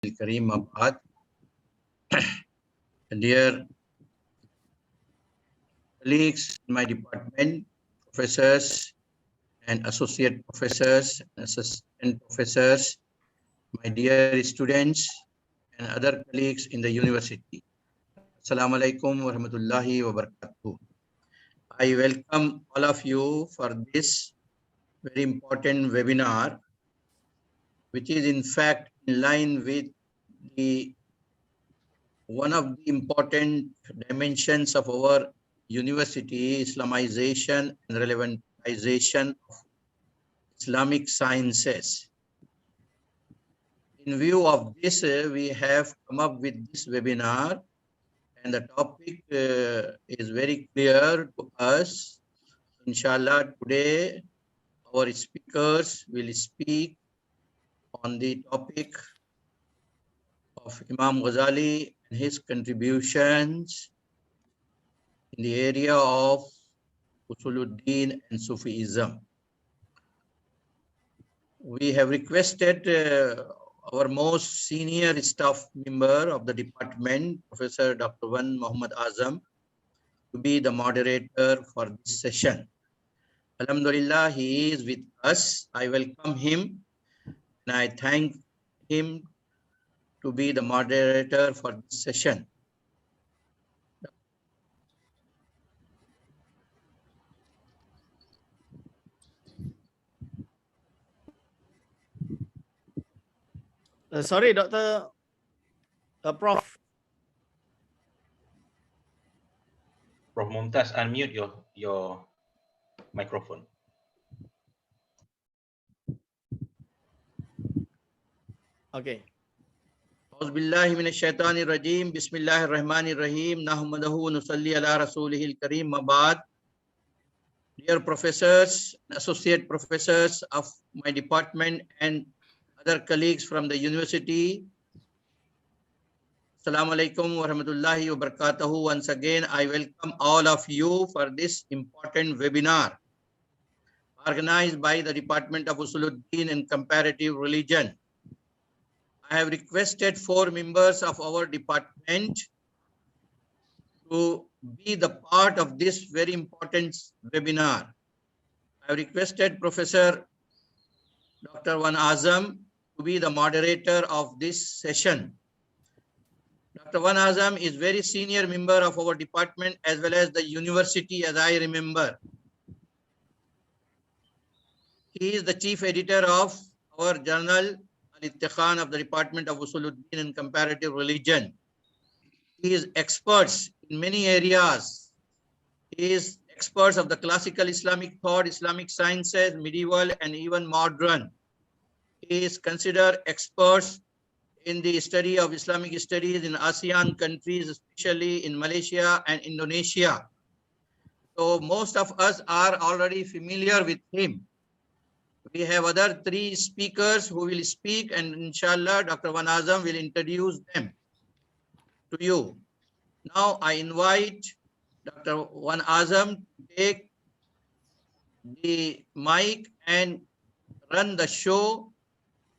Kareem Abad. Dear colleagues in my department, professors and associate professors, assistant professors, my dear students and other colleagues in the university. Assalamu alaikum wa rahmatullahi wa barakatuh. I welcome all of you for this very important webinar, which is in fact in line with one of the important dimensions of our university, Islamization and relevantization of Islamic sciences. In view of this, we have come up with this webinar, and the topic is very clear to us. Inshallah, today our speakers will speak on the topic of Imam Ghazali and his contributions in the area of Usuluddin and Sufism. We have requested our most senior staff member of the department, Professor Dr. Muhammad Azam, to be the moderator for this session. Alhamdulillah, he is with us. I welcome him and I thank him to be the moderator for this session. Sorry, Dr. Prof. Prof. Mumtaz, unmute your microphone. Okay. Auzubillahi minasyaitanir rajim. Bismillahirrahmanirrahim. Nahmaduhu wa nusalli ala rasulihil karim. Mabad. Dear professors, associate professors of my department and other colleagues from the university, Assalamu alaikum wa rahmatullahi wa barakatuhu. Once again, I welcome all of you for this important webinar organized by the Department of Usuluddin and Comparative Religion. I have requested 4 members of our department to be the part of this very important webinar. I have requested Professor Dr. Azam to be the moderator of this session. Dr. Azam is very senior member of our department as well as the university, as I remember. He is the chief editor of our journal, Al-Ittikhan of the Department of Usuluddin and Comparative Religion. He is experts in many areas. He is experts of the classical Islamic thought, Islamic sciences, medieval and even modern. He is considered experts in the study of Islamic studies in ASEAN countries, especially in Malaysia and Indonesia. So most of us are already familiar with him. We have other 3 speakers who will speak, and inshallah Dr. Azam will introduce them to you. Now I invite Dr. Azam to take the mic and run the show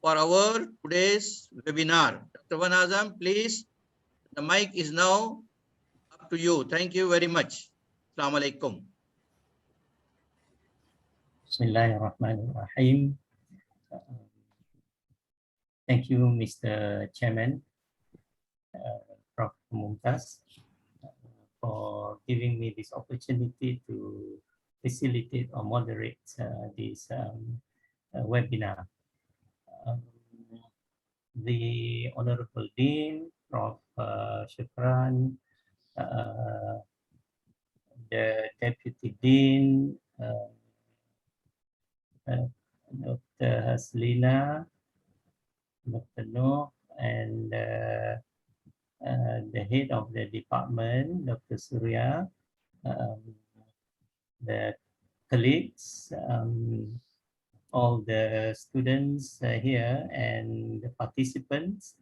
for our today's webinar. Dr. Azam, please, the mic is now up to you. Thank you very much. Assalamu alaikum. Bismillahirrahmanirrahim. Thank you, Mr. Chairman, Prof. Mumtaz, for giving me this opportunity to facilitate or moderate this webinar. The Honorable Dean, Prof. Shukran, the Deputy Dean, Dr. Haslina, Dr. Noor, and the head of the department, Dr. Surya, the colleagues, all the students here and the participants.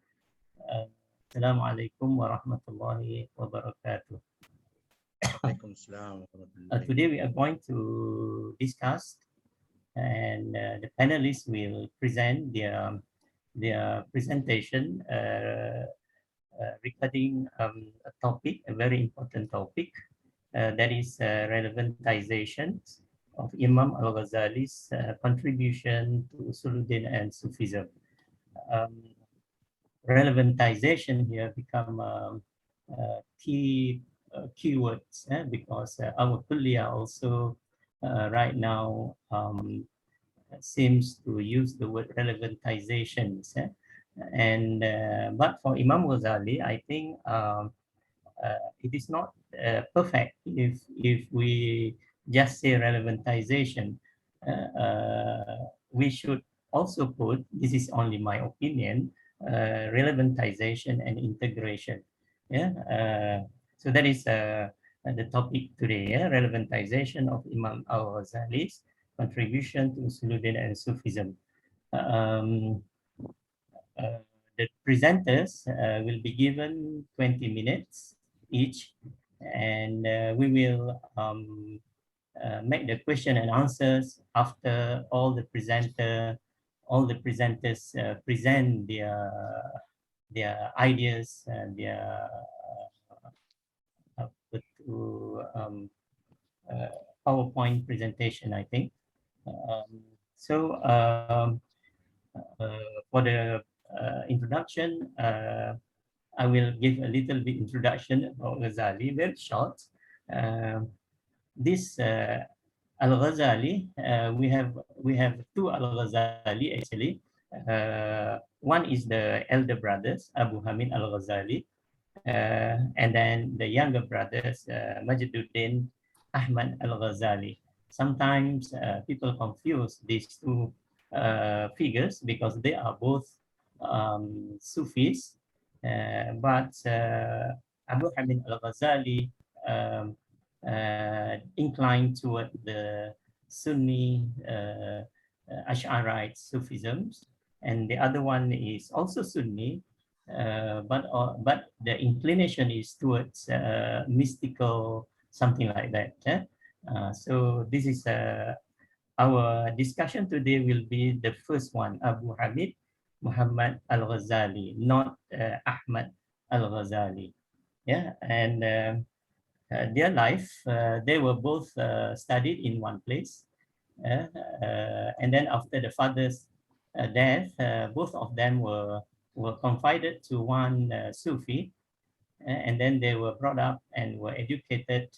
Assalamu alaikum wa rahmatullahi wa barakatuh. Today we are going to discuss, and the panelists will present their presentation regarding a topic, a very important topic, that is relevantization of Imam Al-Ghazali's contribution to Usuluddin and Sufism. Relevantization here become key keywords because our kuliah also right now seems to use the word relevantization. And but for Imam Ghazali, I think it is not perfect if we just say relevantization. We should also put, this is only my opinion, relevantization and integration. So that is the topic today, relevantization of Imam Al-Ghazali's contribution to Usuluddin and Sufism. The presenters will be given 20 minutes each, and we will make the question and answers after all the presenters present their ideas and their PowerPoint presentation, I think. For the introduction, I will give a little bit introduction about Ghazali, very short. This Al-Ghazali, we have two Al-Ghazali actually. One is the elder brothers, Abu Hamid Al-Ghazali, and then the younger brothers, Majiduddin Ahmad Al-Ghazali. Sometimes people confuse these two figures because they are both Sufis, but Abu Hamid Al-Ghazali inclined toward the Sunni Ash'arite Sufisms, and the other one is also Sunni, but the inclination is towards mystical, something like that. So this is our discussion today will be the first one, Abu Hamid Muhammad Al-Ghazali, not Ahmad Al-Ghazali. And their life, they were both studied in one place. And then after the father's death, both of them were confided to one Sufi, and then they were brought up and were educated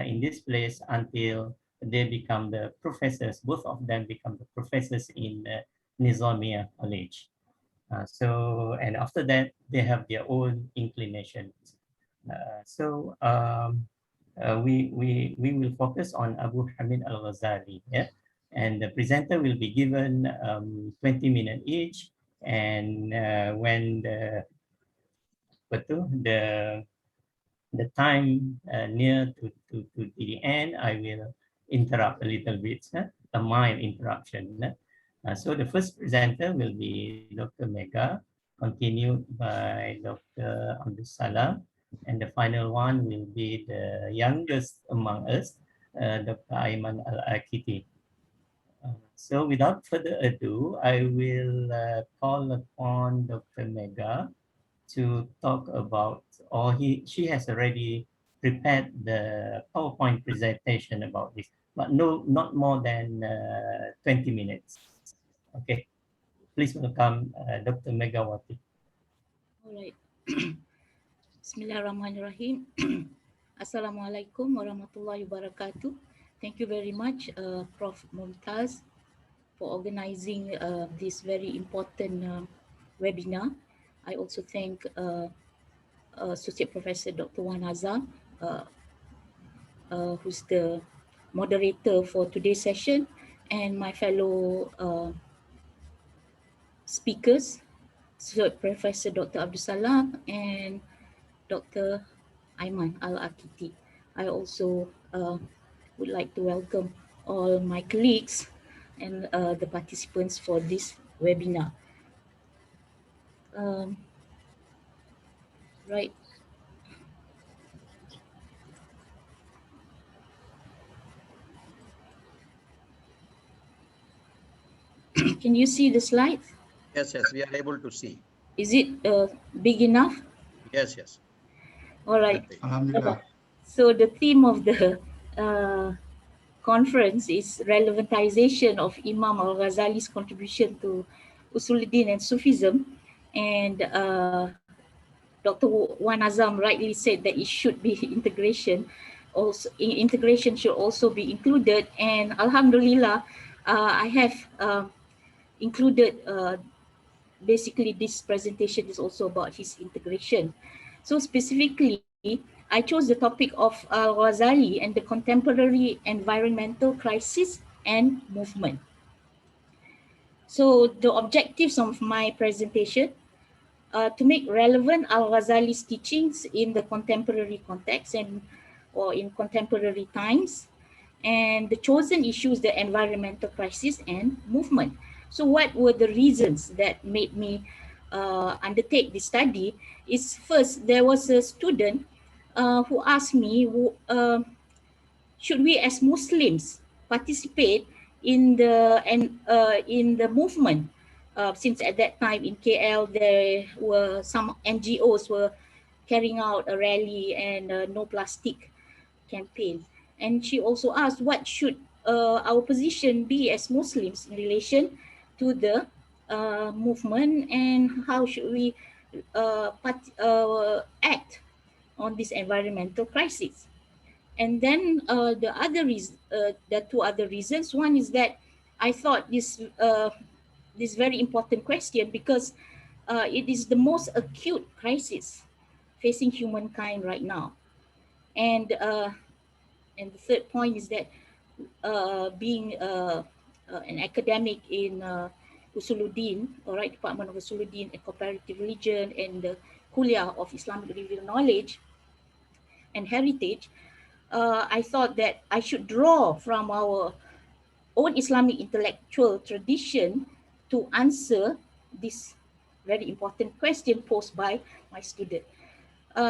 in this place until they become the professors. Both of them become the professors in Nizamiya College. And after that, they have their own inclinations. We will focus on Abu Hamid Al-Ghazali, and the presenter will be given 20 minutes each, and when the time near to the end, I will interrupt a little bit, a mild interruption. So the first presenter will be Dr. Mega, continued by Dr. Abdul Salam, and the final one will be the youngest among us, Dr. Ayman Al-Akiti. So without further ado, I will call upon Dr. Mega to talk about, or she has already prepared the PowerPoint presentation about this, but not more than 20 minutes. Okay, please welcome Dr. Megawati. All right. Bismillahirrahmanirrahim. Assalamualaikum warahmatullahi wabarakatuh. Thank you very much, Prof. Mumtaz, for organizing this very important webinar. I also thank Associate Professor Dr. Wan Azam, who's the moderator for today's session, and my fellow speakers, Professor Dr. Abdul Salam and Dr. Ayman Al-Akiti. I also would like to welcome all my colleagues and the participants for this webinar. Right. Can you see the slide? Yes, yes, we are able to see. Is it big enough? Yes, yes. All right. That way. Alhamdulillah. So the theme of the conference is relevantization of Imam Al-Ghazali's contribution to Usuluddin and Sufism. And Dr. Wan Azam rightly said that it should be integration. Also, integration should also be included. And Alhamdulillah, I have included basically this presentation is also about his integration. So specifically, I chose the topic of Al-Ghazali and the contemporary environmental crisis and movement. So the objectives of my presentation, to make relevant Al-Ghazali's teachings in the contemporary context and or in contemporary times, and the chosen issues, the environmental crisis and movement. So what were the reasons that made me undertake this study? Is first, there was a student who asked me, should we as Muslims participate in the movement? Since at that time in KL, there were some NGOs were carrying out a rally and no plastic campaign. And she also asked, what should our position be as Muslims in relation to the movement, and how should we act on this environmental crisis? And then the two other reasons. One is that I thought this very important question because it is the most acute crisis facing humankind right now. And the third point is that being an academic in Usuluddin, all right, Department of Usuluddin and Comparative Religion and the Kuliah of Islamic Revealed Knowledge and Heritage, I thought that I should draw from our own Islamic intellectual tradition to answer this very important question posed by my student.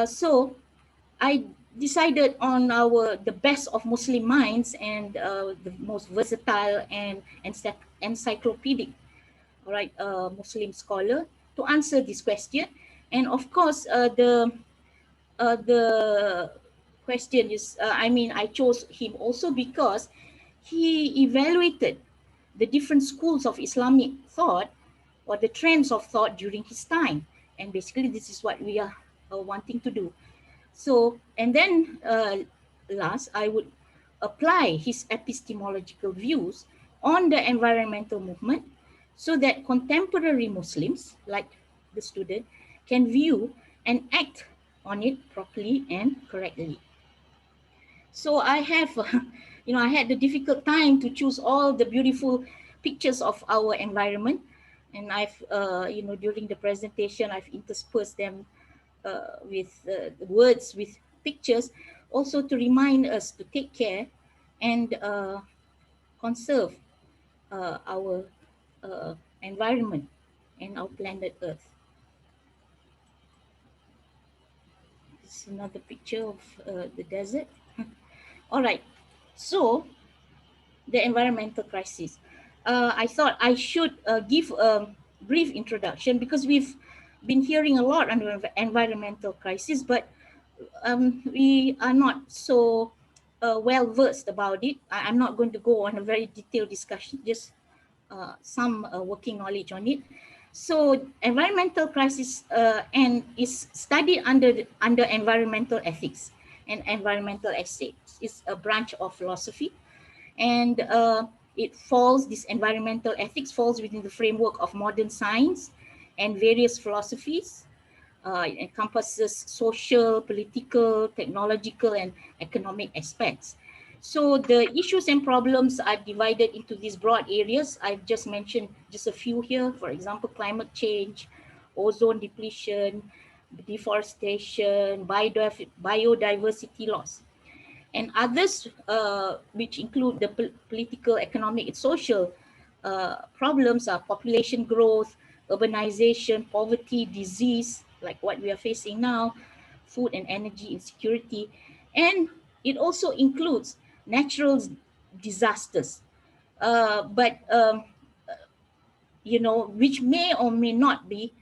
So I decided on the best of Muslim minds and the most versatile and encyclopedic, all right, Muslim scholar to answer this question. And of course, the question is, I chose him also because he evaluated the different schools of Islamic thought or the trends of thought during his time. And basically, this is what we are wanting to do. So, and then last, I would apply his epistemological views on the environmental movement so that contemporary Muslims, like the student, can view and act on it properly and correctly. So I have, I had the difficult time to choose all the beautiful pictures of our environment. And I've, during the presentation, I've interspersed them with words, with pictures, also to remind us to take care and conserve our environment and our planet Earth. This is another picture of the desert. All right, so the environmental crisis. I thought I should give a brief introduction because we've been hearing a lot on the environmental crisis, but we are not so well versed about it. I'm not going to go on a very detailed discussion, just some working knowledge on it. So environmental crisis and is studied under environmental ethics and environmental ethics. It's a branch of philosophy, and this environmental ethics falls within the framework of modern science and various philosophies. It encompasses social, political, technological, and economic aspects. So the issues and problems are divided into these broad areas. I've just mentioned just a few here. For example, climate change, ozone depletion, deforestation, biodiversity loss. And others, which include the political, economic, and social problems are population growth, urbanization, poverty, disease, like what we are facing now, food and energy insecurity. And it also includes natural disasters. But which may or may not be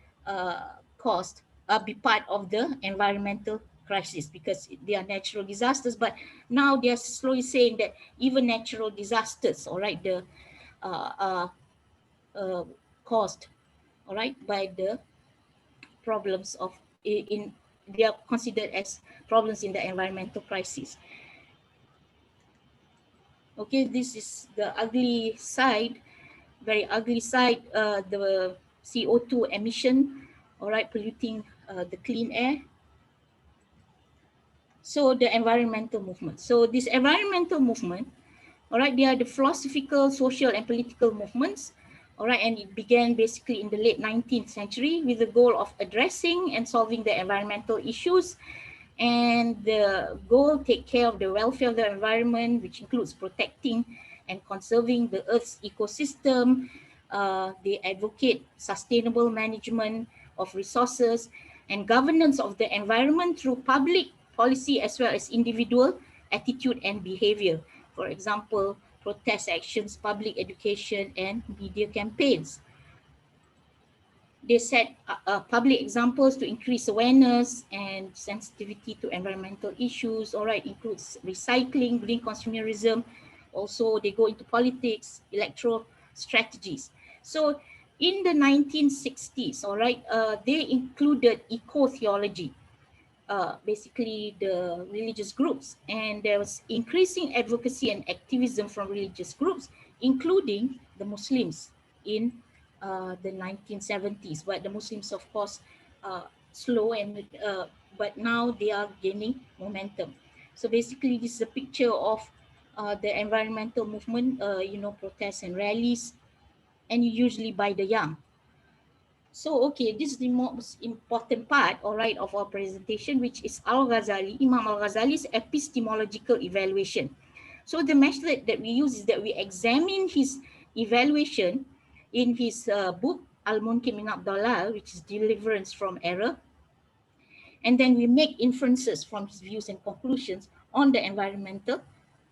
caused, be part of the environmental crisis, because they are natural disasters. But now they are slowly saying that even natural disasters, all right, the caused, all right, by the problems of in they are considered as problems in the environmental crisis. Okay, this is the ugly side, very ugly side, the CO2 emission, all right, polluting the clean air. So the environmental movement. So this environmental movement, all right, they are the philosophical, social, and political movements, all right, and it began basically in the late 19th century with the goal of addressing and solving the environmental issues, and the goal take care of the welfare of the environment, which includes protecting and conserving the Earth's ecosystem. They advocate sustainable management of resources and governance of the environment through public policy as well as individual attitude and behavior. For example, protest actions, public education, and media campaigns. They set public examples to increase awareness and sensitivity to environmental issues. All right, includes recycling, green consumerism. Also, they go into politics, electoral strategies. So in the 1960s, all right, they included eco-theology, basically the religious groups. And there was increasing advocacy and activism from religious groups, including the Muslims in the 1970s. But the Muslims, of course, slow, and but now they are gaining momentum. So basically, this is a picture of the environmental movement, protests and rallies, and usually by the young. So, okay, this is the most important part, all right, of our presentation, which is Al-Ghazali, Imam Al-Ghazali's epistemological evaluation. So the method that we use is that we examine his evaluation in his book, Al-Munkim min Ad-Dalal, which is Deliverance from Error. And then we make inferences from his views and conclusions on the environmental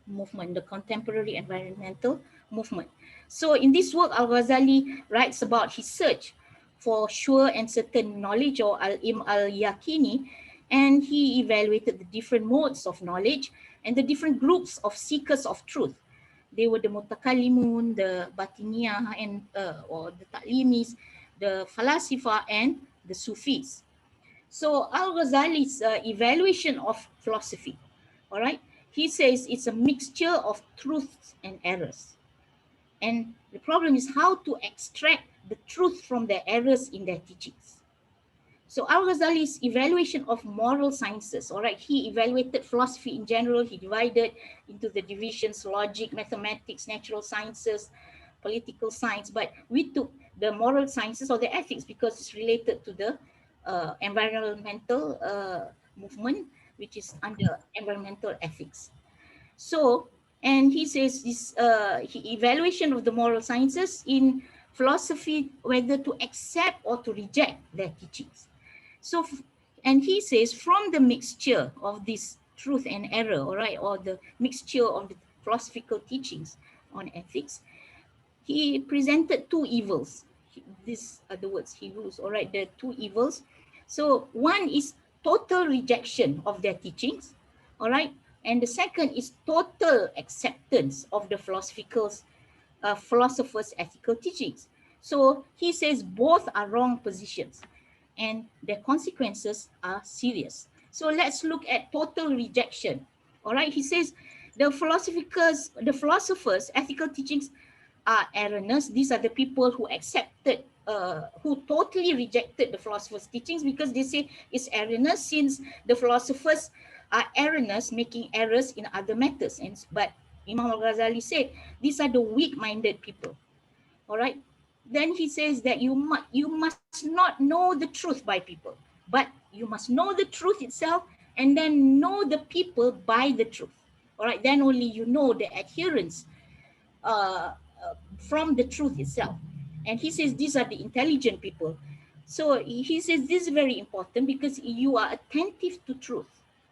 movement, the contemporary environmental movement. So in this work, Al-Ghazali writes about his search for sure and certain knowledge, or al-ilm al-yaqini, and he evaluated the different modes of knowledge and the different groups of seekers of truth. They were the mutakallimun, the batiniyah, and or the ta'limis, the falasifa, and the Sufis. So Al-Ghazali's evaluation of philosophy, all right, he says it's a mixture of truths and errors. And the problem is how to extract the truth from the errors in their teachings. So Al-Ghazali's evaluation of moral sciences, all right, he evaluated philosophy in general. He divided into the divisions: logic, mathematics, natural sciences, political science. But we took the moral sciences or the ethics because it's related to the environmental movement, which is under environmental ethics. So, and he says this evaluation of the moral sciences in philosophy, whether to accept or to reject their teachings. So, and he says from the mixture of this truth and error, all right, or the mixture of the philosophical teachings on ethics, he presented two evils. These are the words he used, all right, the two evils. So one is total rejection of their teachings, all right, and the second is total acceptance of the philosophers' ethical teachings. So he says both are wrong positions and their consequences are serious. So let's look at total rejection. All right, he says the philosophers' ethical teachings are erroneous. These are the people who accepted, who totally rejected the philosophers' teachings because they say it's erroneous since the philosophers are erroneous, making errors in other matters. But Imam Al-Ghazali said these are the weak-minded people. All right. Then he says that you must not know the truth by people, but you must know the truth itself and then know the people by the truth. All right. Then only you know the adherence from the truth itself. And he says these are the intelligent people. So he says this is very important because you are attentive to truth,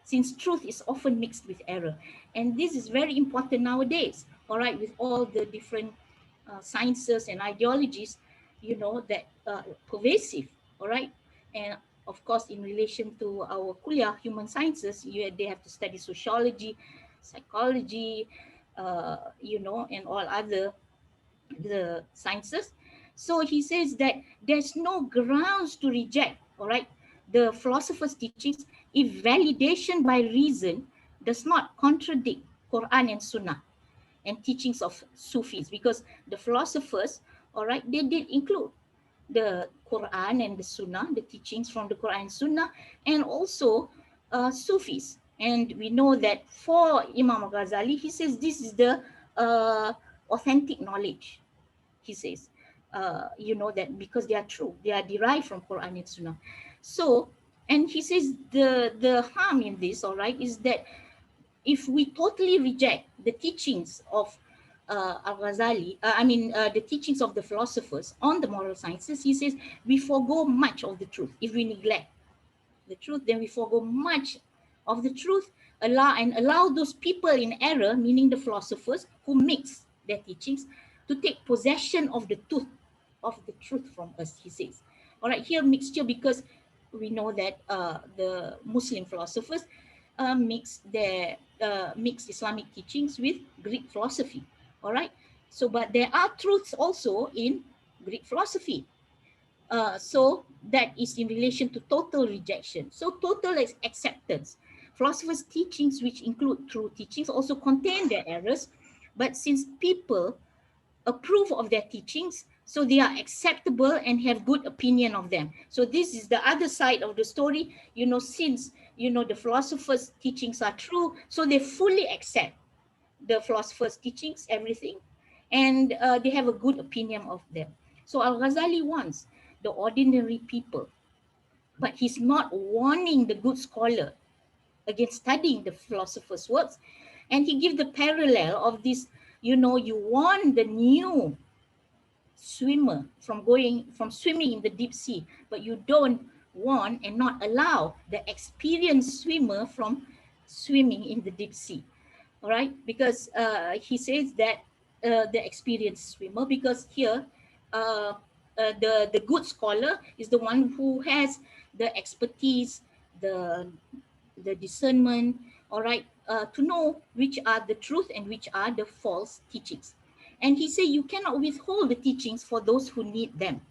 since truth is often mixed with error. And this is very important nowadays, all right, with all the different sciences and ideologies. that pervasive, all right? And of course, in relation to our kuliah, human sciences, they have to study sociology, psychology, and all other the sciences. So he says that there's no grounds to reject, all right, the philosopher's teachings if validation by reason does not contradict Quran and Sunnah and teachings of Sufis, because the philosophers, all right, they did include the Quran and the Sunnah, the teachings from the Quran and Sunnah, and also Sufis. And we know that for Imam Al-Ghazali, he says this is the authentic knowledge. He says, that because they are true, they are derived from Quran and Sunnah. So, and he says the harm in this, all right, is that if we totally reject the teachings of Al-Ghazali, the teachings of the philosophers on the moral sciences, he says we forego much of the truth. If we neglect the truth, then we forego much of the truth, allow those people in error, meaning the philosophers who mix their teachings, to take possession of the truth from us, he says. All right, here mixture, because we know that the Muslim philosophers mix Islamic teachings with Greek philosophy. All right, so but there are truths also in Greek philosophy. So that is in relation to total rejection. So total acceptance. Philosophers' teachings, which include true teachings, also contain their errors, but since people approve of their teachings, so they are acceptable and have good opinion of them. So this is the other side of the story, since the philosophers' teachings are true, so they fully accept the philosophers' teachings, everything, and they have a good opinion of them. So Al-Ghazali wants the ordinary people, but he's not warning the good scholar against studying the philosopher's works. And he gives the parallel of this, you warn the new swimmer from swimming in the deep sea, but you don't warn and not allow the experienced swimmer from swimming in the deep sea. All right, because he says that the experienced swimmer, because here the good scholar is the one who has the expertise, the discernment, all right, to know which are the truth and which are the false teachings. And he said you cannot withhold the teachings for those who need them.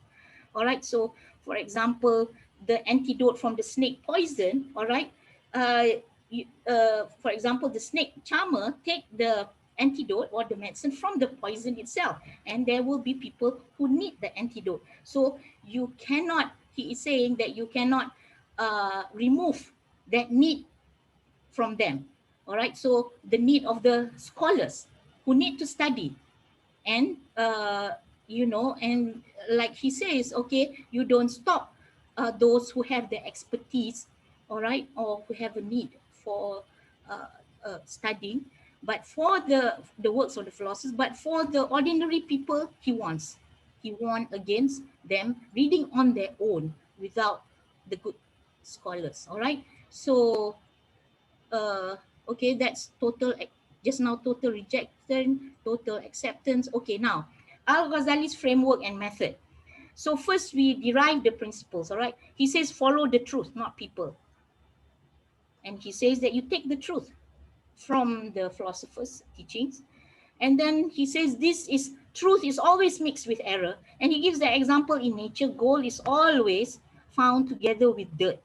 All right, so for example, the antidote from the snake poison, all right, for example, the snake charmer take the antidote or the medicine from the poison itself, and there will be people who need the antidote. So you cannot, he is saying that you cannot remove that need from them. All right, so the need of the scholars who need to study, and and like he says, okay, you don't stop those who have the expertise, all right, or who have a need for studying, but for the works of the philosophers, but for the ordinary people, he warns against them reading on their own without the good scholars. All right, so okay, that's total, just now total rejection, total acceptance. Okay, now Al-Ghazali's framework and method. So first we derive the principles, all right? He says follow the truth, not people. And he says that you take the truth from the philosophers' teachings. And then he says truth is always mixed with error. And he gives the example in nature, gold is always found together with dirt.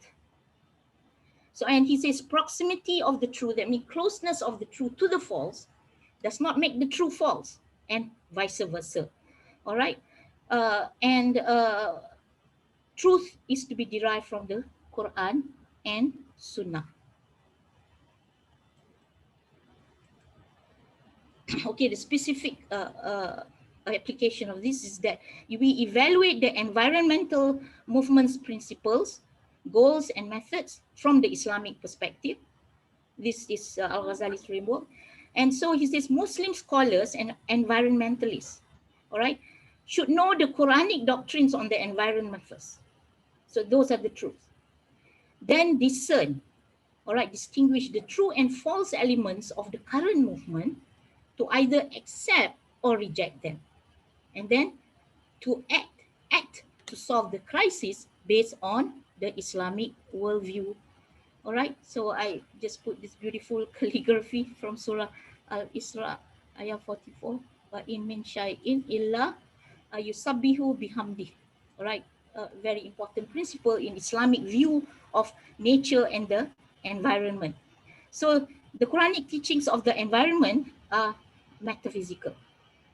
So, and he says proximity of the truth, that means closeness of the truth to the false, does not make the true false, and vice versa. All right. Truth is to be derived from the Quran and Sunnah. Okay, the specific application of this is that we evaluate the environmental movement's principles, goals, and methods from the Islamic perspective. This is Al-Ghazali's framework. And so he says Muslim scholars and environmentalists, all right, should know the Quranic doctrines on the environment first. So those are the truths. Then discern, all right, distinguish the true and false elements of the current movement to either accept or reject them. And then to act act to solve the crisis based on the Islamic worldview. All right, so I just put this beautiful calligraphy from Surah Al-Isra, ayah 44. Wa in min shay'in illa yusabbihu bihamdi. All right, a very important principle in Islamic view of nature and the environment. So the Quranic teachings of the environment are metaphysical,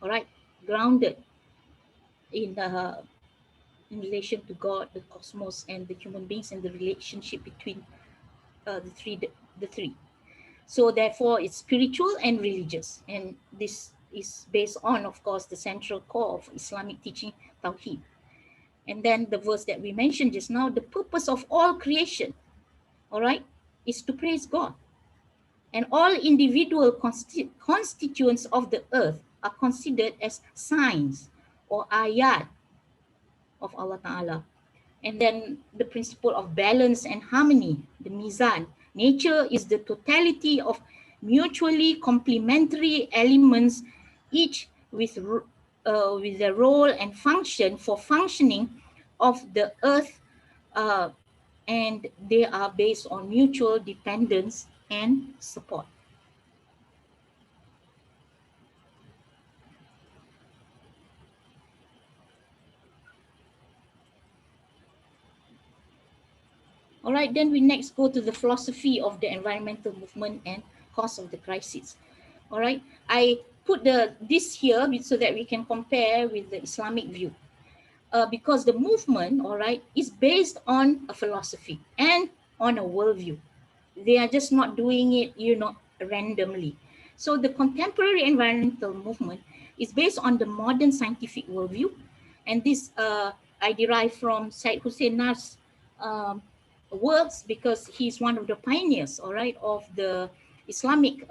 all right, grounded in relation to God, the cosmos, and the human beings, and the relationship between the three. So therefore, it's spiritual and religious, and this is based on, of course, the central core of Islamic teaching, Tawheed. And then the verse that we mentioned just now, the purpose of all creation, all right, is to praise God. And all individual constituents of the earth are considered as signs or ayat of Allah Ta'ala. And then the principle of balance and harmony, the mizan. Nature is the totality of mutually complementary elements, each with the role and function for functioning of the earth, and they are based on mutual dependence and support. All right, then we next go to the philosophy of the environmental movement and cause of the crisis. All right, I put this here so that we can compare with the Islamic view. Because the movement, all right, is based on a philosophy and on a worldview. They are just not doing it, randomly. So the contemporary environmental movement is based on the modern scientific worldview. And this I derive from Syed Hussein Nar's works, because he's one of the pioneers, all right, of the Islamic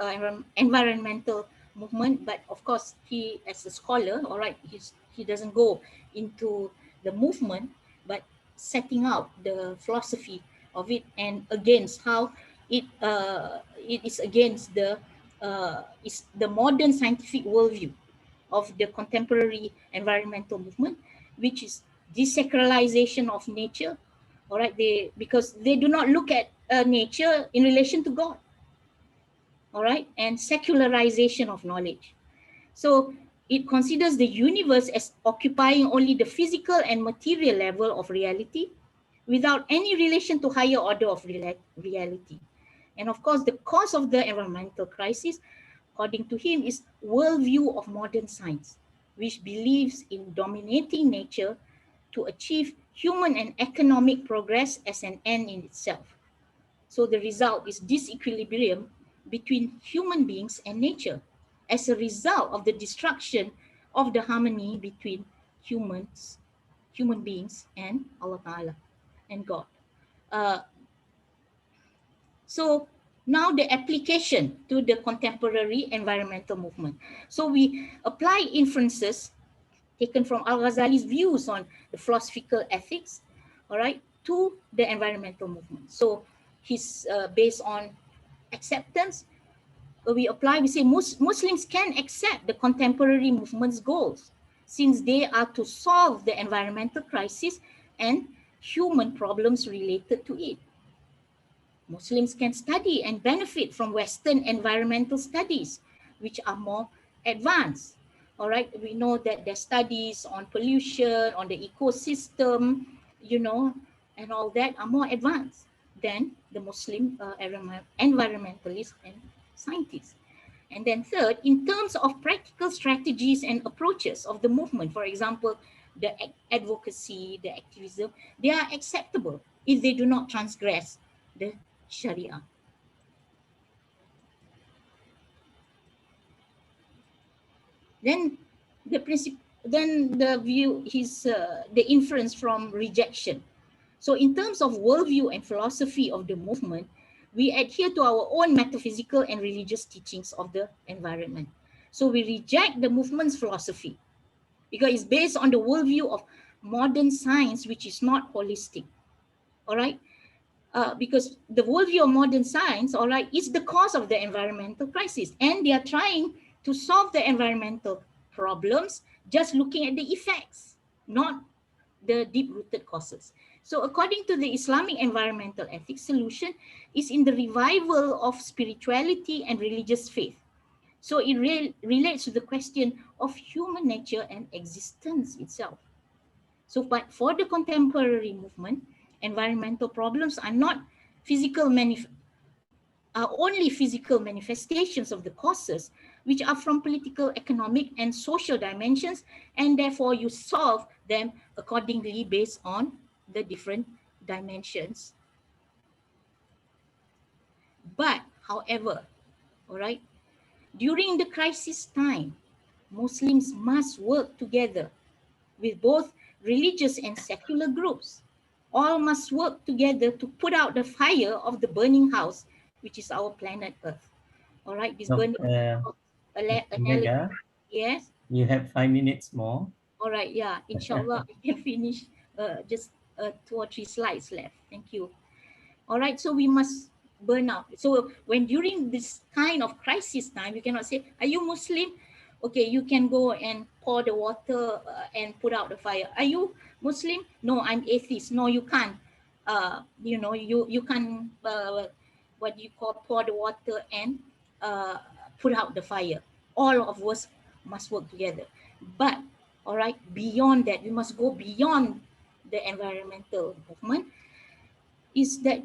environmental movement. But of course, he, as a scholar, all right, he doesn't go into the movement, but setting out the philosophy of it and against how it is against the modern scientific worldview of the contemporary environmental movement, which is desacralization of nature. All right, because they do not look at nature in relation to God. All right, and secularization of knowledge. So it considers the universe as occupying only the physical and material level of reality without any relation to higher order of reality. And of course, the cause of the environmental crisis, according to him, is worldview of modern science, which believes in dominating nature to achieve human and economic progress as an end in itself. So the result is disequilibrium between human beings and nature as a result of the destruction of the harmony between human beings and Allah Ta'ala and God. So now the application to the contemporary environmental movement. So we apply inferences taken from Al-Ghazali's views on the philosophical ethics, all right, to the environmental movement. So he's based on acceptance. We say Muslims can accept the contemporary movement's goals, since they are to solve the environmental crisis and human problems related to it. Muslims can study and benefit from Western environmental studies, which are more advanced. All right, we know that there's studies on pollution, on the ecosystem, and all that are more advanced than the Muslim environmentalists and scientists. And then third, in terms of practical strategies and approaches of the movement, for example, the advocacy, the activism, they are acceptable if they do not transgress the Sharia. Then the view is the inference from rejection. So in terms of worldview and philosophy of the movement, we adhere to our own metaphysical and religious teachings of the environment. So we reject the movement's philosophy because it's based on the worldview of modern science, which is not holistic. All right. Because the worldview of modern science, all right, is the cause of the environmental crisis. And they are trying to solve the environmental problems just looking at the effects, not the deep-rooted causes. So according to the Islamic environmental ethics, solution is in the revival of spirituality and religious faith. So it relates to the question of human nature and existence itself. So, but for the contemporary movement, environmental problems are not only physical manifestations of the causes, which are from political, economic, and social dimensions, and therefore you solve them accordingly based on the different dimensions. But, however, all right, during the crisis time, Muslims must work together with both religious and secular groups. All must work together to put out the fire of the burning house, which is our planet Earth. All right, this burning house. Mega, Yes. you have 5 minutes more. All right, yeah, inshallah, I can finish just 2 or 3 slides left. Thank you. All right, so we must burn out. So when during this kind of crisis time, you cannot say, are you Muslim? Okay, you can go and pour the water and put out the fire. Are you Muslim? No, I'm atheist. No, you can't. You know, you can, what you call, pour the water and put out the fire. All of us must work together. But, all right, beyond that, we must go beyond the environmental movement, is that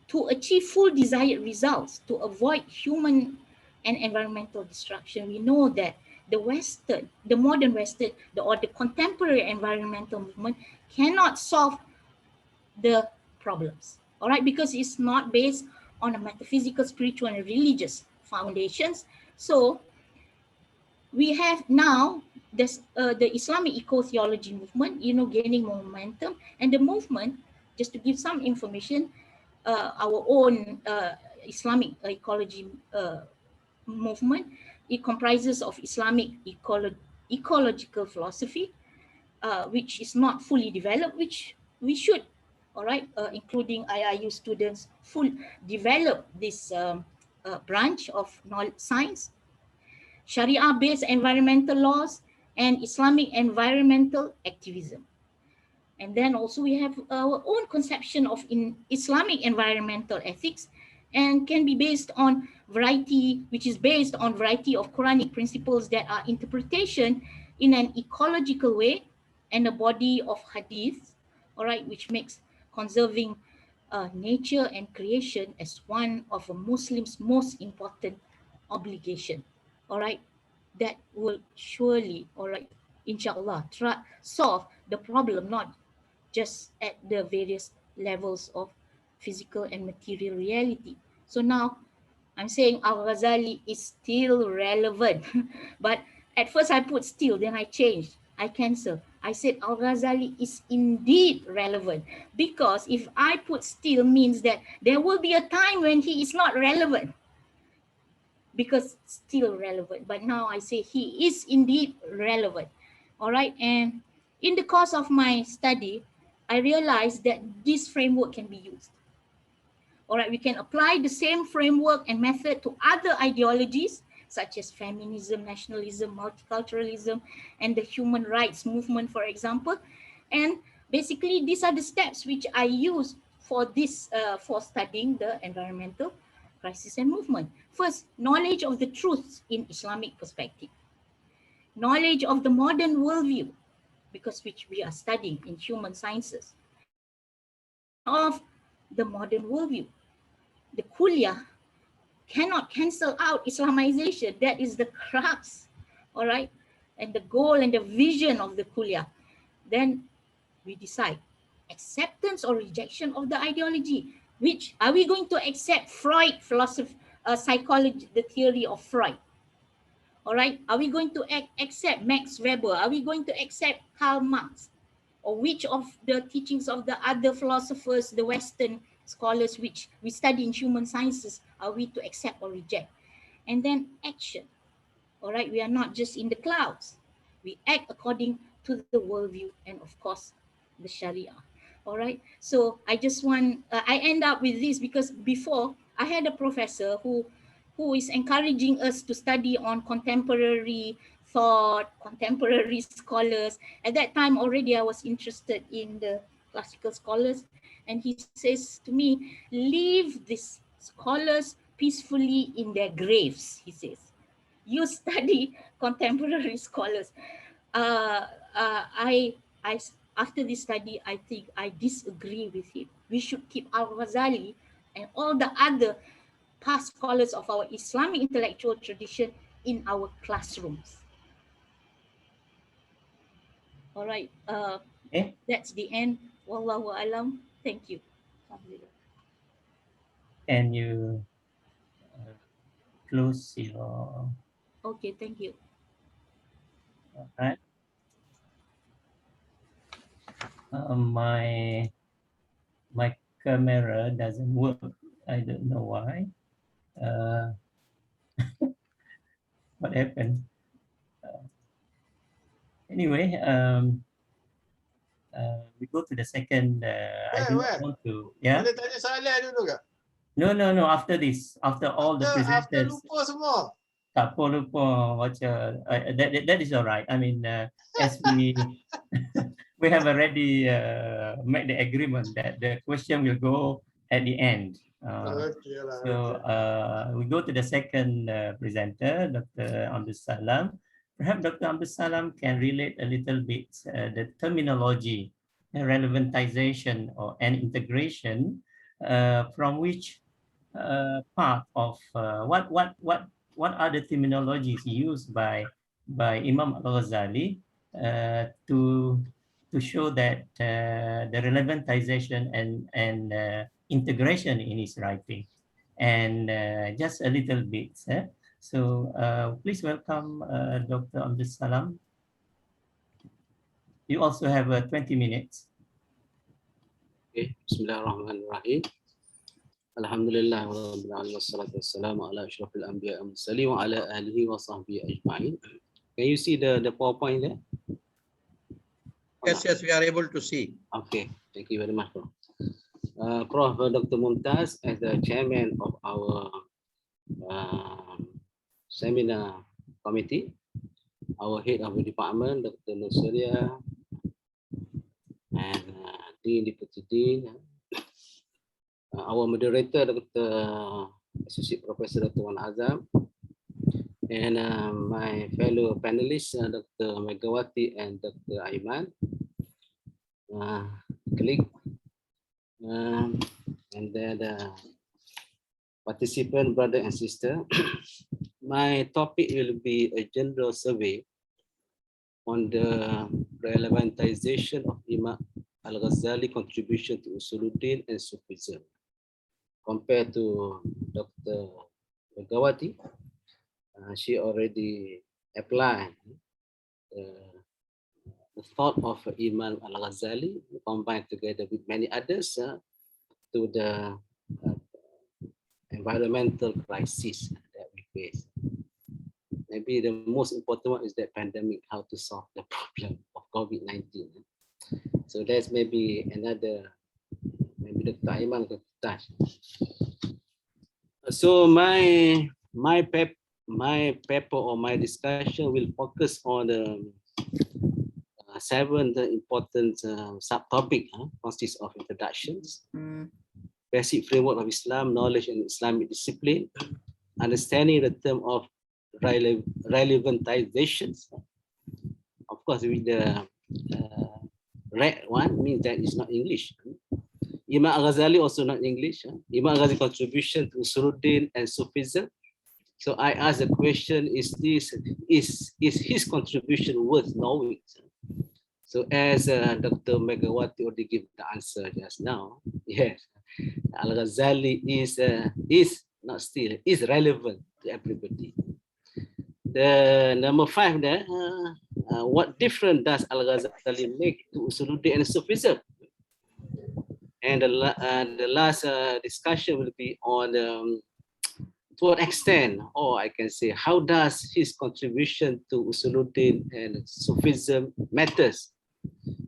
to achieve full desired results, to avoid human and environmental destruction, we know that the modern Western, or the contemporary environmental movement cannot solve the problems, all right, because it's not based on a metaphysical, spiritual, and religious foundations. So we have now this, the Islamic eco-theology movement, you know, gaining momentum, and the movement, just to give some information, our own Islamic ecology movement, it comprises of Islamic ecological philosophy, which is not fully developed, which we should, all right, including IIU students, develop this branch of science, Sharia-based environmental laws, and Islamic environmental activism. And then also we have our own conception of Islamic environmental ethics, and can be based on variety, which is based on variety of Quranic principles that are interpretation in an ecological way, and a body of hadith, all right, which makes conserving nature and creation as one of a Muslim's most important obligation, all right, that will surely, all right, inshallah, solve the problem, not just at the various levels of physical and material reality. So now I'm saying Al-Ghazali is still relevant. But at first I put still, then I changed, I cancel. I said Al-Ghazali is indeed relevant, because if I put still means that there will be a time when he is not relevant, because still relevant. But now I say he is indeed relevant. All right, and in the course of my study, I realized that this framework can be used. All right, we can apply the same framework and method to other ideologies such as feminism, nationalism, multiculturalism, and the human rights movement, for example. And basically, these are the steps which I use for this, for studying the environmental crisis and movement. First, knowledge of the truths in Islamic perspective. Knowledge of the modern worldview, because which we are studying in human sciences, of the modern worldview. The kulliyah cannot cancel out Islamization. That is the crux, all right, and the goal and the vision of the kulliyah. Then we decide acceptance or rejection of the ideology. Which are we going to accept? Freud philosophy, psychology, the theory of Freud. All right, are we going to accept Max Weber? Are we going to accept Karl Marx? Or which of the teachings of the other philosophers, the Western scholars which we study in human sciences, are we to accept or reject? And then action. All right, we are not just in the clouds. We act according to the worldview and of course the Sharia. All right, so I just want, I end up with this because before I had a professor who is encouraging us to study on contemporary thought, contemporary scholars. At that time already I was interested in the classical scholars, and he says to me, leave these scholars peacefully in their graves, he says. You study contemporary scholars. I after this study, I think I disagree with him. We should keep Al-Ghazali and all the other past scholars of our Islamic intellectual tradition in our classrooms. All right, Okay. that's the end. Wallahu alam. Thank you. Can you close your? Okay, thank you. All right. My camera doesn't work. I don't know why. What happened? Anyway, we go to the second. I do not want to. Yeah. Boleh tanya soalan dulu ke? No. After this, after all the After presenters. lupa semua. Tak apa lupa. That is all right. I mean, as we have already made the agreement that the question will go at the end. Okay lah. So we go to the second presenter, Dr. Abdul Salam. Perhaps Dr. Abdul Salam can relate a little bit the terminology, relevantization and integration, from which part of what are the terminologies used by Imam Al-Ghazali to show that the relevantization and integration in his writing, and just a little bit. So please welcome Dr. Abdul Salam. You also have 20 minutes. Okay. Bismillahirrahmanirrahim. Alhamdulillah rabbil alamin wassalatu wassalamu ala asyrafil anbiya wal mursalin wa ala alihi wa sahbihi ajma'in. Can you see the PowerPoint there? Yes, we are able to see. Okay, thank you very much, Prof. Prof. Dr. Mumtaz, as the chairman of our seminar committee, our head of the department, Dr. Nusuria, and Dean, Deputy Dean, our moderator, Dr. Associate Professor Dr. Wan Azam, and my fellow panelists, Dr. Megawati and Dr. Aiman, colleague, and then the participant, brother and sister. My topic will be a general survey on the relevantization of Imam Al-Ghazali contribution to Usuluddin and Sufism. Compared to Dr. Megawati, she already applied the thought of Imam Al-Ghazali, combined together with many others, to the environmental crisis that we face. Maybe the most important one is the pandemic, how to solve the problem of COVID-19. So that's maybe another, maybe Dr. Aiman could touch. So my paper or my discussion will focus on the 7 important subtopic, consists of introductions, basic framework of Islam, knowledge and Islamic discipline, understanding the term of relevantizations. Of course, with the red one means that it's not English. Imam Al-Ghazali also not English. Imam Al-Ghazali contribution to Usuluddin and Sufism. So I ask the question: is his contribution worth knowing? So as Dr. Megawati already gave the answer just now, yes, Al-Ghazali is relevant to everybody. The number 5 there, what difference does Al-Ghazali make to Usuluddin and Sufism? And the last discussion will be on to what extent, or I can say, how does his contribution to Usuluddin and Sufism matters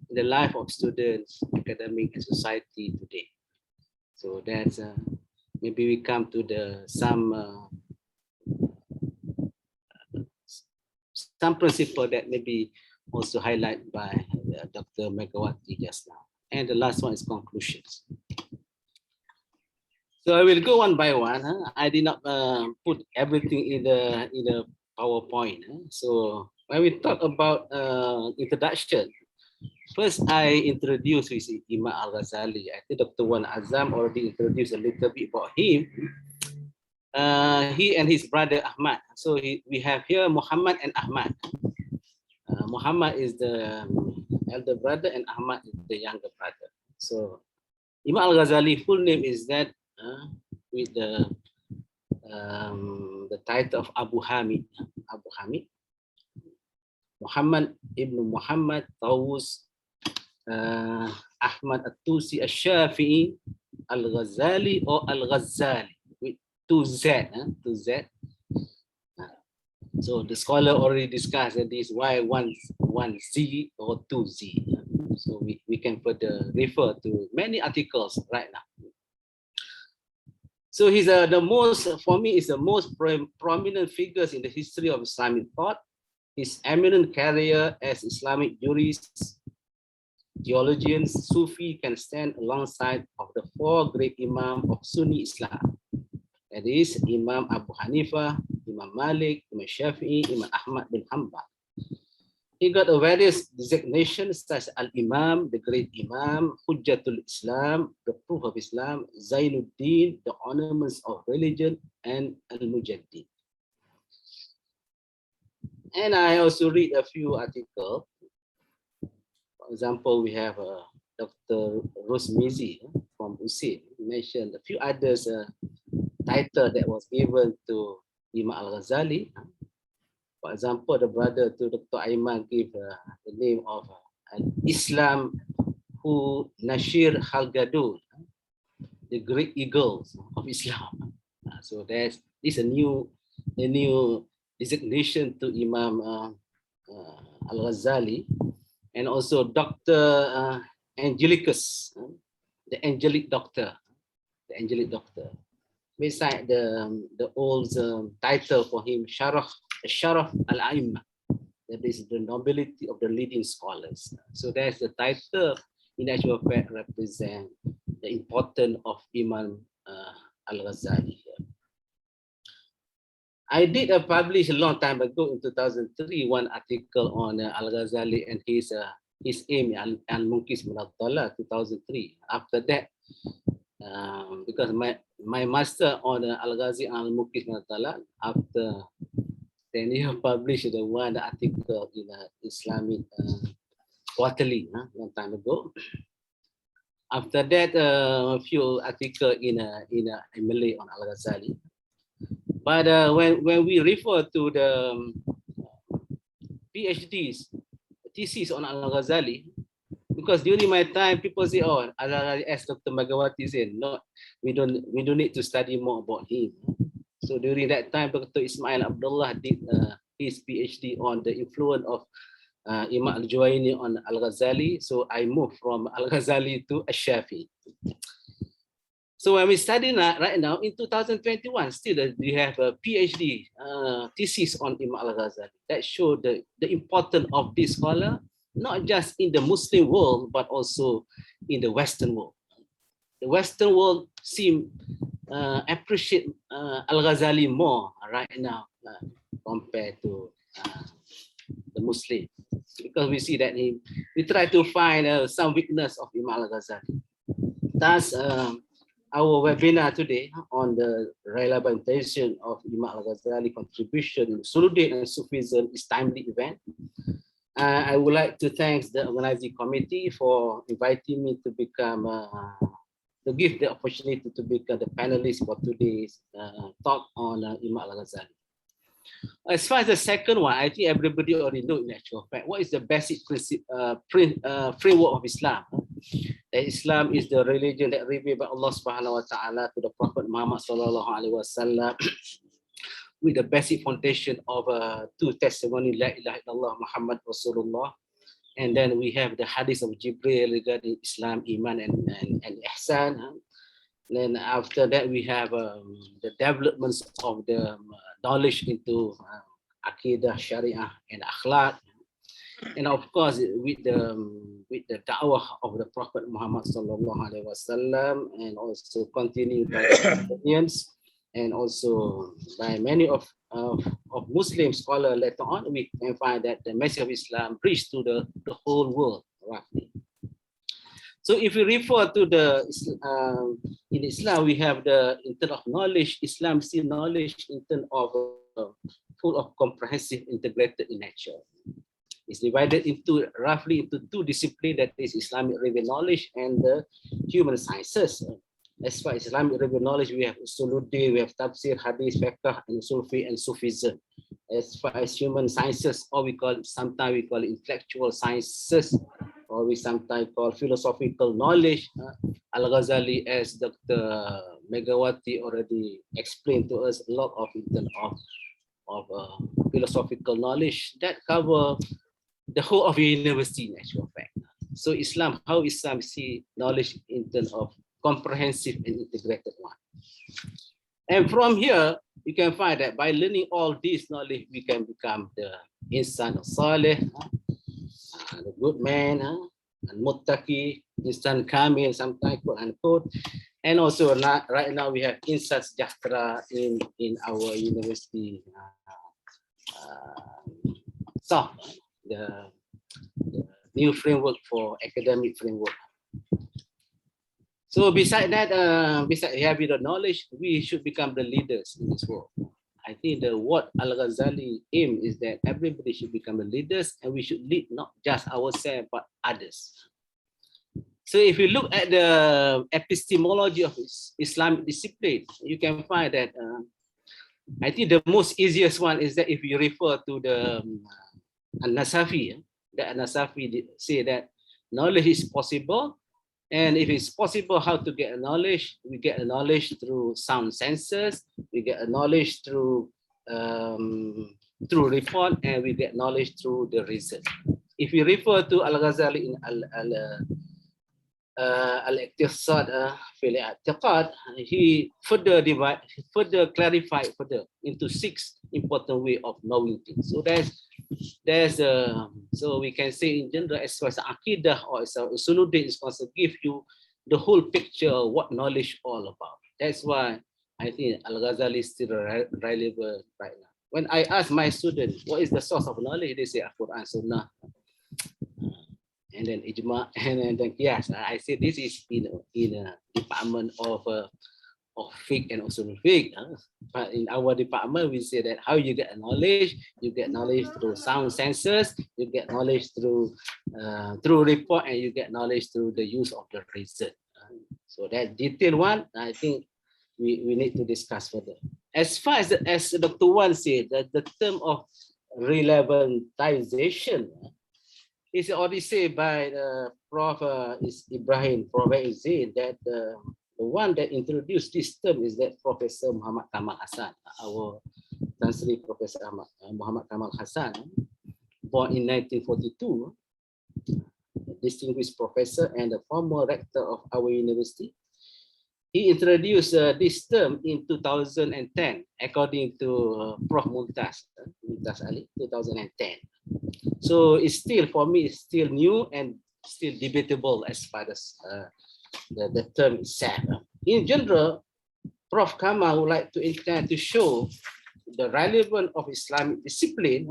in the life of students, academic, and society today? So that's maybe we come to the some some principle that may be also highlighted by Dr. Megawati just now. And the last one is conclusions. So I will go one by one. I did not put everything in the PowerPoint. So when we talk about introduction, first I introduce with Imam Al-Ghazali. I think Dr. Wan Azam already introduced a little bit about him. He and his brother Ahmad. So we have here Muhammad and Ahmad. Muhammad is the elder brother and Ahmad is the younger brother. So Imam Al-Ghazali full name is that with the title of Abu Hamid. Muhammad ibn Muhammad Tawus Ahmad At-Tusi Al-Shafi'i Al-Ghazali or Al-Ghazali with 2Z. So the scholar already discussed that this why one Z or 2Z. So we can further refer to many articles right now. So he's the most, for me, is the most prominent figures in the history of Islamic thought. His eminent career as Islamic jurists, theologians, Sufi can stand alongside of the four great Imam of Sunni Islam. That is Imam Abu Hanifa, Imam Malik, Imam Shafi'i, Imam Ahmad bin Hanbal. He got a various designations such as Al-Imam, the great Imam, Hujjatul Islam, the proof of Islam, Zainuddin, the ornaments of religion, and Al-Mujaddid. And I also read a few articles. For example, we have Dr. Rosmizi from Usul mentioned a few others title that was given to Imam Al-Ghazali. For example, the brother to Dr. Aiman gave the name of Islam who Nashir Halgadul, the great eagles of Islam. So this is a new designation to Imam Al-Ghazali, and also Dr. Angelicus, the angelic doctor, Beside the old title for him, Sharaf Al-Aimah, that is the nobility of the leading scholars. So that's the title in actual fact represent the importance of Imam Al-Ghazali. I did publish a long time ago in 2003 one article on Al-Ghazali and his aim Al-Munkis min Ad-Dalal 2003. After that, because my master on Al-Ghazali and Al-Munkis min Ad-Dalal, after 10 years published the one article in Islamic Quarterly long time ago. After that, a few articles in Malay on Al-Ghazali. But when we refer to the PhDs, thesis on Al-Ghazali, because during my time, people say, "Oh, Al-Ghazali," as Dr. Megawati said, "No, we don't need to study more about him." So during that time, Dr. Ismail Abdullah did his PhD on the influence of Imam Al-Juwayni on Al-Ghazali. So I moved from Al-Ghazali to Al-Shafi. So when we study right now in 2021, still we have a PhD thesis on Imam Al-Ghazali that show the importance of this scholar, not just in the Muslim world, but also in the Western world. The Western world seem appreciate Al-Ghazali more right now compared to the Muslim, because we see that we try to find some weakness of Imam Al-Ghazali. Thus, our webinar today on the relevantization of Imam Al-Ghazali contribution to Usuluddin and Sufism is timely event. I would like to thank the organizing committee for inviting me to become to give the opportunity to become the panelist for today's talk on Imam Al-Ghazali. As far as the second one, I think everybody already know in actual fact what is the basic framework of Islam. That Islam is the religion that revealed by Allah Subhanahu wa Taala to the Prophet Muhammad Sallallahu Alaihi Wasallam, with the basic foundation of two testimony, La ilaha illallah Muhammad Rasulullah, and then we have the hadith of Jibril regarding Islam, Iman, and Ihsan. Then after that we have the developments of the knowledge into Aqidah, Sharia, and Akhlaq. And of course, with the da'wah of the Prophet Muhammad sallallahu alaihi wasallam, and also continued by Christians, and also by many of Muslim scholars later on, we can find that the message of Islam reached to the whole world, roughly. So if we refer to in Islam, we have in terms of knowledge, Islam see knowledge in terms of full of comprehensive, integrated in nature. It's divided roughly into two disciplines, that is Islamic revealed knowledge and the human sciences. As far as Islamic revealed knowledge, we have Usuluddin, we have Tafsir, Hadith, Fiqh, and Sufi and Sufism. As far as human sciences, or sometimes we call it intellectual sciences, or we sometimes call philosophical knowledge. Al-Ghazali, as Dr. Megawati already explained to us, a lot of philosophical knowledge that cover the whole of university, in actual fact. So how Islam see knowledge in terms of comprehensive and integrated one. And from here, you can find that by learning all this knowledge, we can become the insan salih, the good man, and muttaqi, insan kamil, sometimes quote unquote. And also right now we have insan sejahtera in our university. The new framework for academic framework. So beside that, besides having the knowledge, we should become the leaders in this world. I think what Al-Ghazali aim is that everybody should become the leaders, and we should lead not just ourselves, but others. So if you look at the epistemology of Islamic discipline, you can find that I think the most easiest one is that if you refer to the An-Nasafi, that An-Nasafi say that knowledge is possible, and if it's possible, how to get a knowledge? We get a knowledge through sound senses, we get a knowledge through report, and we get knowledge through the reason. If you refer to Al-Ghazali in Al-Iqtisad fil I'tiqad, he further clarified into 6 important ways of knowing things. So so we can say in general, as far as Aqidah or as Usuluddin is concerned, give you the whole picture of what knowledge all about. That's why I think Al-Ghazali is still relevant right now. When I ask my students, what is the source of knowledge? They say Quran, Sunnah, and then Ijma, and then Qiyas. I say this is in a department of fiqh and usul fiqh. But in our department, we say that how you get knowledge, you get knowledge through sound senses, you get knowledge through report, and you get knowledge through the use of the reason. So that detailed one, I think we need to discuss further. As far as Dr. Wan said, that the term of relevantization is already said by Prof. Ibrahim, Professor Zain, that the one that introduced this term is that Professor Muhammad Kamal Hassan, our Chancellor Professor Muhammad Kamal Hassan, born in 1942, a distinguished professor and a former rector of our university. He introduced this term in 2010, according to Prof. Mumtaz Ali, 2010. So it's still, for me, it's still new and still debatable as far as the term itself. In general, Prof. Kamal would like to intend to show the relevance of Islamic discipline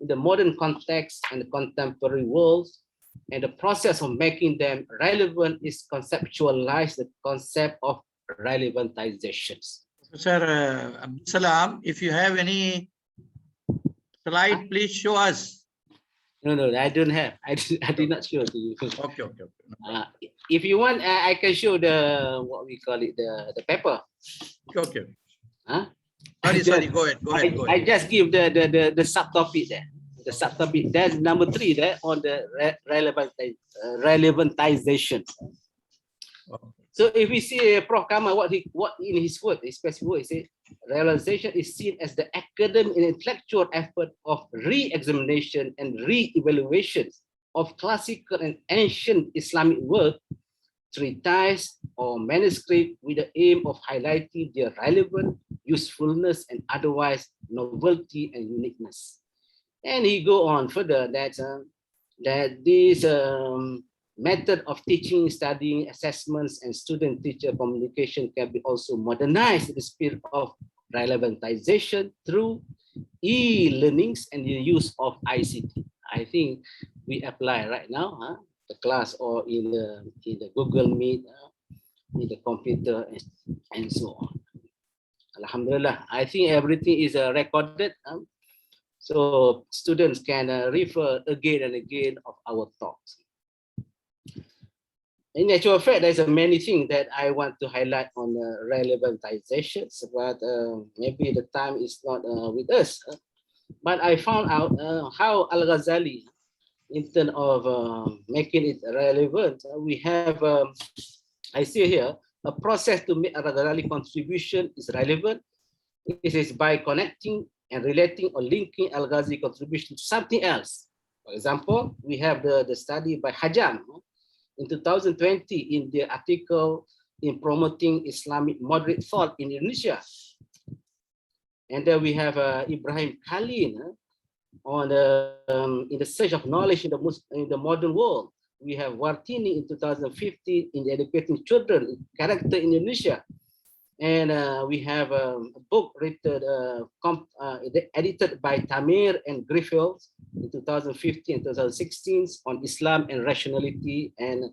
in the modern context and the contemporary world, and the process of making them relevant is conceptualized the concept of relevantizations. Professor Abdul Salam, if you have any slide, please show us. No, I don't have. I did not show to you. Okay. If you want, I can show what we call it, the paper. Okay. Huh? Sorry, go ahead. I just give the subtopic there. The subtopic, that's number 3 there on the relevantization. So if we see Prof. Kamal, what in his word, his specific word, he says, realization is seen as the academic and intellectual effort of re-examination and re-evaluation of classical and ancient Islamic work, treatise or manuscript, with the aim of highlighting their relevance, usefulness, and otherwise novelty and uniqueness. And he go on further that that this method of teaching, studying, assessments, and student-teacher communication can be also modernized in the spirit of relevantization through e-learnings and the use of ICT. I think we apply right now, the class or in the Google Meet, in the computer, and so on. Alhamdulillah, I think everything is recorded, so students can refer again and again of our talks. In actual fact, there's many things that I want to highlight on relevantization, but maybe the time is not with us. But I found out how Al-Ghazali, in terms of making it relevant, we have, I see here, a process to make Al-Ghazali contribution is relevant. It is by connecting and relating or linking Al-Ghazali contribution to something else. For example, we have the study by Hajam in 2020 in the article in promoting Islamic moderate thought in Indonesia. And then we have Ibrahim Khalil on in the search of knowledge in the modern world. We have Wartini in 2015 in the educating children character in Indonesia. And we have a book written, edited by Tamir and Griffith in 2015 and 2016 on Islam and rationality, and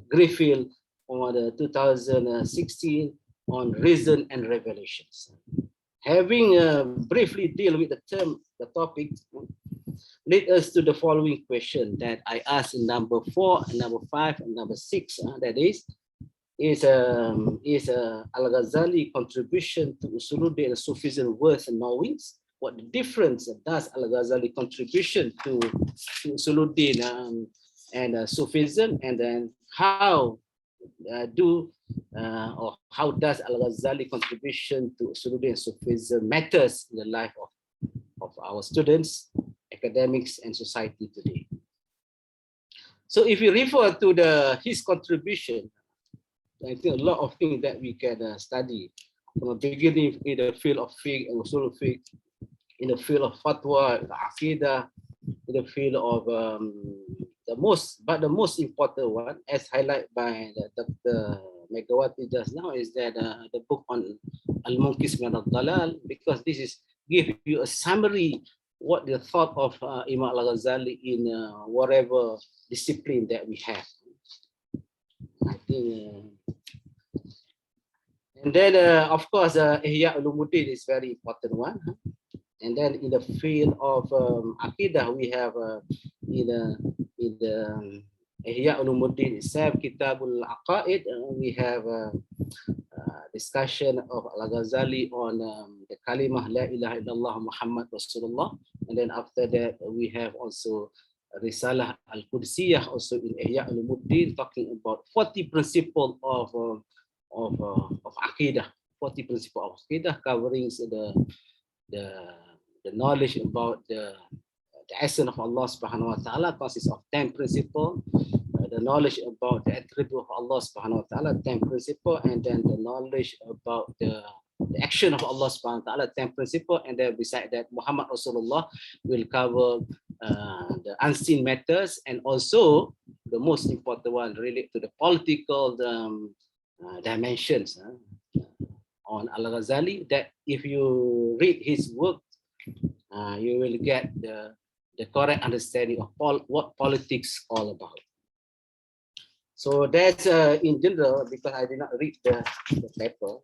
Griffith on 2016 on reason and revelations. Having briefly deal with the topic, lead us to the following question that I asked in number 4, and number 5, and number 6. That is Al-Ghazali contribution to Usuluddin and Sufism worth knowing? What the difference does Al-Ghazali contribution to Usuluddin and Sufism, and then how how does Al-Ghazali contribution to Usuluddin and Sufism matters in the life of our students, academics, and society today? So if you refer to his contribution, I think a lot of things that we can study from the beginning in the field of fiqh and usul fiqh, in the field of fatwa, the aqidah, in the field of the most important one, as highlighted by Dr. Megawati just now, is that the book on Al-Munqis min al-Dalal, because this is give you a summary what the thought of Imam Al-Ghazali in whatever discipline that we have. I think, and then of course, Ihya Ulumuddin is very important one. And then in the field of Aqidah, we have in the Ihya Ulumuddin itself, Kitabul Aqaid, we have discussion of Al-Ghazali on the Kalimah La ilaha illallah Muhammad Rasulullah. And then after that, we have also Risalah Al-Qudsiyah, also in Ihya Ulumuddin, talking about 40 principles of Aqidah, 40 principles of Aqidah, covering the knowledge about the essence of Allah subhanahu wa ta'ala consists of 10 principles, the knowledge about the attribute of Allah subhanahu wa ta'ala, 10 principles, and then the knowledge about the action of Allah subhanahu wa ta'ala, 10 principles, and then beside that, Muhammad Rasulullah will cover the unseen matters, and also the most important one related to the political dimensions on Al-Ghazali, that if you read his work, you will get the correct understanding of what politics all about. So that's in general, because I did not read the paper.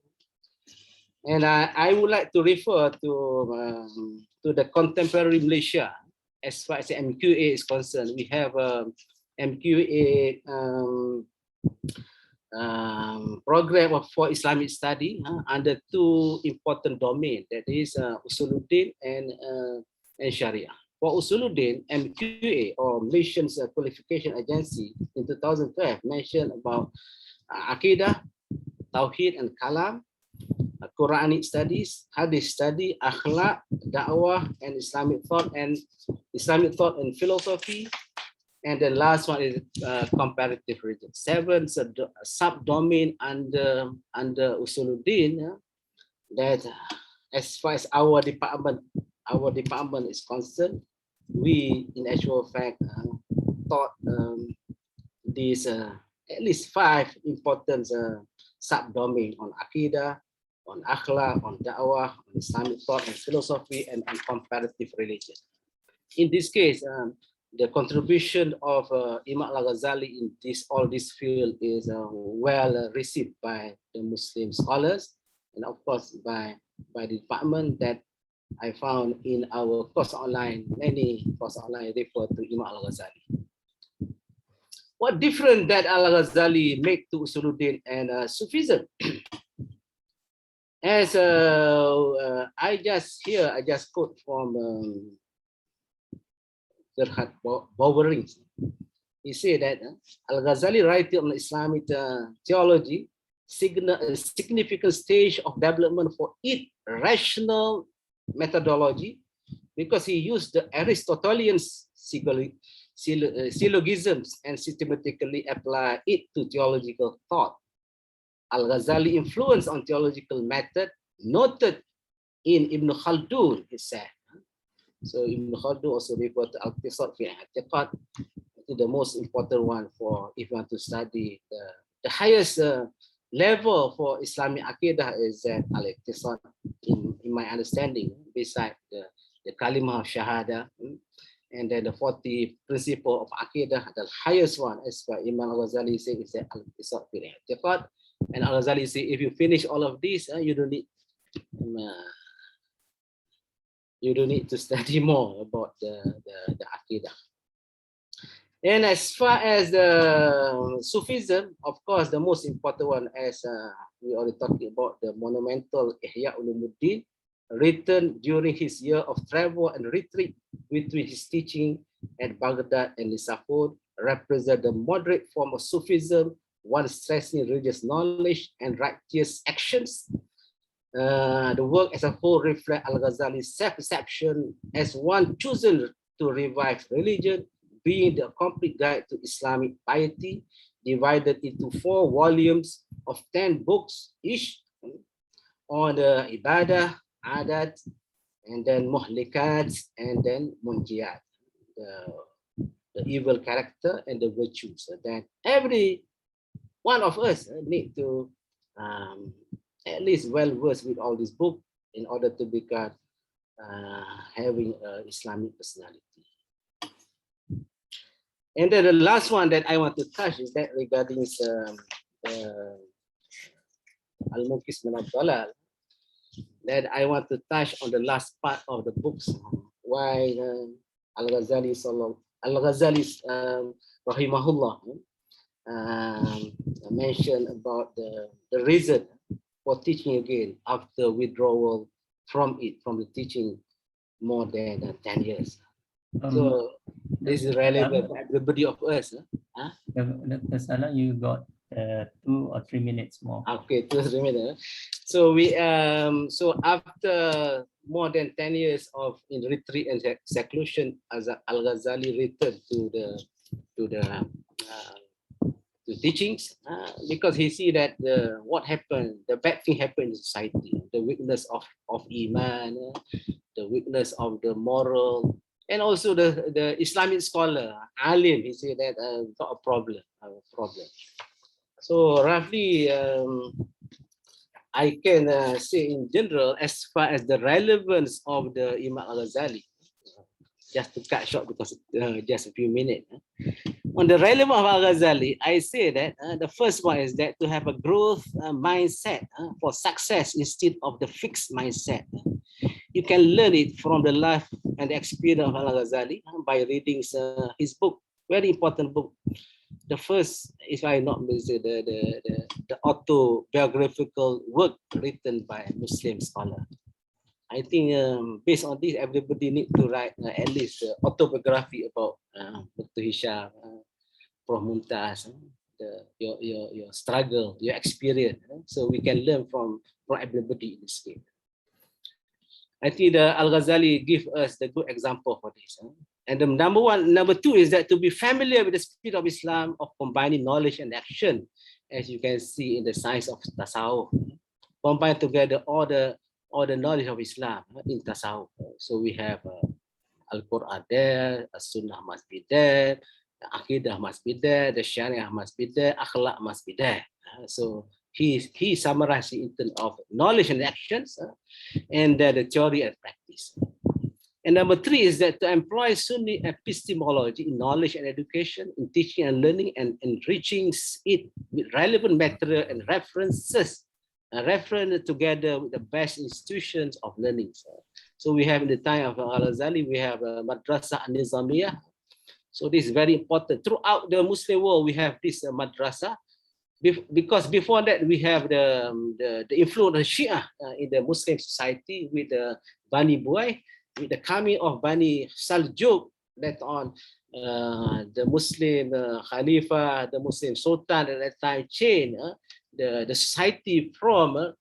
And I would like to refer to the contemporary Malaysia as far as MQA is concerned. We have MQA program for Islamic study under 2 important domains, that is Usuluddin and Sharia. For Usuluddin, MQA, or Malaysian's Qualification Agency, in 2012 mentioned about Aqidah, Tawheed and Kalam, Quranic studies, Hadith study, Akhlaq, Da'wah, and Islamic thought and philosophy. And the last one is comparative religion. 7 subdomain under Usuluddin that as far as our department is concerned, we in actual fact taught these at least 5 important subdomain on Aqidah, on Akhlaq, on Da'wah, on Islamic thought and philosophy, and on comparative religion. In this case, the contribution of Imam Al-Ghazali in all this field is well received by the Muslim scholars, and of course by the department that I found in our course online. Many course online refer to Imam Al-Ghazali. What difference that Al-Ghazali make to Usuluddin and Sufism? As I just quote from Gerhard Bowering. He said that Al-Ghazali writing on Islamic theology signal a significant stage of development for its rational methodology, because he used the Aristotelian syllogisms and systematically apply it to theological thought. Al-Ghazali influence on theological method noted in Ibn Khaldun, he said. So Ibn Khaldun also referred to Al-Qisad fi I'tiqad, the most important one for if you want to study the highest level for Islamic Aqidah is Al-Iqtisad, in my understanding, beside the Kalimah of Shahada, and then the 40 principle of Aqidah, the highest one, as Imam Al-Ghazali says, is Al-Iqtisad fi I'tiqad. And Al-Ghazali say, if you finish all of these, you don't need to study more about the Aqidah. And as far as the Sufism, of course, the most important one, as we already talked about, the monumental Ihya Ulumuddin, written during his year of travel and retreat between his teaching at Baghdad and Nisapur, represent the moderate form of Sufism, one stressing religious knowledge and righteous actions. The work as a whole reflects Al-Ghazali's self-perception as one chosen to revive religion, being the complete guide to Islamic piety, divided into 4 volumes of 10 books each on the Ibadah, Adat, and then Muhlikat, and then Munjiyat, the evil character and the virtues. So that every one of us need to at least well versed with all these books in order to become having an Islamic personality. And then the last one that I want to touch is that regarding Al-Muqis min al-Dalal, that I want to touch on the last part of the books, why Al-Ghazali rahimahullah mentioned about the reason for teaching again after withdrawal from the teaching more than 10 years. So this is relevant for everybody of us. Dr. Salah, you got 2 or 3 minutes more. Okay, 2 or 3 minutes. So we so after more than 10 years of in retreat and seclusion, as Al-Ghazali returned to the teachings, because he see that what happened, the bad thing happened in society, the weakness of Iman, the weakness of the moral, and also the Islamic scholar, Alim, he said that got a problem. So roughly, I can say in general, as far as the relevance of the Imam Al-Ghazali, just to cut short because just a few minutes. On the relevance of Al-Ghazali, I say that the first one is that to have a growth mindset for success instead of the fixed mindset. You can learn it from the life and the experience of Al-Ghazali by reading his book, very important book. The first, if I not mistaken, the autobiographical work written by a Muslim scholar. I think based on this, everybody need to write at least autobiography about Dr. Hisham, Prof. Mumtaz, your struggle, your experience, so we can learn from everybody in this case. I think the Al-Ghazali give us the good example for this. And the number 2 is that to be familiar with the spirit of Islam of combining knowledge and action, as you can see in the science of Tasawwuf, combine together all the or the knowledge of Islam in Tasawwuf. So we have Al-Quran there, As-Sunnah must be there, the Aqidah must be there, the Sharia must be there, Akhlaq must be there. So he summarized in terms of knowledge and actions, and the theory and practice. And number 3 is that to employ Sunni epistemology in knowledge and education, in teaching and learning, and enriching it with relevant material and references, referenced together with the best institutions of learning. So we have in the time of Al-Ghazali, we have Madrasah An-Nizamiyah. So this is very important. Throughout the Muslim world, we have this madrasah, because before that we have the influence of Shia in the Muslim society with the Bani Buai. With the coming of Bani Saljuk, later on, the Muslim Khalifa, the Muslim Sultan at that time changed the society from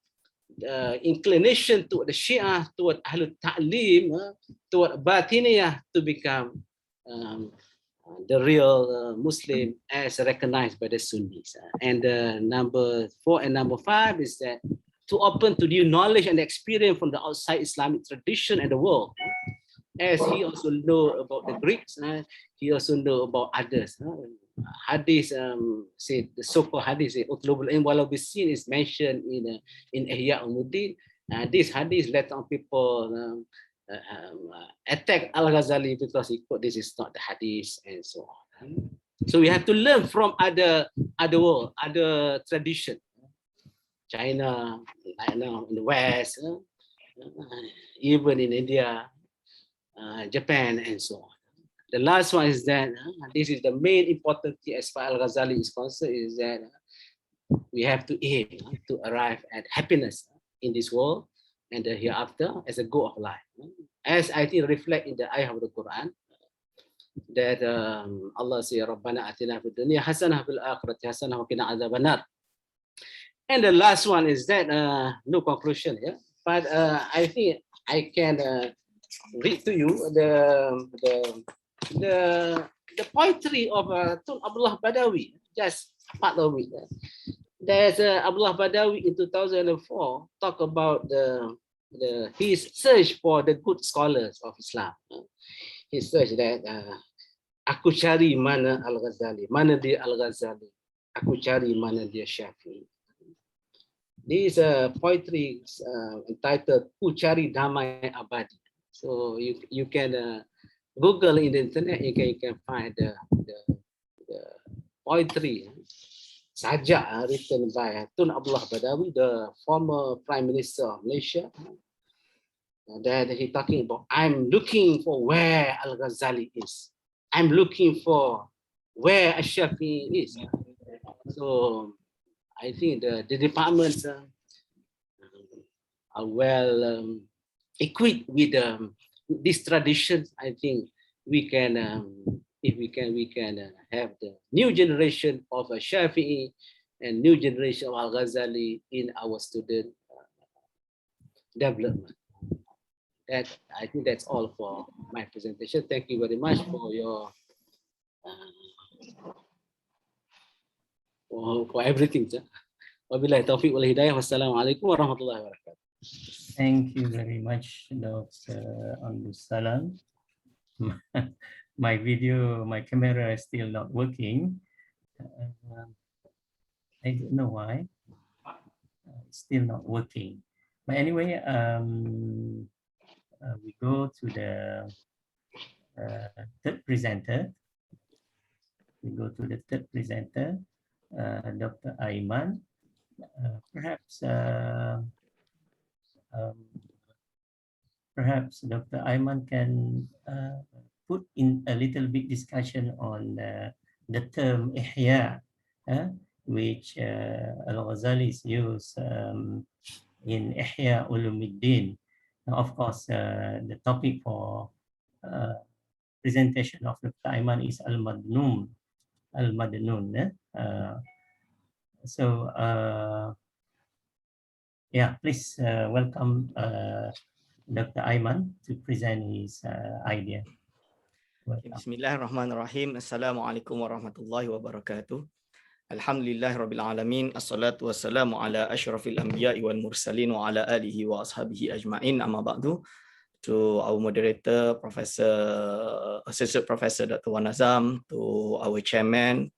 inclination toward the Shia, toward Ahlul Ta'lim, toward Batiniyah, to become the real Muslim as recognized by the Sunnis. And number 4 and number 5 is that to open to new knowledge and experience from the outside Islamic tradition and the world. As he also know about the Greeks, he also know about others. Hadith, say the so-called hadith, Utlubul Ilm Walau Bisin is mentioned in Ihya Ulumuddin. This hadith later on people attack Al-Ghazali because he thought this is not the hadith and so on. So we have to learn from other world, other tradition. China, now in the West, even in India, Japan, and so on. The last one is that this is the main important thing as far as Al-Ghazali is concerned, is that we have to aim to arrive at happiness in this world and the hereafter as a goal of life. As I think reflect in the ayah of the Quran, that Allah says, Rabbana atina fid dunya hasanah fil akhirati hasanah wa qina adzaban nar. And the last one is that no conclusion here, but I think I can read to you the poetry of Tun Abdullah Badawi, just part of it. There's Abdullah Badawi in 2004 talk about his search for the good scholars of Islam. He searched that aku cari mana Al-Ghazali, mana dia Al-Ghazali, aku cari mana dia Syafi'i. This poetry is entitled Ku Cari Damai Abadi. So you can Google in the internet, you can find the poetry, sajak written by Tun Abdullah Badawi, the former Prime Minister of Malaysia. That he talking about, I'm looking for where Al-Ghazali is. I'm looking for where Ash-Shafi'i is. So I think the departments are well equipped with these traditions. I think we can, if we can have the new generation of Shafi'i and new generation of Al-Ghazali in our student development. That I think that's all for my presentation. Thank you very much for your for everything. Wabillahi taufiq wal hidayah. Wassalamualaikum warahmatullahi wabarakatuh. Thank you very much, Dr. Abdul Salam. My camera is still not working. I don't know why. It's still not working. But anyway, we go to the third presenter. Dr. Aiman. Perhaps Dr. Aiman can put in a little bit discussion on the term ihya, which Al-Ghazali used in Ihya Ulumuddin. Now, of course, the topic for presentation of Dr. Aiman is Al-Madnun. So, yeah, please welcome Dr. Aiman to present his idea. Bismillahirrahmanirrahim. Assalamualaikum warahmatullahi wabarakatuh. Alhamdulillah Rabbil Alamin. Assalatu wassalamu ala ashrafil anbiya'i wal mursalin wa ala alihi wa ashabihi ajma'in. Amma ba'du. To our moderator, Associate Professor Dr. Wan Azam, to our chairman,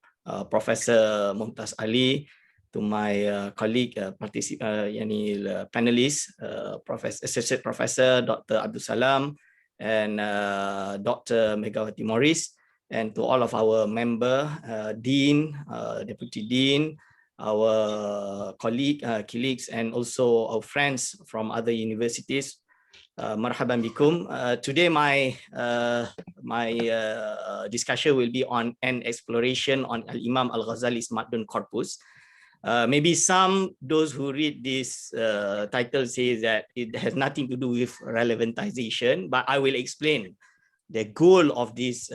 Professor Mumtaz Ali, to my colleague, panelist, Associate Professor Dr. Abdul Salam, and Dr. Megawati Morris, and to all of our member, Dean, Deputy Dean, our colleagues, and also our friends from other universities. Marhaban bikum. Today my discussion will be on an exploration on Imam Al-Ghazali's Madun Corpus. Maybe those who read this title say that it has nothing to do with relevantization, but I will explain the goal of this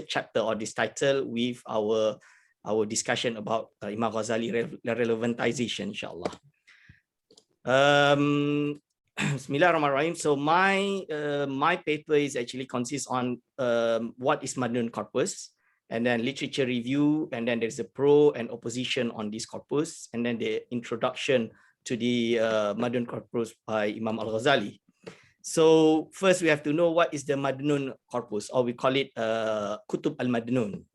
chapter or this title with our discussion about Imam Ghazali relevantization, inshallah. Bismillahirrahmanirrahim. So my paper is actually consists on what is Madun Corpus, and then literature review, and then there's a pro and opposition on this corpus, and then the introduction to the Madun Corpus by Imam Al-Ghazali. So first we have to know what is the Madnun Corpus, or we call it Kutub al-Madnun.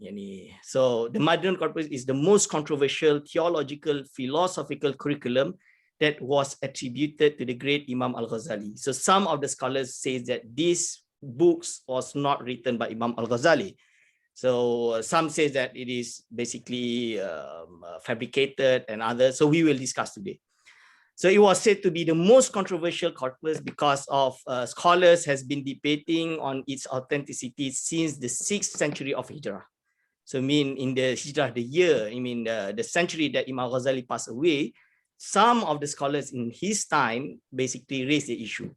So the Madnun Corpus is the most controversial theological philosophical curriculum that was attributed to the great Imam Al-Ghazali. So some of the scholars say that these books was not written by Imam Al-Ghazali. So some say that it is basically fabricated, and others. So we will discuss today. So it was said to be the most controversial corpus because of scholars has been debating on its authenticity since the 6th century of Hijrah. So in the Hijrah, the century that Imam Ghazali passed away, some of the scholars in his time basically raised the issue.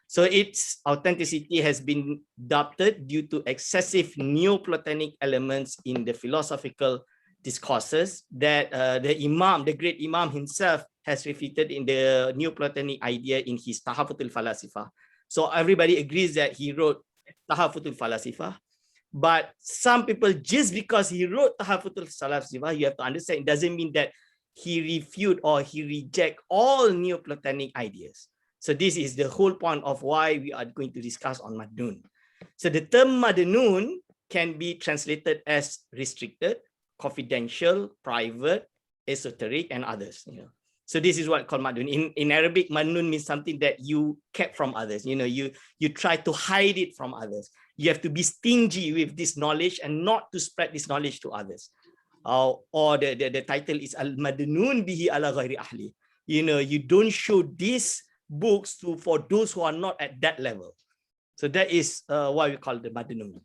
So its authenticity has been doubted due to excessive Neoplatonic elements in the philosophical discourses that the great Imam himself has refuted in the Neoplatonic idea in his Tahafutul Falasifa. So everybody agrees that he wrote Tahafutul Falasifa, but some people, just because he wrote Tahafutul Falasifa, you have to understand, it doesn't mean that he refute or he reject all Neoplatonic ideas. So this is the whole point of why we are going to discuss on Madnun. So the term Madnun can be translated as restricted, confidential, private, esoteric, and others. So this is what called Madnun. In Arabic, Madnun means something that you kept from others. You try to hide it from others. You have to be stingy with this knowledge and not to spread this knowledge to others. Or the title is Al-Madnun bihi ala ghairi ahli. You don't show these books for those who are not at that level. So that is why we call the Madnun.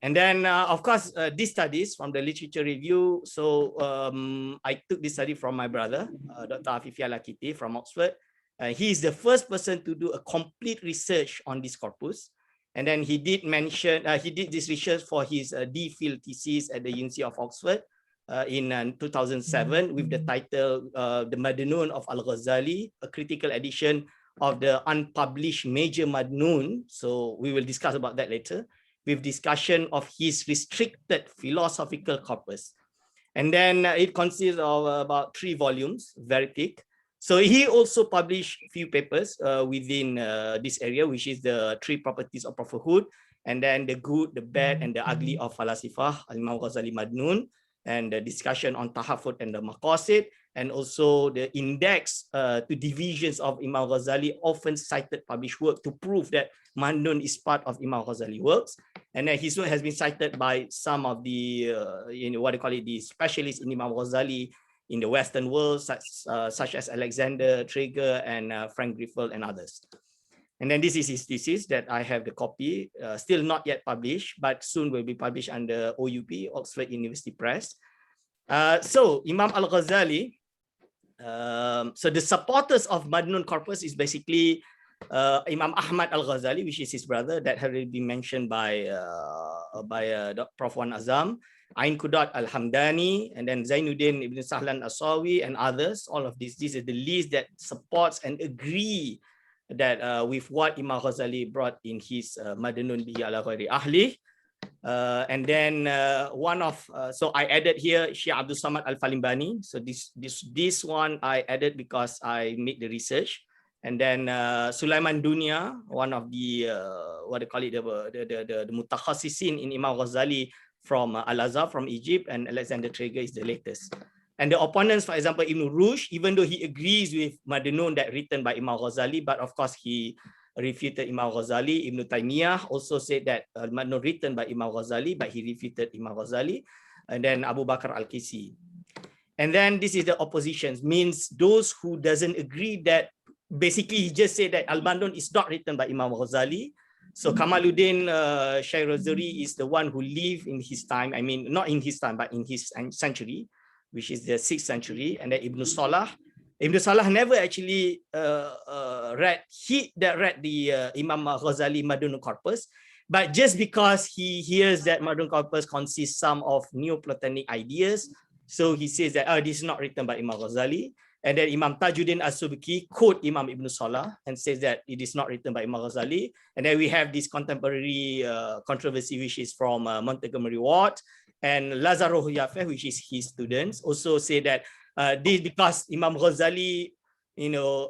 And then, of course, these studies from the literature review. So I took this study from my brother, Dr. Afifi Al-Akiti from Oxford. He is the first person to do a complete research on this corpus. And then he did this research for his DPhil thesis at the University of Oxford in 2007 with the title The Madnun of Al-Ghazali, a critical edition of the unpublished major Madnun. So we will discuss about that later, with discussion of his restricted philosophical corpus. And then it consists of about 3 volumes, very thick. So he also published a few papers within this area, which is the 3 properties of prophethood, and then the good, the bad, and the ugly of Falasifah, Imam Ghazali Madnun, and the discussion on Tahafut and the Maqasid, and also the index to divisions of Imam Ghazali, often cited published work to prove that Madnun is part of Imam Ghazali works. And then his work has been cited by some of the, the specialists in Imam Ghazali in the Western world, such as Alexander Traeger and Frank Griffel and others. And then this is his thesis that I have the copy, still not yet published, but soon will be published under OUP, Oxford University Press. So Imam Al-Ghazali, so the supporters of Madnun Corpus is basically Imam Ahmad Al-Ghazali, which is his brother, that had already been mentioned by Prof. Wan Azam, Ain Qudat Al-Hamdani, and then Zainuddin Ibn Sahlan Asawi, and others. All of this is the list that supports and agree that with what Imam Ghazali brought in his Madnun bihi ala ghairi ahli. And then one of so I added here Syekh Abdul Samad Al-Falimbani. So this one I added because I made the research. And then Sulaiman Dunia, one of the what they call it, the mutakhasisin in Imam Al-Ghazali from Al-Azhar from Egypt, and Alexander Traeger is the latest. And the opponents, for example, Ibn Rushd, even though he agrees with Madnun that written by Imam Al-Ghazali, but of course he refuted Imam Al-Ghazali. Ibn Taymiyyah also said that Madnun written by Imam Al-Ghazali, but he refuted Imam Al-Ghazali. And then Abu Bakr Al-Kisi. And then this is the oppositions, means those who doesn't agree that basically he just said that Al-Madnun is not written by Imam Al-Ghazali. So Kamaluddin Shairazuri is the one who lived in his time. I mean, not in his time, but in his century, which is the 6th century. And then Ibn Salah. Ibn Salah never actually read the Imam Al-Ghazali Madnun Corpus, but just because he hears that Madnun Corpus consists some of Neoplatonic ideas, so he says that this is not written by Imam Al-Ghazali. And then Imam Tajuddin As-Subki quote Imam Ibn Salah and says that it is not written by Imam Ghazali. And then we have this contemporary controversy, which is from Montgomery Ward, and Lazaro Yafeh, which is his students, also say that this because Imam Ghazali,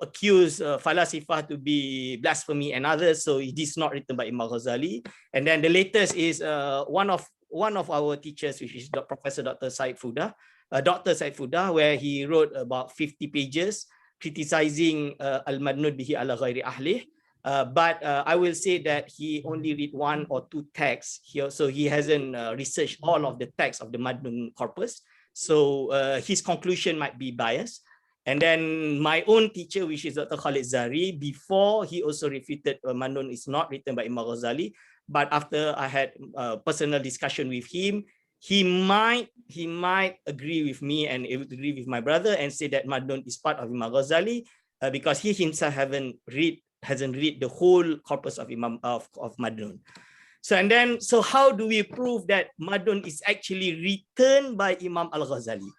accused Falasifah to be blasphemy and others, so it is not written by Imam Ghazali. And then the latest is one of our teachers, which is Professor Dr. Said Fuda. Dr. Said Fuda, where he wrote about 50 pages criticizing Al-Madnun bihi ala ghairi ahlih. But I will say that he only read 1 or 2 texts here, so he hasn't researched all of the texts of the Madnun corpus. So his conclusion might be biased. And then my own teacher, which is Dr. Khalid Zari, before he also refuted Madnun is not written by Imam Ghazali. But after I had personal discussion with him, he might agree with me and agree with my brother and say that Madnun is part of Imam Ghazali because he himself hasn't read the whole corpus of Imam of Madnun. So how do we prove that Madnun is actually written by Imam Al-Ghazali?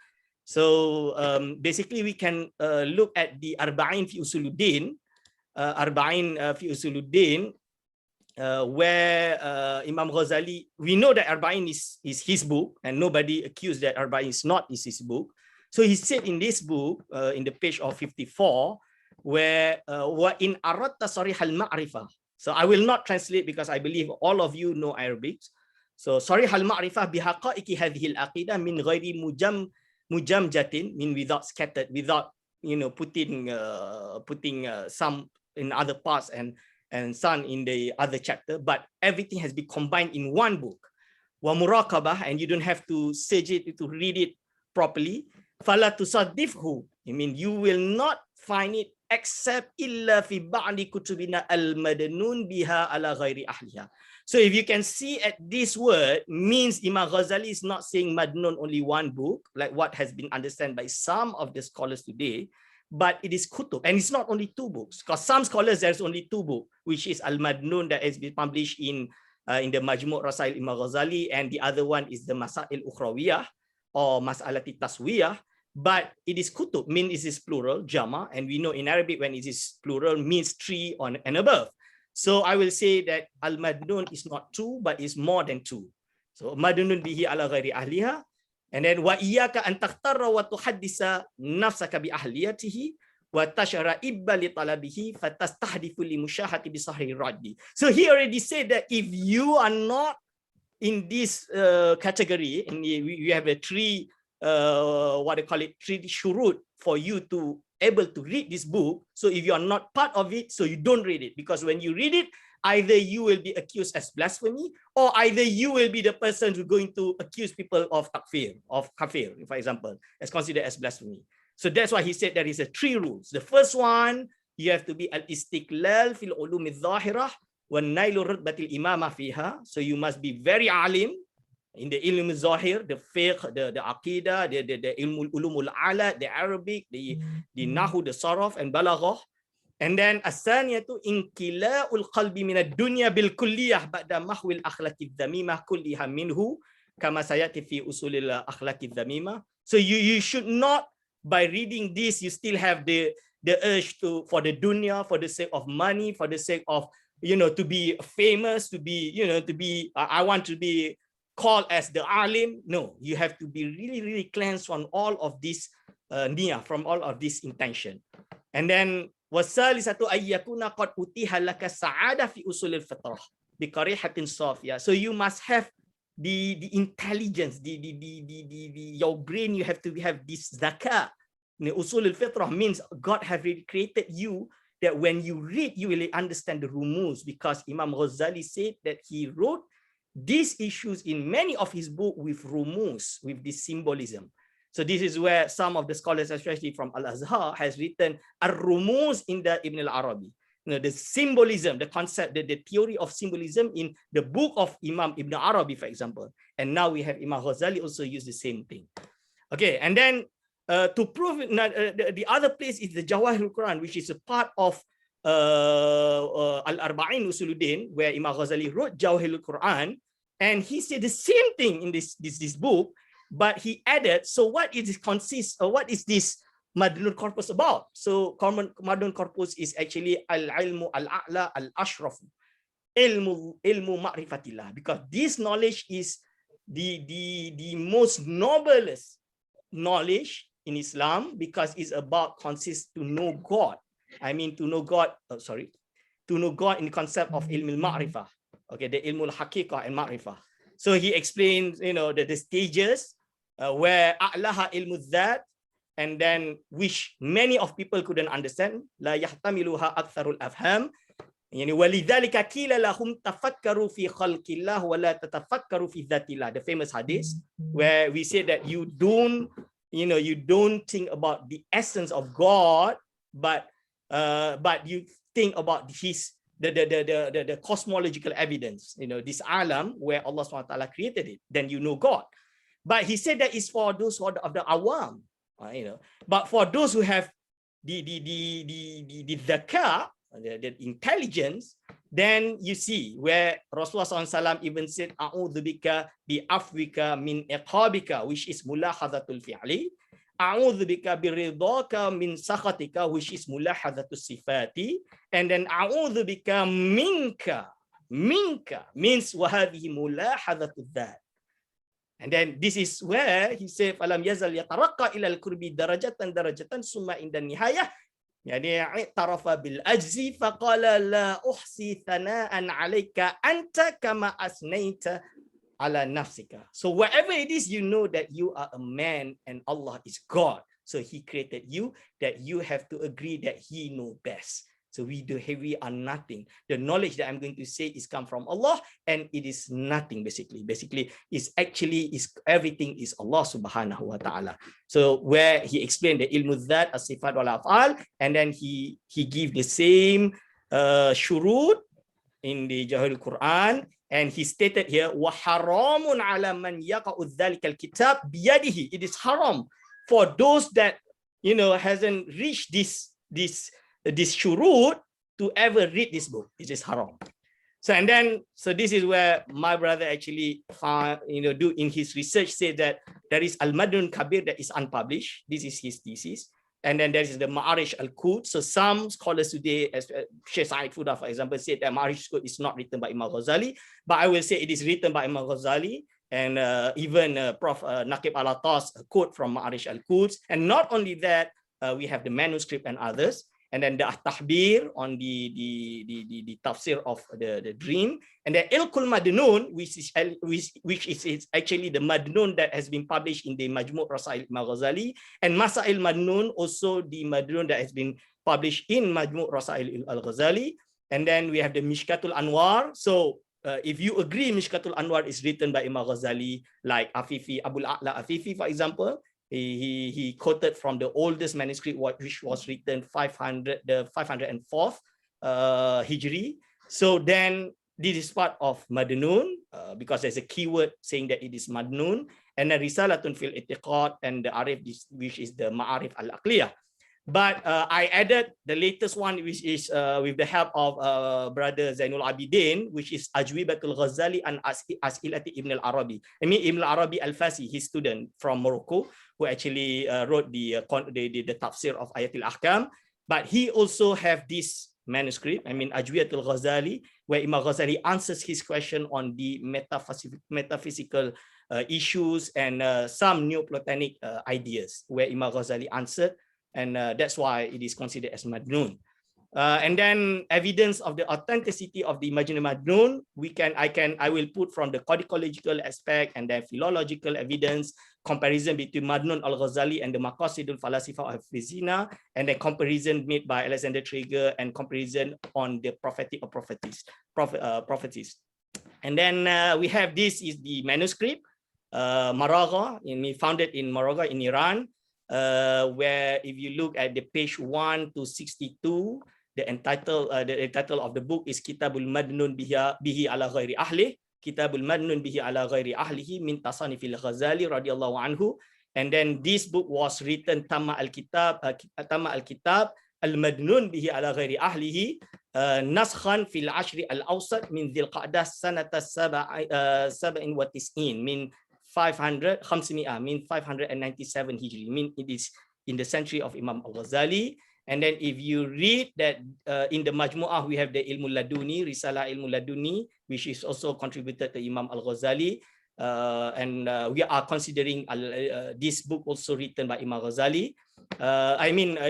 So basically we can look at the Arba'in fi Usuluddin, where Imam Ghazali, we know that Arba'in is his book, and nobody accused that Arba'in is not his book. So he said in this book, in the page of 54, where wa in aratta sarih al-ma'rifah. So I will not translate because I believe all of you know Arabic. So sarih al-ma'rifah bihaqa'iqi hadhihi al-aqidah min ghairi mujamjatin, mean without scattered, without putting some in other parts and some in the other chapter, but everything has been combined in one book. Wa muraqabah, and you don't have to search it to read it properly. Fala tusaddifhu, I mean you will not find it except illa fi ba'di kutubina al-madnun biha ala ghairi ahliha. So if you can see at this word, means Imam Ghazali is not saying Madnun only one book, like what has been understood by some of the scholars today, but it is kutub, and it's not only 2 books, because some scholars there's only 2 books, which is Al-Madnun that has been published in the Majmu' Rasail Imam Ghazali, and the other one is the Masail Ukhrawiyah or Mas'alati Taswiyah, but it is kutub, means it is plural, jama, and we know in Arabic when it is plural means 3 and above. So I will say that Al-Madnun is not 2, but is more than 2. So Madnun bihi ala ghairi ahliha. And then wa iyyaka an takhtarra wa tuhaddisa nafsaka bi ahliyatihi wa tashara ibba li talabihi fatastahdifu li mushahati bi sahri raddi. So he already said that if you are not in this category, and we have a 3 3 shurut for you to able to read this book. So if you are not part of it, so you don't read it, because when you read it, either you will be accused as blasphemy, or either you will be the person who's going to accuse people of kafir, for example, as considered as blasphemy. So that's why he said there is 3 rules. The first one, you have to be al-istiqlal fil ulum al-zahirah wa nailu rutbatil imamah fiha. So you must be very alim in the ilm al-zahir, the fiqh, the aqidah, the ilm ulum al-ala, the Arabic, the nahu, the saraf, and balaghah. And then as-saniyatu inqila'ul qalbi min ad-dunya bil kulliyah ba'da mahwil akhlaqid dhamimah kulliha minhu kama sayati fi usulil akhlaqid dhamimah. So you should not, by reading this, you still have the urge for the dunya, for the sake of money, for the sake of to be famous, to be, I want to be called as the alim. No, you have to be really, really cleansed from all of this niyah, from all of this intention. And then wasalisatu ayyakuna qad utiha laka sa'ada fi usulil fitrah bi qarihatin safiyah. So you must have the intelligence, your brain, you have to have this zakat. Usul al-fitrah means God have really created you that when you read, you will understand the rumus, because Imam Al-Ghazali said that he wrote these issues in many of his books with rumus, with this symbolism. So this is where some of the scholars, especially from Al-Azhar, has written ar-rumus in the Ibn al-Arabi. The symbolism, the concept, the theory of symbolism in the book of Imam Ibn Arabi, for example. And now we have Imam Al-Khazali also use the same thing. Okay, and then to prove it, the other place is the Jawahirul Quran, which is a part of Al-Arba'in Usuluddin, where Imam Al-Ghazali wrote Jawahirul Quran, and he said the same thing in this book, but he added, so what is this Madnun corpus about? So Madnun corpus is actually al-ilmu al-a'la al-ashraf, ilmu ma'rifatillah, because this knowledge is the most noblest knowledge in Islam, because it's about consists to know God. I mean, to know God, to know God in the concept of ilm al-ma'rifah. Okay, the ilm al-haqiqah and ma'rifah. So he explains, the stages where a'laha ilmu dhat, and then which many of people couldn't understand. La yahtamiluha aktharul afham. Yani walidhalika qila lahum tafakkaru fi khalqillah wa la tatafakkaru fi dhatillah. The famous hadith where we say that you don't think about the essence of God, but you think about the cosmological evidence, this alam where Allah SWT created it, then you know God. But he said that is for those who are of the awam, but for those who have the dhaka, the intelligence, then you see where Rasulullah SAW even said, A'udhu bika bi afwika min iqabika, which is mulahadhatul fi'li. A'udhu bika bi ridaka min sakhatika, which is mulahadhatul sifati. And then A'udhu bika minka means wahadhihi mulahadhatul dhat. And then this is where he said, "Falam yazal yataraqqa ila al-qurbi darajatan summa inda nihayah." Yani i'tarafa bil ajzi faqala la uhsi thana'an 'alayka anta kama asnaita ala nafsika. So wherever it is, you know that you are a man and Allah is God. So he created you, that you have to agree that he knows best. So we are nothing. The knowledge that I'm going to say is come from Allah, and it is nothing basically. Basically, everything is Allah subhanahu wa ta'ala. So where he explained the ilmu dhat, as-sifat wal af'al, and then he gave the same shurut in the Jawahirul Quran, and he stated here, wa haramun ala man yaqa'u dhalikal kitab biyadihi. It is haram for those that hasn't reached this shurut to ever read this book. It is haram. So this is where my brother actually found, do in his research, said that there is Al-Madnun Kabir that is unpublished. This is his thesis. And then there is the Ma'arish Al-Qud. So some scholars today, as Sheikh Said Fuda, for example, said that Ma'arish Al-Qud is not written by Imam Al-Ghazali, but I will say it is written by Imam Al-Ghazali. And even Prof. Naqib Al-Atas quote from Ma'arish Al-Qud. And not only that, we have the manuscript and others. And then the tahbir on the tafsir of the dream, and the Ilkul Madnun, which is actually the Madnun that has been published in the Majmu' Rasail Al-Ghazali, and Masail Madnun, also the Madnun that has been published in Majmu' Rasail Al-Ghazali. And then we have the Mishkatul Anwar. So if you agree Mishkatul Anwar is written by Imam Ghazali, like Afifi, Abul A'la Afifi, for example, he quoted from the oldest manuscript, which was written 504th Hijri. So then this is part of Madnun, because there's a keyword saying that it is Madnun, and then Risalatun fil Itiqad, and the Arif, which is the Ma'arif al-Aqliyah. But I added the latest one, which is with the help of brother Zainul Abidin, which is Ajwibatul Ghazali and As'ilati Ibn al-Arabi. I mean Ibn al-Arabi al-Fasi, his student from Morocco, who actually wrote the tafsir of Ayatul Ahkam. But he also have this manuscript, I mean Ajwiyatul Ghazali, where Imam Ghazali answers his question on the metaphysical issues and some Neoplatonic ideas, where Imam Ghazali answered, and that's why it is considered as Madnun. And then evidence of the authenticity of the Majnun Madnun, I will put from the codicological aspect and then philological evidence, comparison between Madnun Al-Ghazali and the Maqasidul Falasifa of Fizina, and then comparison made by Alexander Traeger and comparison on the prophetic or prophecies. And then we have this is the manuscript, Maragha, founded in Maragha in Iran, where if you look at the page 1 to 62, the title of the book is Kitabul Madnun bihi ala ghairi ahli, Kitabul Madnun bihi ala ghairi ahlihi min tasanifil Ghazali radhiyallahu anhu. And then this book was written Tamma al-Kitab al-Madnun bihi ala ghairi ahlihi naskhan fil ashri al-awsat min dhil qa'dah sanata 97 min 597 Hijri, mean it is in the century of Imam Al-Ghazali. And then if you read that in the Majmu'ah, we have the Ilmul Laduni, Risalah Ilmul Laduni, which is also contributed to Imam Al-Ghazali. And we are considering this book also written by Imam Ghazali.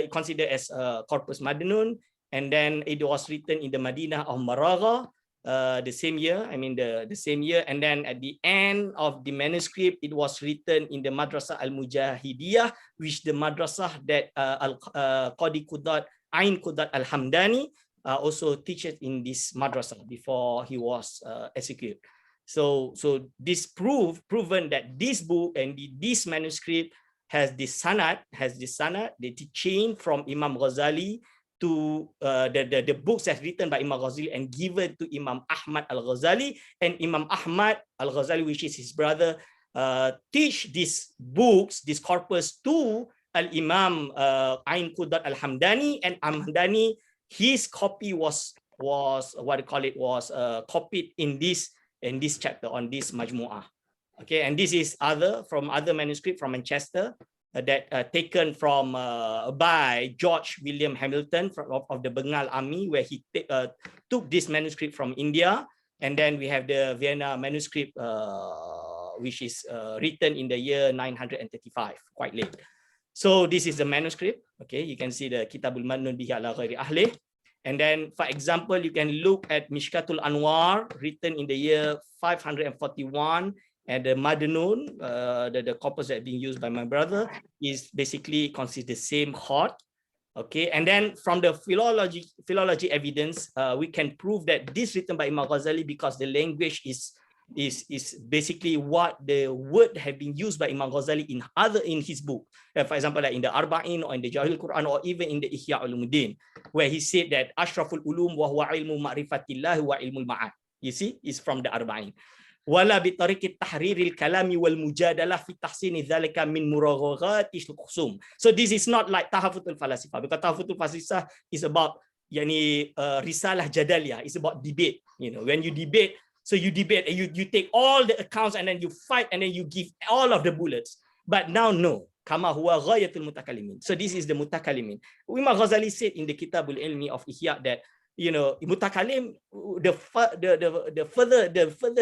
Considered as Corpus Madnun. And then it was written in the Madinah of Maragha. The same year, the same year, and then at the end of the manuscript, it was written in the Madrasah Al-Mujahidiyah, which the madrasah that Qadi Qudat, Ain Qudat Al-Hamdani also teaches in this madrasah before he was executed. So this proven that this book and this manuscript has the sanad, the teaching from Imam Ghazali to the books that's written by Imam Ghazali and given to Imam Ahmad Al-Ghazali, and Imam Ahmad Al-Ghazali, which is his brother, teach these books, this corpus to Al-Imam Ain Qudat Al-Hamdani, and Hamdani, his copy was copied in this chapter on this Majmu'ah. Okay, and this is from other manuscript from Manchester, that taken from by George William Hamilton of the Bengal Army, where he took this manuscript from India. And then we have the Vienna manuscript, which is written in the year 935, quite late. So this is the manuscript. Okay, you can see the Kitabul Madnun bihi ala ghairi ahli. And then, for example, you can look at Mishkatul Anwar, written in the year 541. And the Madnun, the corpus that being used by my brother, is basically considered the same hot. Okay, and then from the philology evidence, we can prove that this written by Imam Ghazali, because the language is basically what the word have been used by Imam Ghazali in his book. For example, like in the Arba'in or in the Jawahirul Quran or even in the Ihya Ulumuddin, where he said that Ashraful Ulum wa huwa ilmu ma'rifatillahi wa ilmul ma'ad. You see, it's from the Arba'in. Wala bi tariqi tahriril kalami wal mujadalah fi tahsini dhalika min muraghatil khusum. So this is not like Tahafutul Falasifah, because Tahafutul Falasifah is about risalah jadaliyah, it's about debate. When you debate, so you debate and you take all the accounts and then you fight and then you give all of the bullets. But now no, kama huwa ghayatul mutakallimin. So this is the mutakallimin. Imam Ghazali said in the Kitabul Ilmi of Ihya that mutakallim, the further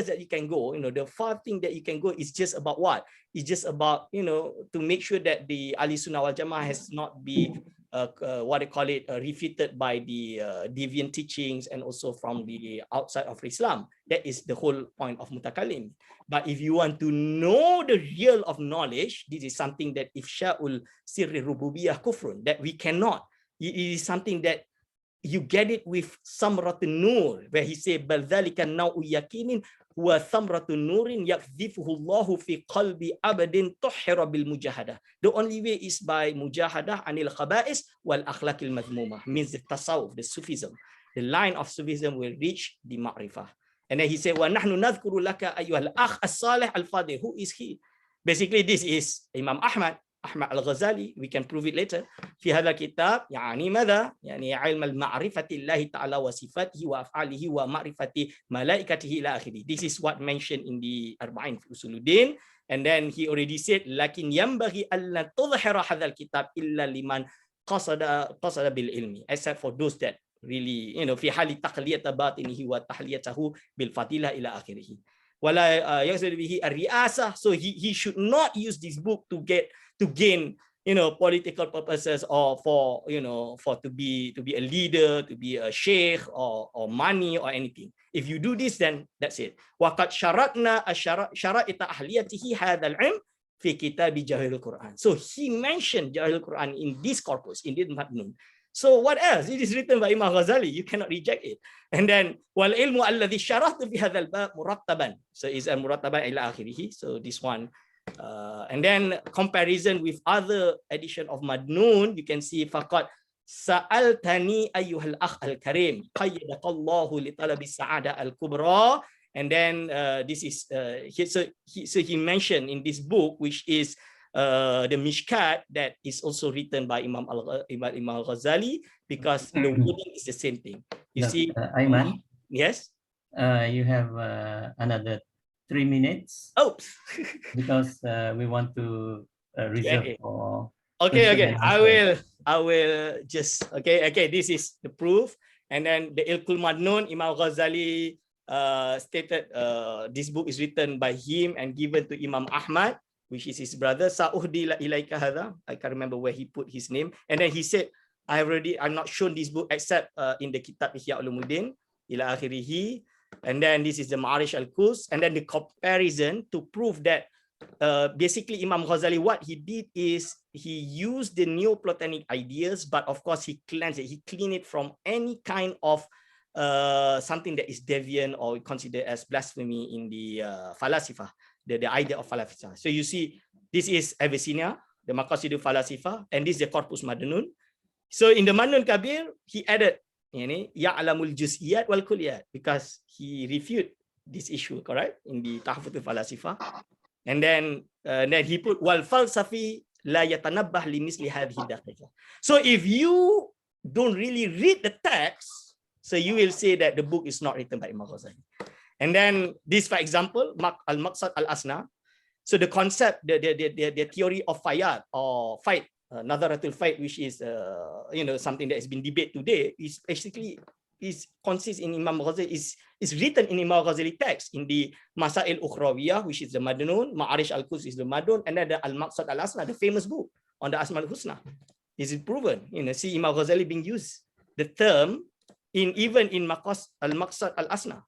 that you can go, the far thing that you can go is just about what? It's just about, to make sure that the Ahli Sunnah wal Jama'ah has not been refuted by the deviant teachings and also from the outside of Islam. That is the whole point of mutakallim. But if you want to know the real of knowledge, this is something that ifsha'ul sirri rububiyah kufrun, that we cannot. It is something that you get it with samratun nur, where he said, "Bal dhalika naw'u yakinin wa samratun nurin yakdhifuhu Allahu fi qalbi abadin tuhhira bil mujahadah." The only way is by mujahadah anil khaba'is wal akhlaqil madhmumah, means the tasawwuf, the Sufism. The line of Sufism will reach the ma'rifah. And then he said, "Wa nahnu nadhkuru laka ayyuhal akh as-salih al-fadil." Who is he? Basically, this is Imam Ahmad Al-Ghazali. We can prove it later. في هذا الكتاب يعني ماذا؟ يعني علم المعرفة الله تعالى وصفاته وأفعاله ومعرفة ملائكته إلى آخره. This is what mentioned in the Arba'in Usuluddin. And then he already said, لكن ينبغي ألا تظهر هذا الكتاب إلا لمن قصد بالعلم, except for those that really, fi hali taqliyat batinihi wa tahliyatahu bil fadilah ila akhirih. Wala yaqsud bihi ar-ri'asah, so he should not use this book to gain political purposes, or for to be a leader, to be a sheikh, or money or anything. If you do this, then that's it. Waqad syaratna syara'it ahliyatihi hadzal ilm fi kitab Jawahirul Quran. So he mentioned Jawahirul Quran in this corpus, in this matnun. So what else? It is written by Imam Al-Khazali. You cannot reject it. And then wal ilmu alladhi syarahtu fi hadzal bab murattaban. So is a murattaban ila akhirih. So this one. And then comparison with other edition of Madnun, you can see faqat sa'altani ayyuhal akh al-karim qayyadakallahu li talabi sa'ada al-kubra. And then this is so he mentioned in this book, which is the Mishkat, that is also written by Imam Al-Ghazali, because the wording is the same thing. You see, Ayman, yes. You have another 3 minutes. Oh, because we want to reserve for. Okay. I will just okay. This is the proof, and then the Ilkul Madnun, Imam Ghazali stated this book is written by him and given to Imam Ahmad, which is his brother. Sa'uhdi ilaika hadha. I can't remember where he put his name. And then he said, I'm not shown this book except in the Kitab Ihya Ulumuddin ila akhirih. And then this is the Ma'arish al-Kus. And then the comparison to prove that basically Imam Ghazali, what he did is he used the Neoplatonic ideas, but of course he cleansed it. He cleaned it from any kind of something that is deviant or considered as blasphemy in the falasifa, the idea of falasifa. So you see, this is Avicenna, the Maqasidul Falasifa, and this is the Corpus Madnun. So in the Madnun Kabir, he added Ya'lamul Juz'iyat wal Kulliyat, because he refuted this issue, correct, in the Tahfatul Falasifa. And then he put wal falsafi la yatanabbah li misli hadhihi daqiqah. So if you don't really read the text, so you will say that the book is not written by Imam Ghazali. And then this, for example, al-Maqsad al-Asna. So the concept, the theory of fayat or fight, nadharatul fight, which is something that has been debated today, is basically consists in Imam Ghazali, is written in Imam Ghazali text in the Masail Ukhrawiyah, which is the Madnun, Ma'arish al-Kus is the Madnun, and then the Al-Maqsad al-Asna, the famous book on the Asma al-Husna. This is proven. See Imam Ghazali being used the term even in Al-Maqsad al-Asna,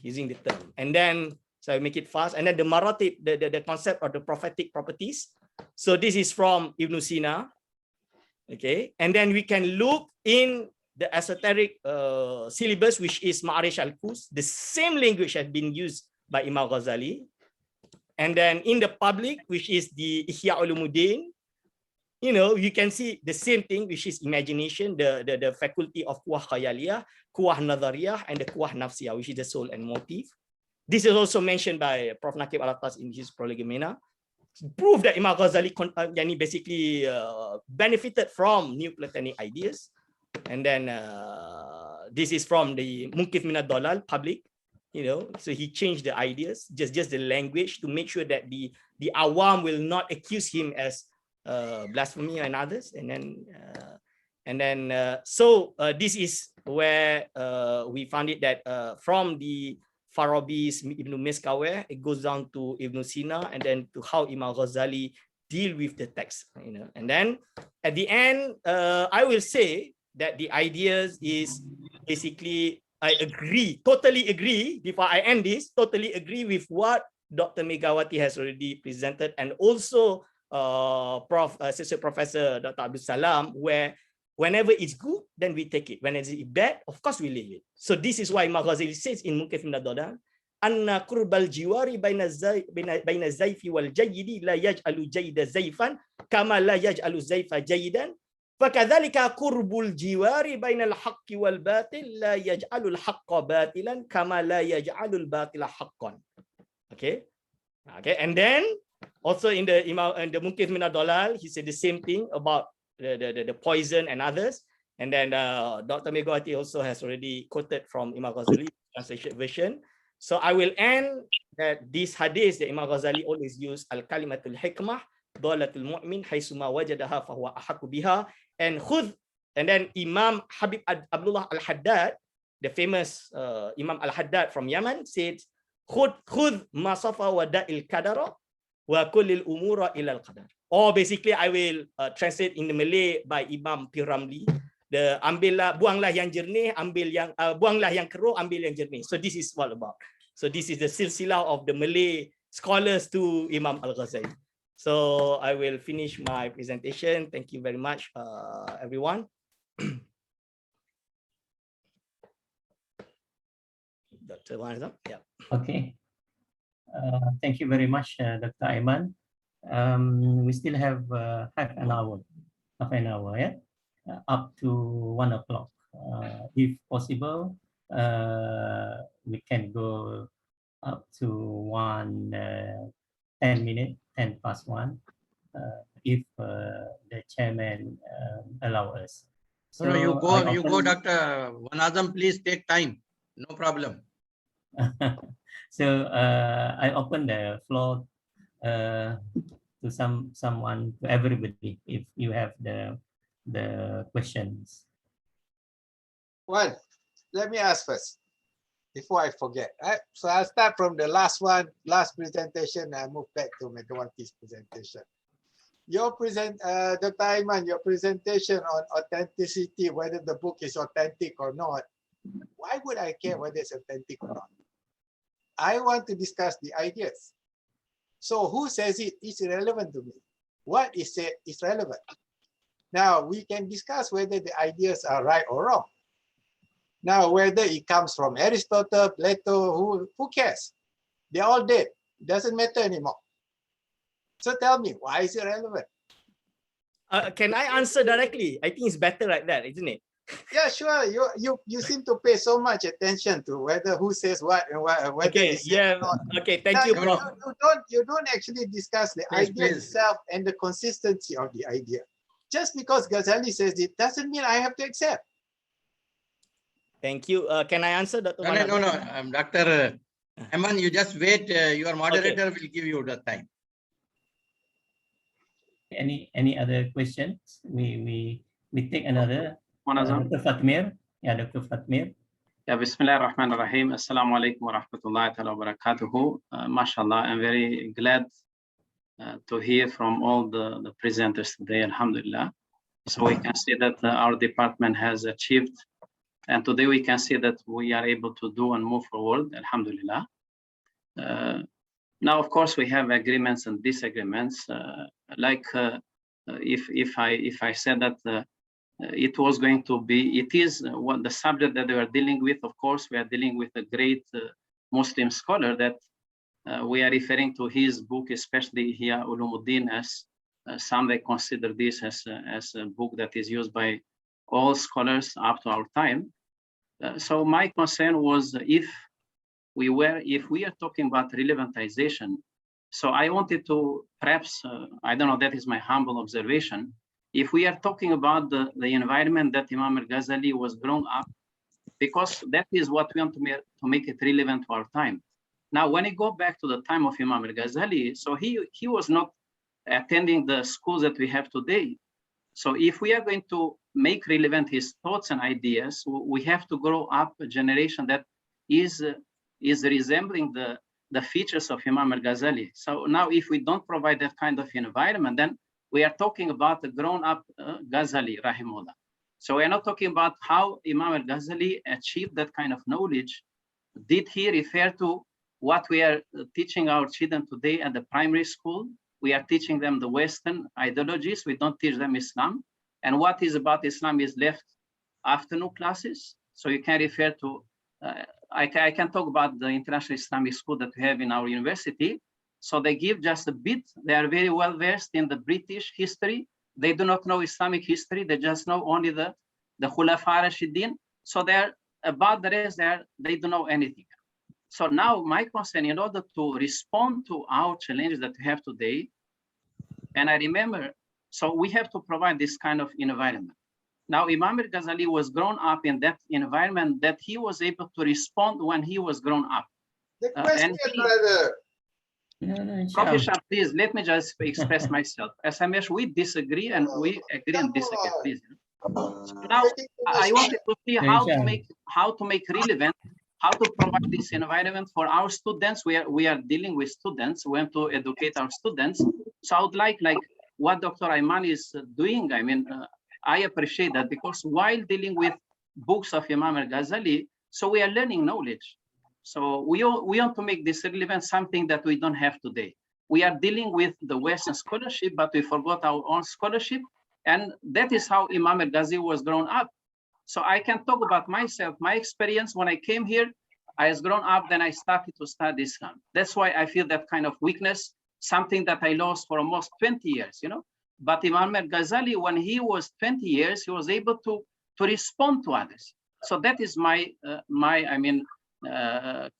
using the term. And then, so I make it fast. And then the Maratib, the concept of the prophetic properties. So this is from Ibn Sina. Okay, and then we can look in the esoteric syllabus, which is Ma'arish al-Kus. The same language has been used by Imam Ghazali. And then in the public, which is the Ihya Ulumuddin, you can see the same thing, which is imagination, the faculty of Quwah Khayaliyah, Quwah Nadhariyah, and the Quwah Nafsiyah, which is the soul and motive. This is also mentioned by Prof. Nakib Al-Atas in his Prolegomena. Prove that Imam Ghazali basically benefited from Neoplatonic ideas. And then this is from the Munkif Min ad-Dalal public, so he changed the ideas, just the language, to make sure that the awam will not accuse him as blasphemy and others. And then so this is where we found it that from the Farabi's Ibn Miskaweh, it goes down to Ibn Sina, and then to how Imam Ghazali deal with the text. And then at the end, I will say that the ideas is basically, I agree, totally agree, before I end this, totally agree with what Dr. Megawati has already presented, and also Associate Professor Dr. Abdul Salam, where whenever it's good, then we take it. When it's bad, of course we leave it. So this is why Imam Ghazali says in Munkif Min ad-Dalal, anna qurbal jiwari baina zayfi wal jayyidi la yaj'alu jayyida zayfan kama la yaj'alu zayfa jayyidan. Fakadzalika qurbul jiwari bainal haqqi wal batil la yaj'alul haqqa batilan kama la yaj'alul batila haqqan. Okay, and then also in the Munkif Min ad-Dalal, he said the same thing about the poison and others. And then Dr. Megawati also has already quoted from Imam Ghazali translation version. So I will end that this hadith that Imam Ghazali always use, al-kalimatul hikmah dalatul mu'min haysuma wajadaha fahuwa ahaqqu biha, and khudh And then Imam Habib Abdullah Al-Haddad, the famous Imam Al-Haddad from Yemen, said, "Khudh ma safa wa da'il qadara wa kullil umura ila al-qadar." Or basically, I will translate in the Malay by Imam Piramli. The buanglah yang jernih, buanglah yang keruh, ambil yang jernih. So this is what about. So this is the silsilah of the Malay scholars to Imam Al-Ghazali. So I will finish my presentation. Thank you very much, everyone. Dr. Wanazam, yeah. Okay. Thank you very much, Dr. Aiman. We still have half an hour, yeah, up to 1 o'clock. If possible, we can go up to 10 minutes, 10 past 1, if the chairman allow us. So no, you go, Dr. Wanazam, please take time. No problem. So I open the floor to someone, to everybody, if you have the questions. One, let me ask first, before I forget. So I'll start from the last presentation, and I move back to Megawati's presentation. Your Dr. Aiman, your presentation on authenticity, whether the book is authentic or not, why would I care whether it's authentic or not? I want to discuss the ideas. So who says it is irrelevant to me? What is said is relevant. Now we can discuss whether the ideas are right or wrong. Now whether it comes from Aristotle, Plato, who cares? They're all dead. It doesn't matter anymore. So tell me, why is it relevant? Can I answer directly? I think it's better like that, isn't it? Yeah, sure. You seem to pay so much attention to whether who says what and whether okay, yeah. Okay, thank you, Prof. You don't actually discuss the idea itself and the consistency of the idea. Just because Ghazali says it doesn't mean I have to accept. Thank you. Can I answer, Dr. No. Dr. Aiman, you just wait. Your moderator will give you the time. Any other questions? We take another. Dr. Fatmir. Yeah, Dr. Fatmir. Yeah, Bismillah ar-Rahman ar-Rahim. Assalamu alaikum wa rahmatullahi wa barakatuhu. MashaAllah, I'm very glad to hear from all the presenters today, alhamdulillah. So we can see that our department has achieved, and today we can see that we are able to do and move forward, alhamdulillah. Now, of course, we have agreements and disagreements. If I said that it was going to be, it is what the subject that we are dealing with. Of course, we are dealing with a great Muslim scholar that we are referring to his book, especially Ihya Ulumuddin, as some they consider this as a book that is used by all scholars up to our time. So my concern was if we are talking about relevantization. So I wanted to perhaps, I don't know, that is my humble observation. If we are talking about the environment that Imam Al-Ghazali was grown up, because that is what we want to make it relevant to our time. Now, when you go back to the time of Imam Al-Ghazali, so he was not attending the schools that we have today. So if we are going to make relevant his thoughts and ideas, we have to grow up a generation that is resembling the features of Imam Al-Ghazali. So now if we don't provide that kind of environment, then we are talking about the grown-up Ghazali, rahimahullah. So we're not talking about how Imam Al-Ghazali achieved that kind of knowledge. Did he refer to what we are teaching our children today at the primary school? We are teaching them the Western ideologies. We don't teach them Islam. And what is about Islam is left afternoon classes. So you can refer to, I can talk about the International Islamic School that we have in our university. So they give just a bit. They are very well versed in the British history. They do not know Islamic history. They just know only the Khulafa Rashidin. So they're about the rest, they don't know anything. So now my concern, in order to respond to our challenges that we have today, and I remember, so we have to provide this kind of environment. Now, Imam Al-Ghazali was grown up in that environment that he was able to respond when he was grown up. The question, brother. Professor, please let me just express myself. As Amesh, we disagree and we agree and disagree, please. Now I wanted to see how to make relevant, how to provide this environment for our students. We are dealing with students. We want to educate our students. So I would like what Dr. Ayman is doing. I mean, I appreciate that, because while dealing with books of Imam Al-Ghazali, so we are learning knowledge. So we want to make this relevant, something that we don't have today. We are dealing with the Western scholarship, but we forgot our own scholarship. And that is how Imam Al-Ghazali was grown up. So I can talk about myself, my experience when I came here. I was grown up, then I started to study Islam. That's why I feel that kind of weakness, something that I lost for almost 20 years, you know. But Imam Al-Ghazali, when he was 20 years, he was able to respond to others. So that is my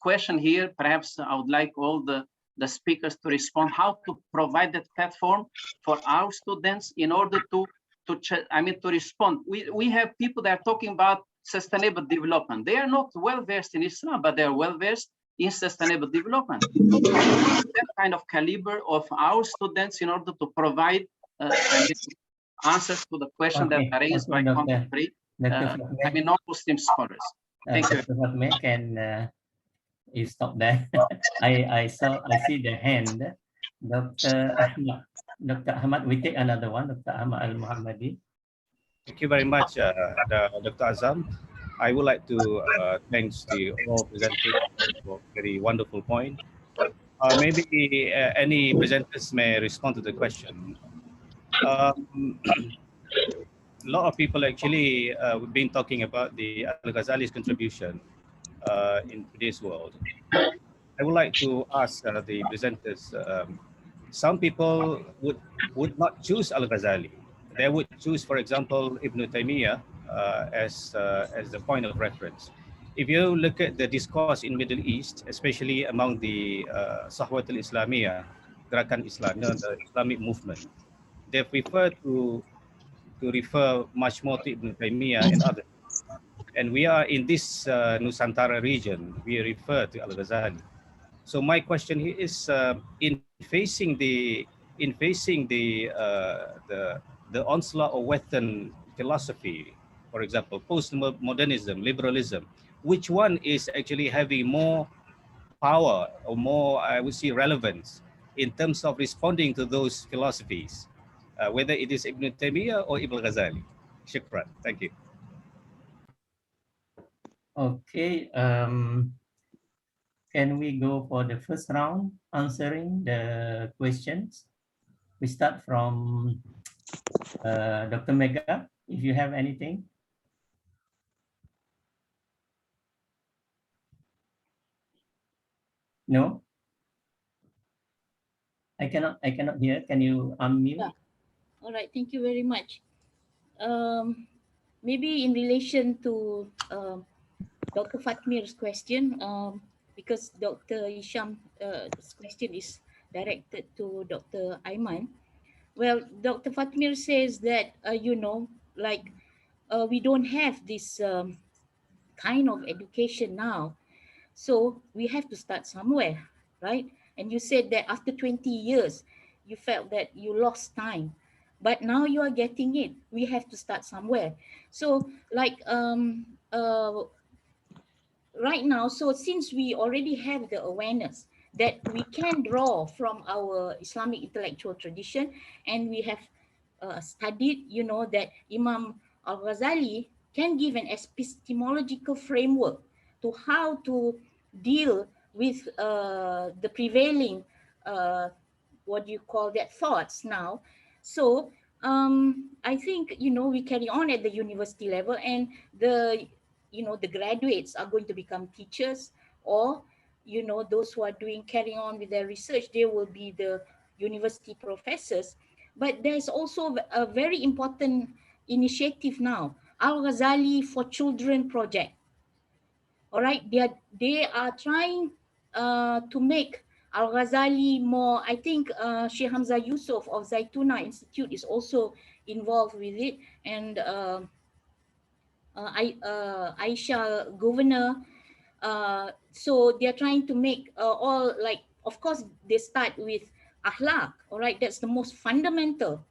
question here. Perhaps I would like all the speakers to respond, how to provide that platform for our students in order to respond. We have people that are talking about sustainable development. They are not well versed in Islam, but they are well versed in sustainable development. That kind of caliber of our students in order to provide answers to the question that are raised by contemporary non-Muslim scholars. Thank you. Dr. Fatme, can you stop there? I see the hand. Dr. Ahmad, we take another one, Dr. Ahmad Al-Muhammadi. Thank you very much, Dr. Azam. I would like to thank the all presenters for a very wonderful point. Maybe any presenters may respond to the question. A lot of people actually have been talking about the Al-Ghazali's contribution in today's world. I would like to ask the presenters, some people would not choose Al-Ghazali. They would choose, for example, Ibn Taymiyyah as the point of reference. If you look at the discourse in Middle East, especially among the Sahwat al-Islamiyah, Gerakan Islam, the Islamic movement, they prefer to refer much more to Ibn Taymiyyah and others. And we are in this Nusantara region, we refer to Al-Ghazali. So my question here is, in facing the onslaught of Western philosophy, for example, postmodernism, liberalism, which one is actually having more power or more, I would say, relevance in terms of responding to those philosophies, whether it is Ibn Taymiyyah or Ibn Ghazali? Shukran. Thank you. Okay. Can we go for the first round answering the questions? We start from Dr. Mega, if you have anything. No? I cannot hear. Can you unmute? Yeah. All right, thank you very much. Maybe in relation to Dr. Fatmir's question, because Dr. Hisham's question is directed to Dr. Ayman. Well, Dr. Fatmir says that, we don't have this kind of education now. So we have to start somewhere, right? And you said that after 20 years, you felt that you lost time. But now you are getting it. We have to start somewhere. So right now, so since we already have the awareness that we can draw from our Islamic intellectual tradition, and we have studied, that Imam Al-Ghazali can give an epistemological framework to how to deal with the prevailing, thoughts now. So I think, we carry on at the university level, and the graduates are going to become teachers, or, those who are carrying on with their research, they will be the university professors. But there's also a very important initiative now, Al-Ghazali for Children project. All right, they are trying to make Al-Ghazali more. I think Sheikh Hamza Yusuf of Zaituna Institute is also involved with it, and Aisha Governor. So they're trying to make all, of course, they start with Akhlaq. All right, that's the most fundamental.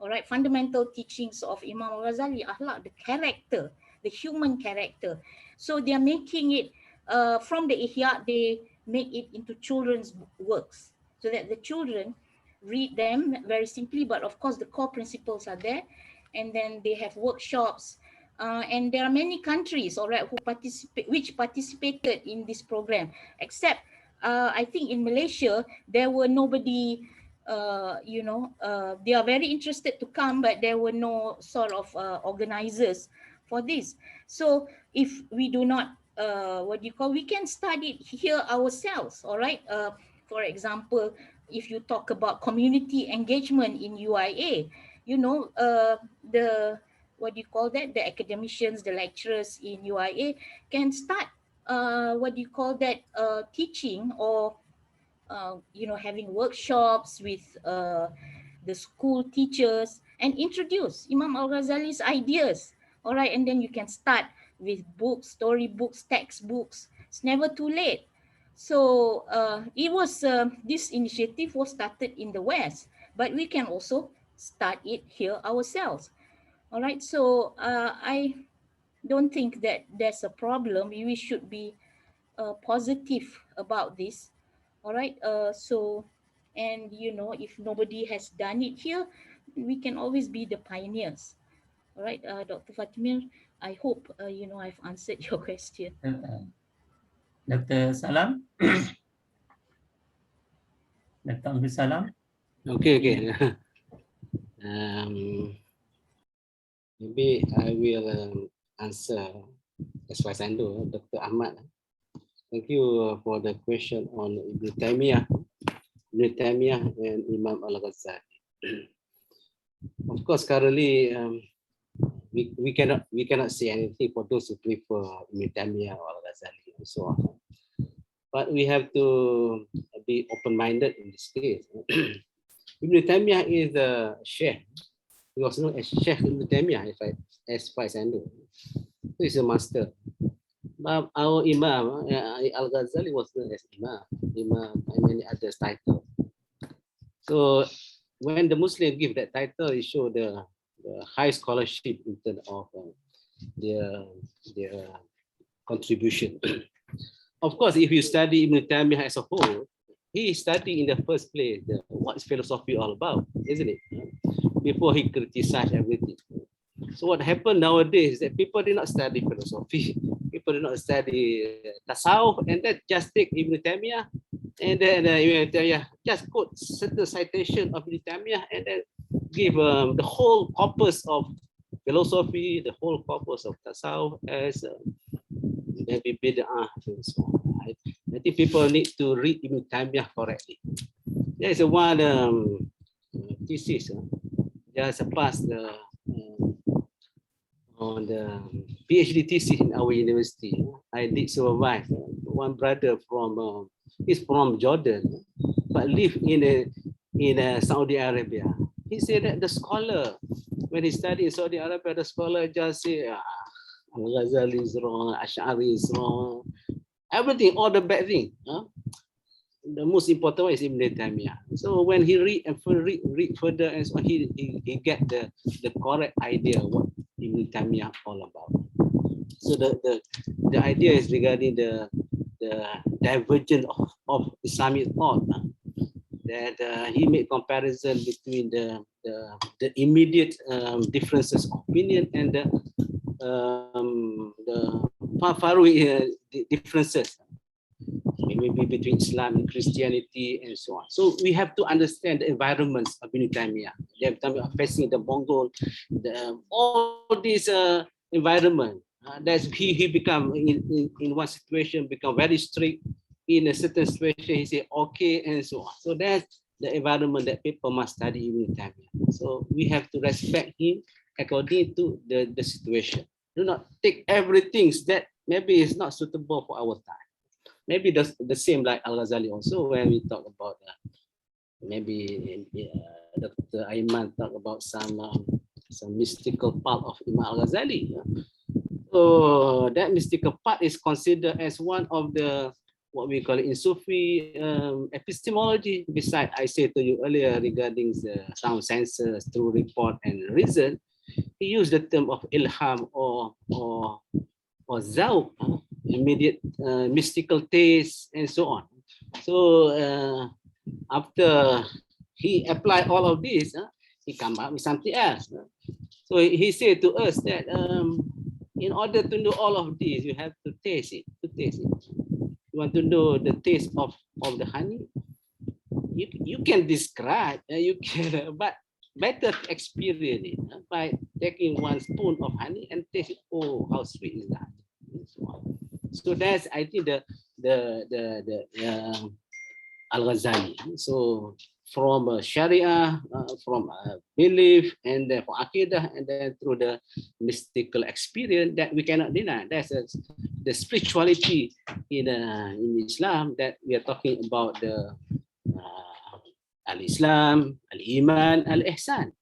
all right, fundamental teachings of Imam Al-Ghazali, akhlaq, the character, the human character. So they are making it from the Ihya, they make it into children's works so that the children read them very simply, but of course the core principles are there. And then they have workshops, and there are many countries, all right, which participated in this program, except I think in Malaysia there were nobody. They are very interested to come, but there were no sort of organizers for this. So if we do not, we can study it here ourselves, all right? For example, if you talk about community engagement in UIA, the the academicians, the lecturers in UIA can start teaching, or having workshops with the school teachers and introduce Imam Al-Ghazali's ideas. All right, and then you can start with books, storybooks, textbooks. It's never too late. So this initiative was started in the West, but we can also start it here ourselves. All right, so I don't think that there's a problem. We should be positive about this. All right, and if nobody has done it here, we can always be the pioneers. All right, Dr. Fatimir, I hope I've answered your question. Dr. Salam? Dr. Abdul Salam? Okay. Maybe I will answer as far as I know, Dr. Ahmad. Thank you for the question on Ibn Taymiyyah and Imam Al-Ghazali. Of course, currently we cannot say anything for those who prefer Ibn Taymiyyah or Al-Ghazali and so on. But we have to be open-minded in this case. Ibn Taymiyyah is a sheikh. He was known as Sheikh Ibn Taymiyyah, as far as I know. He is a master. But our Imam Al-Ghazali was known as Imam, and many other titles. So when the Muslim give that title, it shows the high scholarship in terms of their contribution. Of course, if you study Ibn Taymiyyah as a whole, he studied in the first place what is philosophy all about, isn't it? Before he criticized everything. So what happened nowadays is that people did not study philosophy, people did not study tasawwuf, and then just take Ibn Taymiyyah, and then Ibn Taymiyyah just quote certain citation of Ibn Taymiyyah, and then give the whole corpus of philosophy, the whole corpus of tasawwuf as maybe bid'ah and so on. Right? I think people need to read Ibn Taymiyyah correctly. There is one thesis just passed on the PhD thesis in our university. I did supervise one brother from he's from Jordan, but live in Saudi Arabia. He said that the scholar, when he studied in Saudi Arabia, the scholar just say Al-Ghazali is wrong, Ash'ari is wrong, everything, all the bad thing. The most important one is Ibn Taymiyyah. So when he read further, and so he get the correct idea what Ibn Taymiyyah all about. So the idea is regarding the divergence of Islamic thought. That he made comparison between the immediate differences of opinion and the far-away differences, maybe between Islam and Christianity and so on. So we have to understand the environments of Ibn Taymiyyah. They are facing the Mongol, all this environment. That he become in one situation become very strict. In a certain situation, he say okay and so on. So that's the environment that people must study Ibn Taymiyyah. So we have to respect him according to the situation. Do not take everything that maybe is not suitable for our time. Maybe the same like Al-Ghazali also, when we talk about maybe Dr. Ayman talk about some mystical part of Imam Al-Ghazali. So that mystical part is considered as one of the what we call it in Sufi epistemology. Besides, I said to you earlier regarding the sound senses through report and reason, he used the term of ilham or zawq, immediate mystical taste, and so on. So after he applied all of this, he come up with something else. So he said to us that in order to know all of this, you have to taste it. You want to know the taste of the honey? You can describe, you can, but better to experience it by taking one spoon of honey and taste it. Oh, how sweet is that? So that's, I think, the Al-Ghazali. So from Sharia, from belief, and then for Aqidah, and then through the mystical experience that we cannot deny. That's the spirituality in Islam that we are talking about, the Al-Islam, Al-Iman, Al-Ihsan.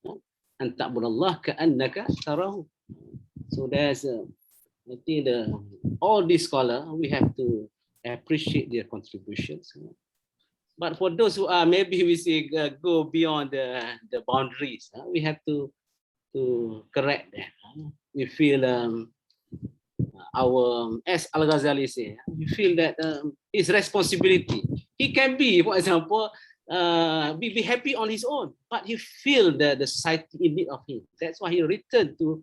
An ta'budallah ka'annaka tarahu. So there's, I think, all these scholars, we have to appreciate their contributions. But for those who are, maybe we say, go beyond the boundaries, we have to correct that. We feel as Al-Ghazali say, we feel that his responsibility. He can be, for example, be happy on his own, but he feel the society in need of him. That's why he returned to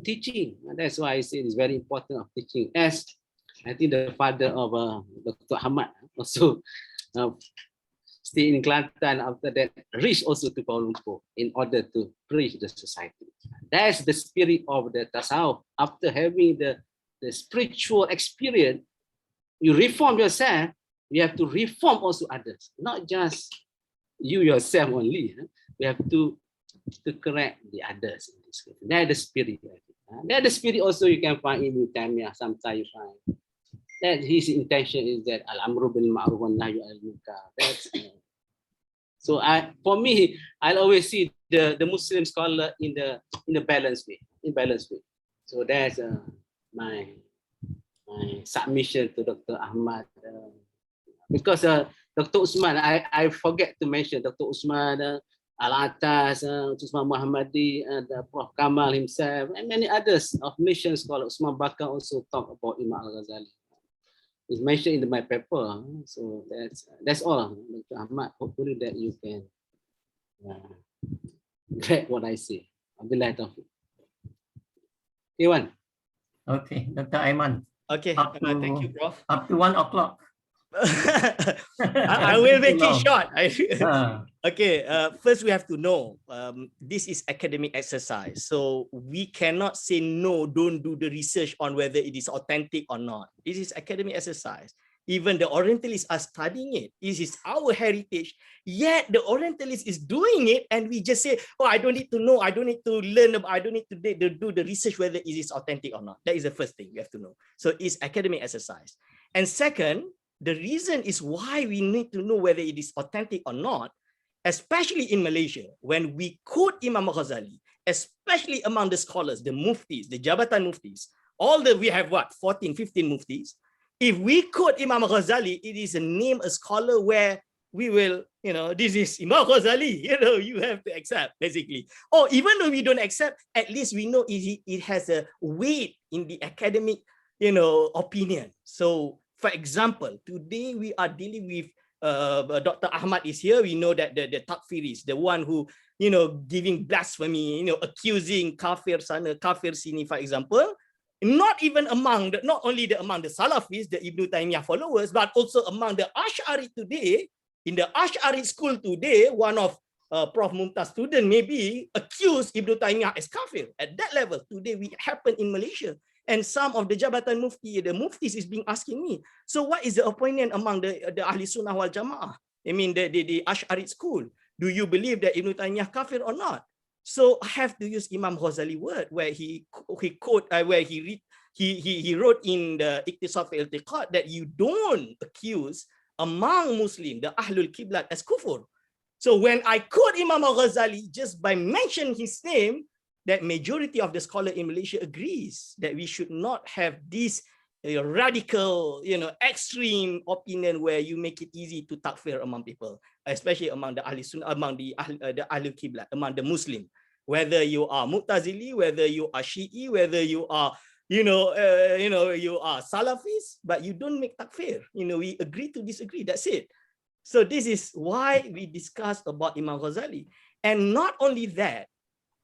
teaching. And that's why I say it's very important of teaching. As I think the father of Dr. Ahmad also stay in Kelantan, after that reached also to Kuala Lumpur in order to preach the society. That's the spirit of the tasawwuf. After having the spiritual experience, you reform yourself, you have to reform also others, not just you yourself only. We have to correct the others. That's the spirit. That's the spirit also you can find in Ibn Taymiyyah. Sometimes you find that his intention is that al-amru bil ma'ruf wa nahyu anil munkar. So for me, I'll always see the Muslim scholar in the balanced way. So that's my submission to Dr. Ahmad. Because Dr. Usman, I forget to mention Dr. Usman, Al-Atas, Usman Muhammadi, Prof. Kamal himself, and many others of mission scholars. Usman Bakar also talk about Imam Al-Ghazali. It's mentioned in my paper. So that's all, Dr. Ahmad. Hopefully that you can get what I say. Abdullah Taufiq. Iwan. Okay, Dr. Aiman. Okay, thank you, Prof. Up to 1 o'clock. I will make it short. Okay, first we have to know this is academic exercise, so we cannot say no, don't do the research on whether it is authentic or not. This is academic exercise. Even the Orientalists are studying it. This is our heritage, yet the Orientalist is doing it, and we just say, oh, I don't need to know, I don't need to learn, I don't need to do the research whether it is authentic or not. That is the first thing we have to know. So it's academic exercise. And second, the reason is why we need to know whether it is authentic or not, especially in Malaysia, when we quote Imam Al-Khazali, especially among the scholars, the muftis, the Jabatan muftis, we have what, 14, 15 muftis. If we quote Imam Al-Khazali, it is a name, a scholar where we will, this is Imam Al-Khazali, you have to accept, basically. Or even though we don't accept, at least we know it has a weight in the academic, opinion. So, for example, today we are dealing with Dr. Ahmad is here. We know that the takfir is the one who, giving blasphemy, accusing kafir sana, kafir sini, for example. Not even among not only among the Salafis, the Ibn Taymiyyah followers, but also among the Ash'ari today. In the Ash'ari school today, one of Prof. Mumtaz student maybe accused Ibn Taymiyyah as kafir. At that level, today we happen in Malaysia. And some of the Jabatan Mufti, the Muftis is being asking me, so what is the opinion among the Ahli Sunnah wal Jama'ah? I mean, the Ash'ari school. Do you believe that Ibn Taymiyyah kafir or not? So I have to use Imam Ghazali word where he quote, where he wrote in the Iqtisad al-I'tiqad that you don't accuse among Muslim, the Ahlul Qiblat, as kufur. So when I quote Imam Al-Ghazali, just by mentioning his name, that majority of the scholar in Malaysia agrees that we should not have this radical, extreme opinion where you make it easy to takfir among people, especially among the Ahli Sunnah, among the Ahlul Qiblat, among the Muslim. Whether you are Mu'tazili, whether you are Shi'i, whether you are, you are Salafis, but you don't make takfir. We agree to disagree. That's it. So this is why we discuss about Imam Ghazali. And not only that,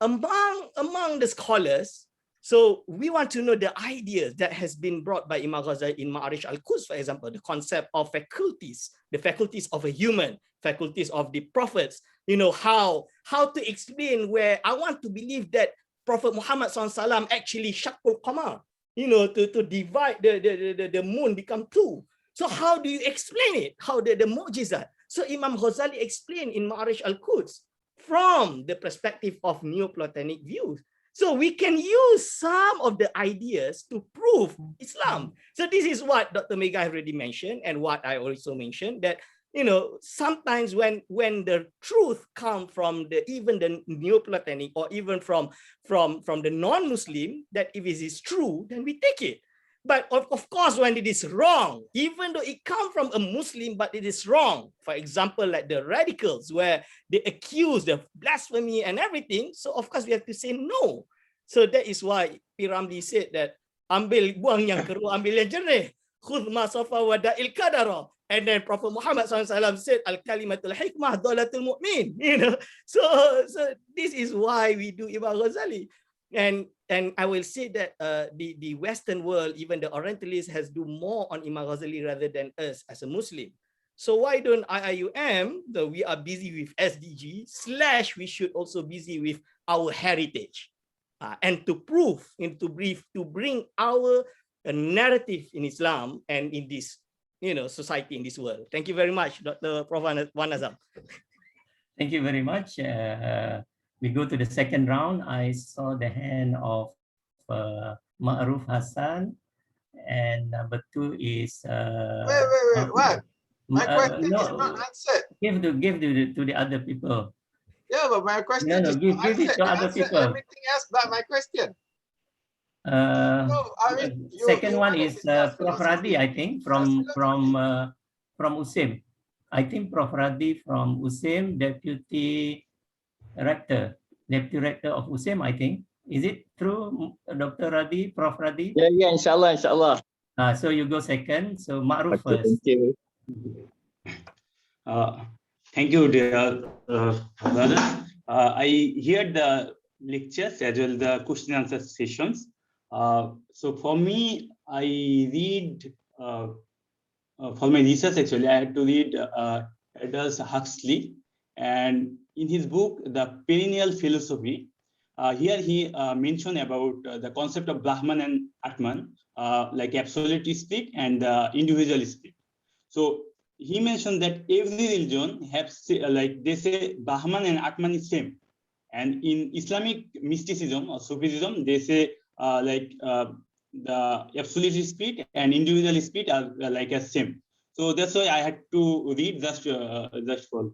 among the scholars, so we want to know the ideas that has been brought by Imam Ghazali in Ma'arij al-Quds, for example, the concept of faculties, the faculties of a human, faculties of the prophets, how to explain where I want to believe that Prophet Muhammad SAW actually shakul qamar, to divide the moon become two. So how do you explain it? How the mu'jizat? So Imam Ghazali explained in Ma'arij al-Quds from the perspective of Neoplatonic views. So we can use some of the ideas to prove Islam. So this is what Dr. Mega already mentioned, and what I also mentioned, that sometimes when the truth comes from even the Neoplatonic or even from the non-Muslim, that if it is true, then we take it. But of course, when it is wrong, even though it comes from a Muslim, but it is wrong. For example, like the radicals, where they accuse of blasphemy and everything. So of course, we have to say no. So that is why P. Ramli said that, ambil buang yang keruh, ambil yang jernih. Khudh ma safa wa da'il qadara. And then Prophet Muhammad SAW said, Al-kalimatul hikmah dolatul mu'min. So this is why we do Imam Ghazali. And I will say that the Western world, even the Orientalists, has do more on Imam Ghazali rather than us as a Muslim. So why don't IIUM, though we are busy with SDG, / we should also busy with our heritage, and to prove, and to bring our narrative in Islam and in this, society, in this world. Thank you very much, Dr. Prof. Wan Azam. Thank you very much. We go to the second round. I saw the hand of Ma'ruf Hassan, and number 2 is wait, what? My question is not answered. Give to the other people. Yeah, but my question No, is give not it answered. to You other answered people. everything else but my question. Second one wanted is to discuss Prof. philosophy. Radi, I think, from USIM. I think Prof. Radi from USIM, Deputy Rector of USIM, I think. Is it true, Dr. Radi, Prof. Radi? Yeah, inshallah. So you go second. So Ma'ruf Okay, first. thank you. Thank you, dear brother. I heard the lectures as well the question and answer sessions. So for me, I read for my research actually I had to read Aldous Huxley, and in his book The Perennial Philosophy, here he mentioned about the concept of Brahman and Atman, like absolute spirit and individual spirit. So he mentioned that every religion has like they say Brahman and Atman is same, and in Islamic mysticism or Sufism they say the absolute spirit and individual spirit are like a same. So that's why I had to read just for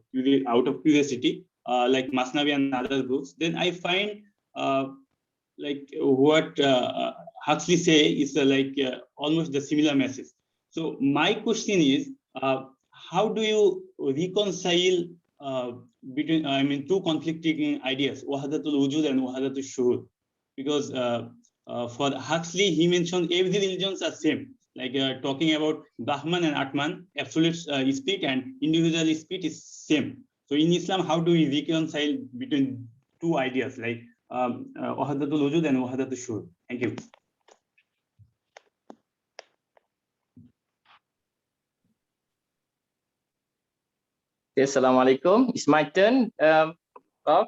out of curiosity, like Masnavi and other books. Then I find like what Huxley say is almost the similar message. So my question is, how do you reconcile between two conflicting ideas, wahdatul wujud and wahdatul shuhud? Because for Huxley, he mentioned every religions are same, like talking about Brahman and Atman, absolute spirit and individual spirit is same. So in Islam, how do we reconcile between two ideas like wahdatul wujud and wahdatul shuhud? Thank you. Okay, Assalamualaikum. It's my turn. Prof.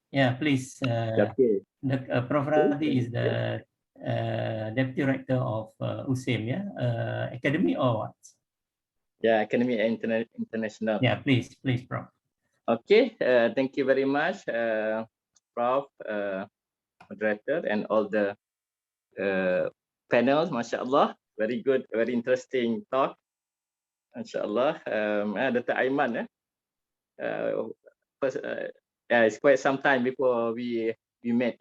Yeah, please. Okay. Prof. Radi is the Deputy Rector of USIM, yeah? Academy or what? Yeah, Academy International. Yeah, please, Prof. Okay, thank you very much, Prof, moderator, and all the panels. MashaAllah, very good, very interesting talk. MashaAllah. Dr. Aiman, first, yeah, it's quite some time before we met.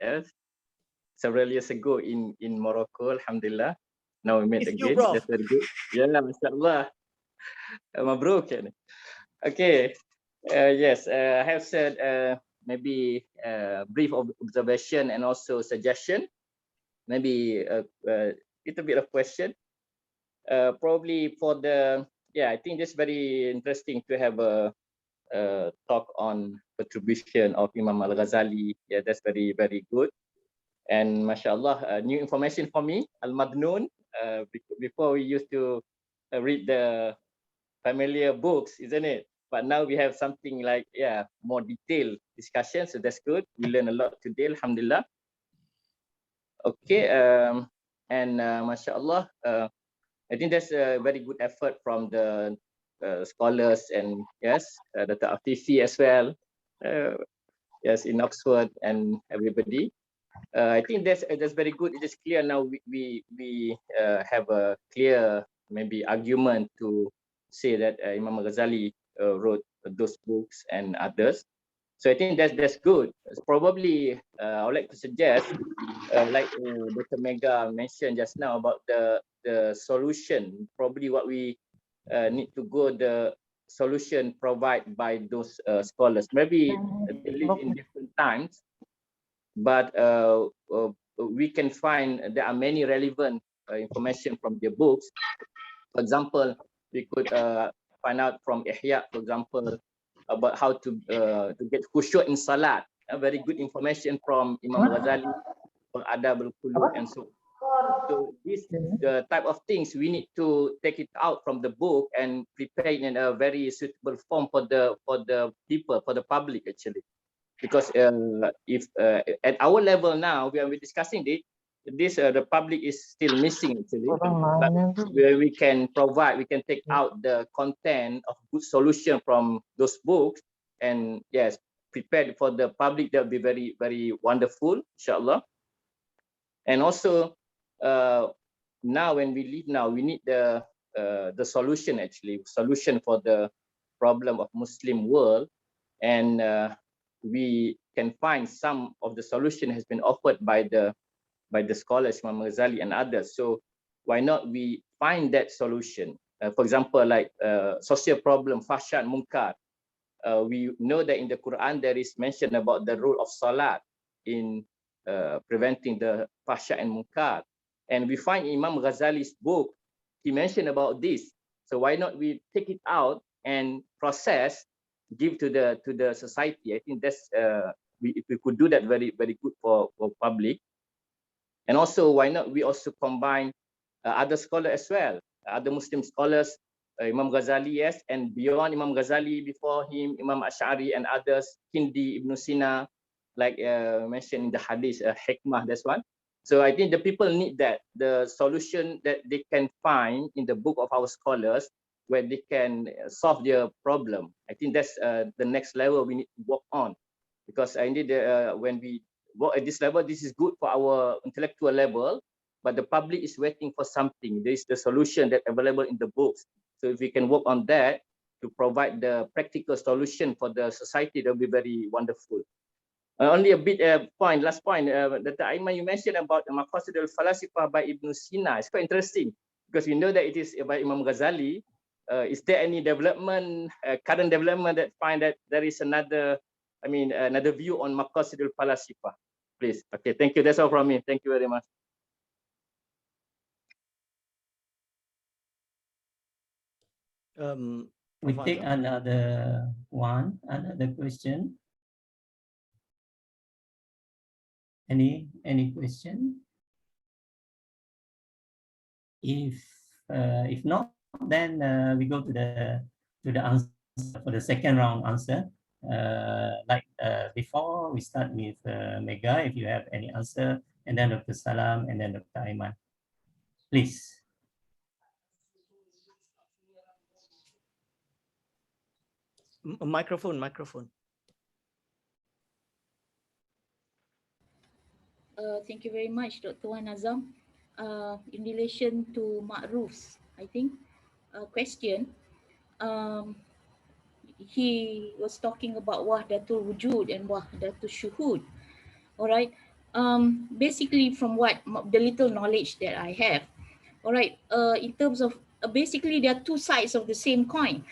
several years ago in Morocco. Alhamdulillah. Now we met It's you, again. bro. That's very good. Yeah, mashallah. Mabruk. Okay. Yes, I have said maybe brief observation and also suggestion. Maybe a little bit of question. Probably for the, I think this very interesting to have a talk on contribution of Imam Al-Ghazali. Yeah, that's very, very good. And mashallah, new information for me, Al-Madnoon. Before we used to read the familiar books, isn't it? But now we have something like, more detailed discussion. So that's good. We learn a lot today, alhamdulillah. Okay, and mashallah, I think that's a very good effort from the scholars and yes, Dr. Afifi as well. Yes, in Oxford and everybody. I think that's very good. It is clear now. We have a clear maybe argument to say that Imam Al-Ghazali wrote those books and others. So I think that's good. Probably I would like to suggest, like Dr. Mega mentioned just now about the solution. Probably what we need to go the solution provided by those scholars. Maybe they live in different times, but we can find there are many relevant information from their books. For example, we could find out from Ihya, for example, about how to get khusyuk in salat. Very good information from Imam Al-Ghazali, for Adab al-Qulub and so on. So this type of things we need to take it out from the book and prepare it in a very suitable form for the people, for the public actually. Because if at our level now we're discussing it, the public is still missing actually. But where we can provide, we can take out the content of good solution from those books and yes, prepared for the public. That will be very, very wonderful, inshallah. And also now when we live now, we need the solution actually, solution for the problem of Muslim world, and we can find some of the solution has been offered by the scholars, Imam Al-Ghazali and others. So why not we find that solution? For example, like social problem, fahsya and munkar. We know that in the Quran there is mention about the role of salat in preventing the fahsya and munkar. And we find Imam Ghazali's book, he mentioned about this. So why not we take it out and process, give to the society? I think that's if we could do that, very, very good for public. And also, why not we also combine other scholars as well, other Muslim scholars, Imam Ghazali, yes, and beyond Imam Ghazali, before him, Imam Ash'ari and others, Hindi, Ibn Sina, like mentioned in the hadith, hikmah, that's one. So I think the people need that, the solution that they can find in the book of our scholars, where they can solve their problem. I think that's the next level we need to work on. Because I need when we work at this level, this is good for our intellectual level, but the public is waiting for something. There is the solution that available in the books. So if we can work on that to provide the practical solution for the society, that will be very wonderful. Only a bit point, last point, Dr. Aiman, you mentioned about the Maqasid al-Falasifah by Ibn Sina. It's quite interesting because we know that it is by Imam Ghazali. Is there any development, current development that find that there is another, another view on Maqasid al-Falasifah? Please. Okay, thank you. That's all from me. Thank you very much. We take another question. Any question? If not, then we go to the answer for the second round answer. Like before, we start with Mega, if you have any answer, and then Dr. Salam, and then Dr. Aiman. Please. Microphone. Thank you very much, Dr. Wan Azam. In relation to Ma'ruf's, I think, question, he was talking about Wahdatul Wujud and Wahdatul Shuhud. All right. basically from the little knowledge that I have, all right, in terms of basically there are two sides of the same coin.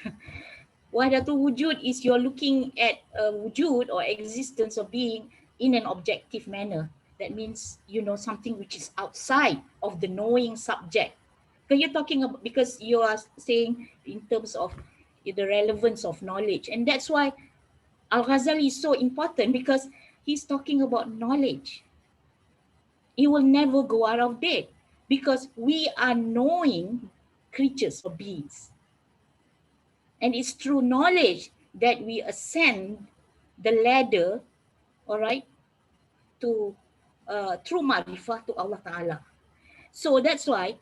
Wahdatul wujud is you're looking at wujud or existence of being in an objective manner. That means, you know, something which is outside of the knowing subject. Because you're talking about, because you are saying in terms of the relevance of knowledge. And that's why Al-Ghazali is so important, because he's talking about knowledge. It will never go out of date because we are knowing creatures or beings. And it's through knowledge that we ascend the ladder, all right, to through ma'rifah to Allah Ta'ala. So that's why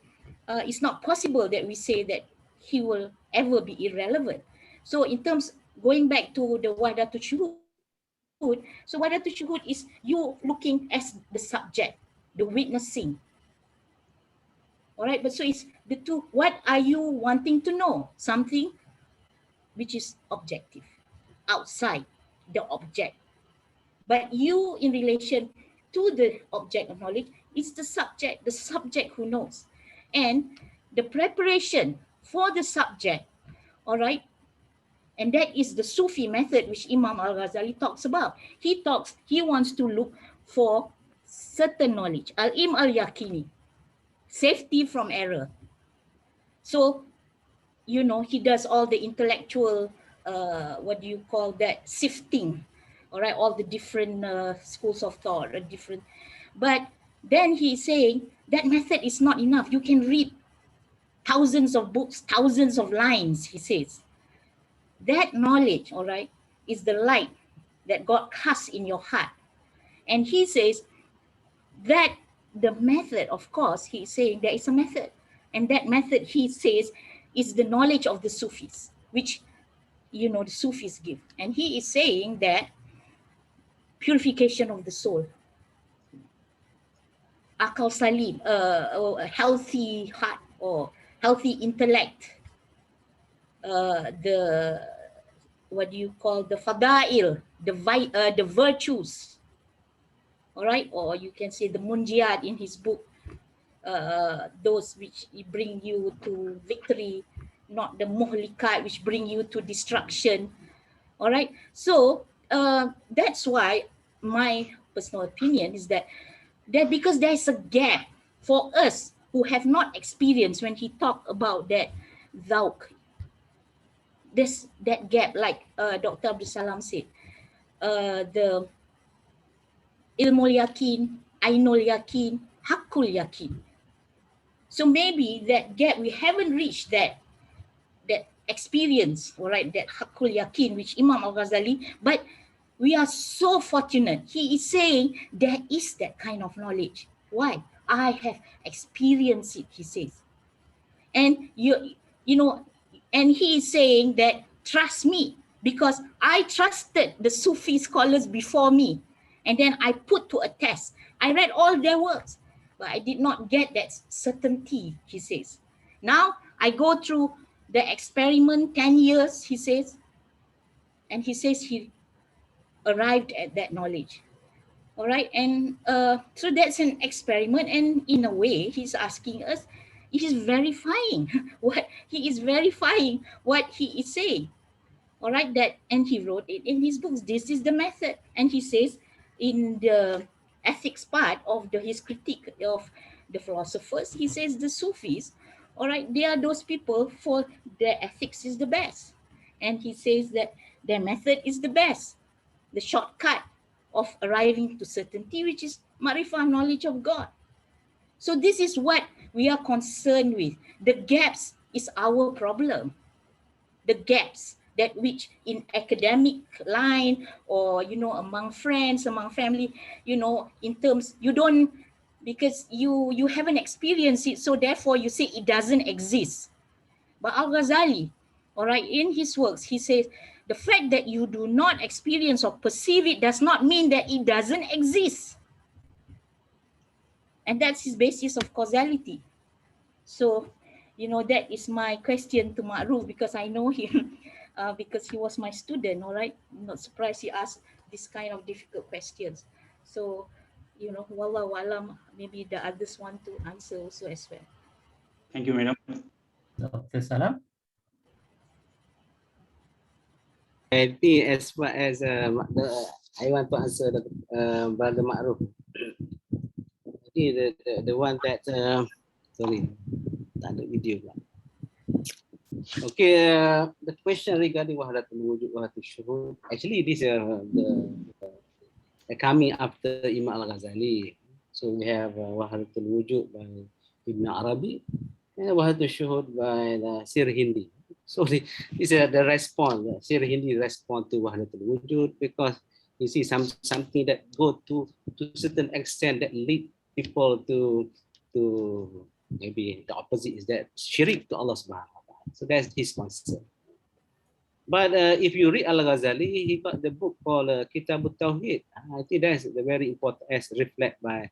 it's not possible that we say that he will ever be irrelevant. So in terms, going back to the wahdatul shuhud, so wahdatul shuhud is you looking as the subject, the witnessing. All right, but so it's the two, what are you wanting to know? Something which is objective, outside the object. But you, in relation to the object of knowledge, is the subject who knows. And the preparation for the subject, all right, and that is the Sufi method, which Imam Al-Ghazali talks about. He wants to look for certain knowledge, al-im al-yaqini, safety from error. So, you know, he does all the intellectual, what do you call that, sifting, all right, all the different schools of thought, different. But then he's saying that method is not enough. You can read thousands of books, thousands of lines, he says. That knowledge, all right, is the light that God casts in your heart. And he says that the method, of course, he's saying there is a method. And that method, he says, is the knowledge of the Sufis, which, you know, the Sufis give. And he is saying that purification of the soul, akal salim, a healthy heart or healthy intellect, the, what do you call, the fadail, the virtues, all right, or you can say the munjiat in his book, those which bring you to victory, not the muhlikat which bring you to destruction. All right, so that's why my personal opinion is that because there's a gap for us who have not experienced, when he talked about that dhauk, that gap, like Dr. Abdul Salam said, the ilmul yakin, ainul yakin, hakul yakin. So maybe that gap, we haven't reached that experience, all right, that hakul yakin, which Imam Al-Ghazali, but we are so fortunate. He is saying there is that kind of knowledge. Why? I have experienced it, he says. And you know, and he is saying that trust me, because I trusted the Sufi scholars before me, and then I put to a test. I read all their works, but I did not get that certainty, he says. Now I go through the experiment, 10 years, he says, and he says he arrived at that knowledge. All right, and so that's an experiment, and in a way he's asking us, he's verifying what he is verifying, what he is saying. All right, that, and he wrote it in his books. This is the method, and he says in the ethics part of his critique of the philosophers, he says the Sufis, all right, they are those people for their ethics is the best, and he says that their method is the best, the shortcut of arriving to certainty, which is ma'rifah, knowledge of God. So this is what we are concerned with. The gaps is our problem. The gaps that which in academic line, or, you know, among friends, among family, you know, in terms, you don't, because you haven't experienced it, so therefore you say it doesn't exist. But Al-Ghazali, all right, in his works, he says, the fact that you do not experience or perceive it does not mean that it doesn't exist. And that's his basis of causality. So, you know, that is my question to Ma'ruf, because I know him, because he was my student, all right? I'm not surprised he asked this kind of difficult questions. So wallahu alam, maybe the others want to answer also as well. Thank you, madam. Dr. Salam. I think as far as I want to answer Brother Ma'ruf. I think the one that sorry, tak ada video pula. Okay, the question regarding wahdatul wujud, wahdatul syuhud. Actually, this the coming after Imam Al-Ghazali. So we have wahdatul wujud by Ibn Arabi and wahdatul syuhud by Sir Hindi. So this is the response. Sir Hindi respond to wahdatul wujud because you see something that go to certain extent that lead people to maybe the opposite is that syirik to Allah Subhanahu wa Ta'ala. So that's his concern. But if you read Al-Ghazali, he got the book called Kitab Tauhid. I think that's the very important as reflect by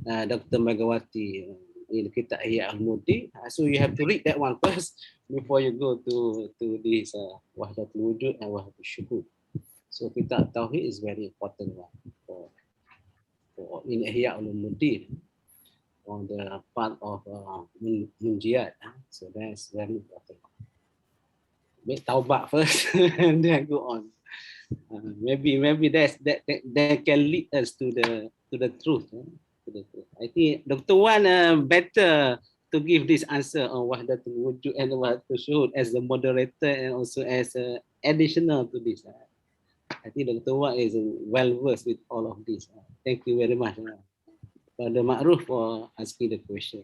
Dr. Megawati in Kitab Ihya Al-Mudi. So you have to read that one first before you go to this Wahdatul Wujud and Wahdatul Syuhud. So Kitab Tauhid is very important one for in Ihya Al-Mudi on the part of Munjiat. So that's very important. Make taubat first and then go on. Maybe that can lead us to the truth. To the truth. I think Dr. Wan better to give this answer on Wahdatul Wujud and Wahdatul Syuhud as the moderator and also as additional to this. I think Dr. Wan is well versed with all of this. Thank you very much, Brother Ma'ruf, for asking the question.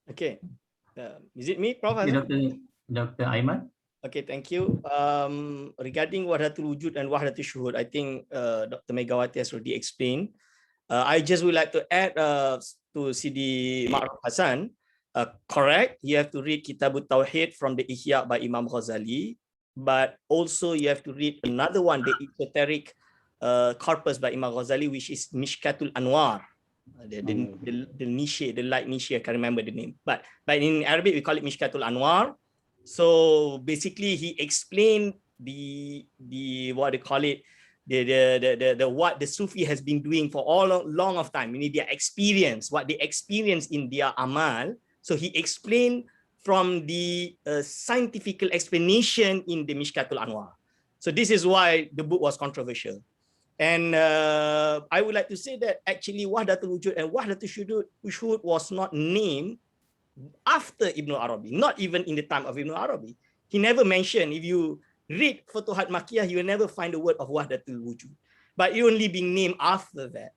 Okay. Is it me, Prof? Dr. Aiman? Okay, thank you. Regarding Wahdatul Wujud and Wahdatul Syuhud, I think Dr. Megawati has already explained. I just would like to add to Sidi Ma'ruf Hassan. Correct, you have to read Kitabut Tauhid from the Ihya by Imam Al-Khazali, but also you have to read another one, the esoteric corpus by Imam Al-Khazali, which is Mishkatul Anwar. The niche, the light niche, I can't remember the name, but in Arabic we call it Mishkatul Anwar. So basically he explained the what they call it, the what the Sufi has been doing for long of time, meaning their experience, what they experience in their amal. So he explained from the scientific explanation in the Mishkatul Anwar. So this is why the book was controversial. And I would like to say that actually Wahdatul Wujud and Wahdatul Syuhud was not named after Ibn Arabi, not even in the time of Ibn Arabi. He never mentioned, if you read Futuhat Makkiyah, you will never find the word of Wahdatul Wujud, but it only being named after that.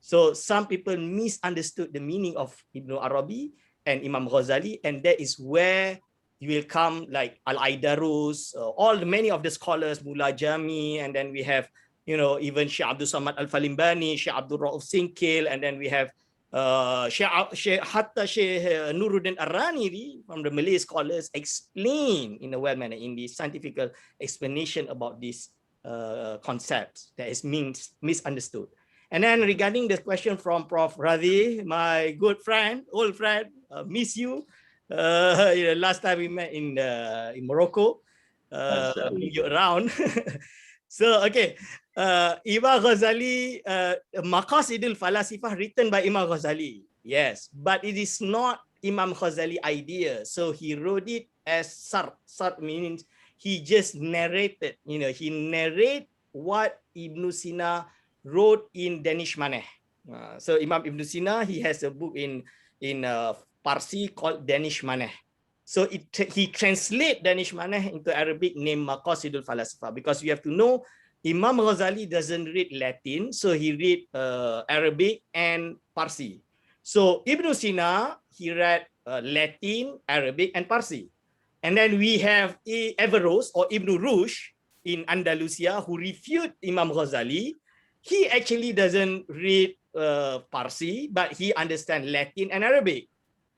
So some people misunderstood the meaning of Ibn Arabi and Imam Ghazali, and that is where you will come like Al-Aidarus, many of the scholars, Mullah Jami, and then we have even Sheikh Abdul Samad Al-Falimbani, Sheikh Abdul Rauf Sinkil, and then we have Sheikh Nuruddin Ar-Rani from the Malay scholars explain in a well manner in the scientific explanation about these concepts that is misunderstood. And then regarding the question from Prof. Radhi, my good friend, old friend, miss you. Last time we met in Morocco, you around. So okay, Imam Ghazali, Maqasidul Falasifah written by Imam Ghazali, yes, but it is not Imam Ghazali idea. So he wrote it as sar. Sar means he just narrated, he narrate what Ibn Sina wrote in Danish Maneh. So Imam Ibn Sina, he has a book in Parsi called Danish Maneh. So he translate Danish Maneh into Arabic named Maqasidul Falasifah, because you have to know Imam Ghazali doesn't read Latin, so he read Arabic and Parsi. So Ibn Sina, he read Latin, Arabic, and Parsi. And then we have Averroes or Ibn Rushd in Andalusia who refute Imam Ghazali. He actually doesn't read Parsi, but he understands Latin and Arabic.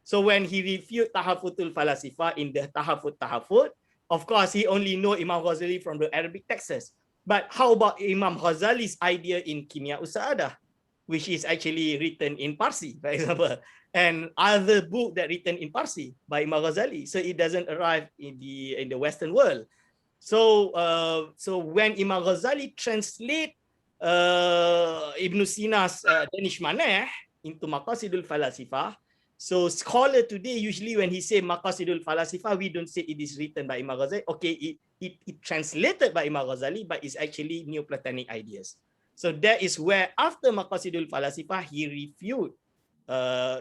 So when he refuted Tahafutul Falasifa in the Tahafut, of course, he only know Imam Ghazali from the Arabic texts. But how about Imam Ghazali's idea in Kimya Usa'adah, which is actually written in Parsi, for example, and other book that written in Parsi by Imam Ghazali. So it doesn't arrive in the Western world. So when Imam Ghazali translate Ibn Sina's Danish Maneh into Maqasidul Falasifah, so scholar today usually when he say Maqasidul Falasifah, we don't say it is written by Imam Ghazali. Okay, it translated by Imam Ghazali, but it's actually Neoplatonic ideas. So that is where after Maqasidul Falasifah, he refute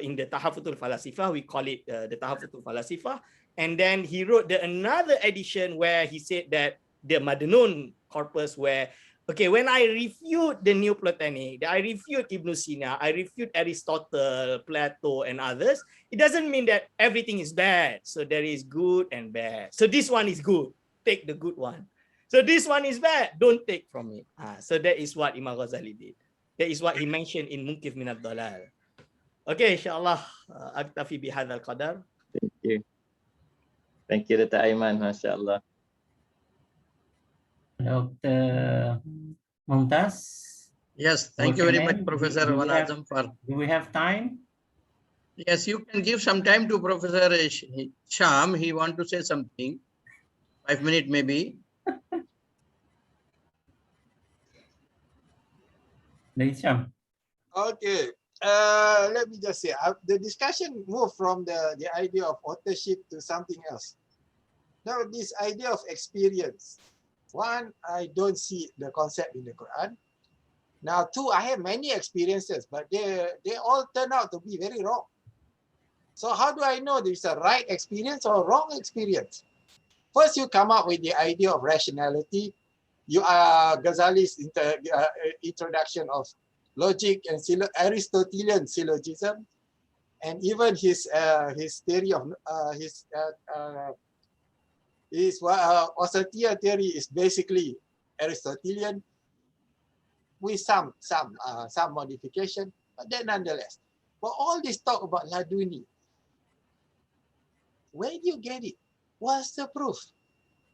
in the Tahafutul Falasifah, we call it the Tahafutul Falasifah. And then he wrote another edition where he said that the Madnun corpus where, okay, when I refute the Neoplatonic, I refute Ibn Sina, I refute Aristotle, Plato, and others, it doesn't mean that everything is bad. So there is good and bad. So this one is good, take the good one. So this one is bad, don't take from it. So that is what Imam Ghazali did. That is what he mentioned in Munkif min ad-Dalal. Okay, insyaAllah, aktafi bihadzal qadar. Thank you. Thank you, Dr. Aiman, masya-Allah. Dr. Mumtaz. Yes, thank you very much, Professor Wanazam, for. Do we have time? Yes, you can give some time to Professor Sham. He want to say something. 5 minutes maybe. Sham. Okay. Let me just say, the discussion moved from the idea of authorship to something else. Now, this idea of experience. One, I don't see the concept in the Quran. Now, two, I have many experiences, but they all turn out to be very wrong. So how do I know there's a right experience or wrong experience? First, you come up with the idea of rationality. You are Ghazali's introduction of logic and Aristotelian syllogism, and even his theory of his Wasatiyah theory is basically Aristotelian with some modification, but then nonetheless. But all this talk about Laduni, where do you get it? What's the proof?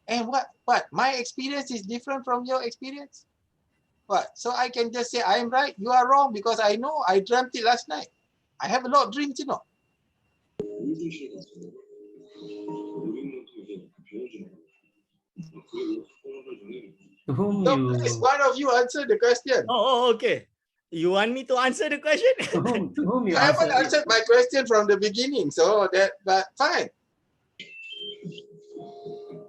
And what my experience is different from your experience? What? So I can just say I'm right, you are wrong, because I know I dreamt it last night. I have a lot of dreams, you know. To whom So you... please, one of you answer the question. Oh, okay. You want me to answer the question? To whom you I haven't answered my question from the beginning, so but fine.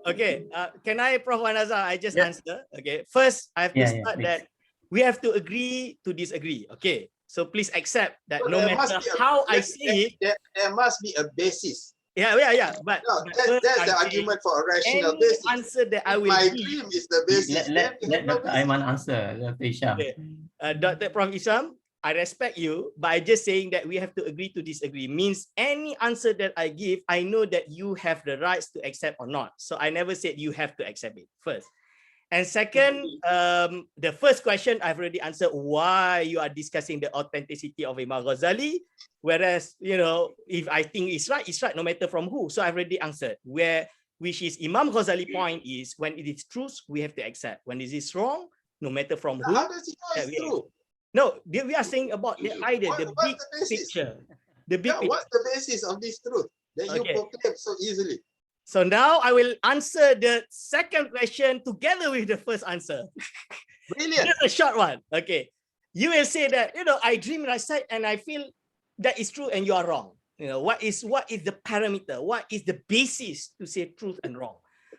Okay, can I, Prof. Wanazam, I just answer? Okay, first I have to start that we have to agree to disagree. Okay, so please accept that So no matter how I say it, there must be a basis. Yeah. But, no, but that's the argument for a rational basis. Answer that I will my give. dream is the basis. Let Dr. Aiman answer, Dr. Isham. Okay. Dr. Prof. Isham, I respect you, but I just saying that we have to agree to disagree. Means any answer that I give, I know that you have the rights to accept or not. So I never said you have to accept it first. And second, the first question I've already answered why you are discussing the authenticity of Imam Ghazali. Whereas, if I think it's right, no matter from who. So I've already answered. Which is Imam Ghazali point is when it is truth, we have to accept. When it is wrong, no matter from who. How does he know it's true? No, we are saying about the idea, the big picture. The big picture. What's the basis of this truth that you proclaim so easily? So now I will answer the second question together with the first answer. Brilliant. Just a short one. Okay. You will say that, I dream last night and I feel that is true and you are wrong. What is the parameter? What is the basis to say truth and wrong?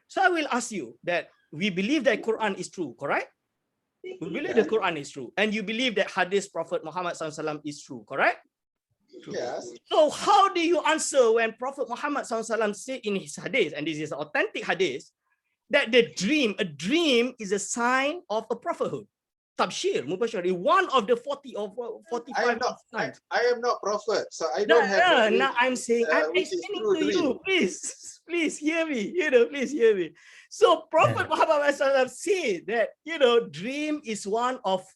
So I will ask you that we believe that Quran is true, correct? We believe the Quran is true. And you believe that Hadith Prophet Muhammad SAW is true, correct? True. Yes. So how do you answer when Prophet Muhammad SAW said in his Hadith, and this is authentic Hadith, that a dream is a sign of a prophethood? Tabshir, Mubashir, one of the 40 or 45 times. I am not prophet, so I don't have. No, I'm saying, I'm explaining to you. Please hear me. Please hear me. So Prophet Muhammad said that dream is one of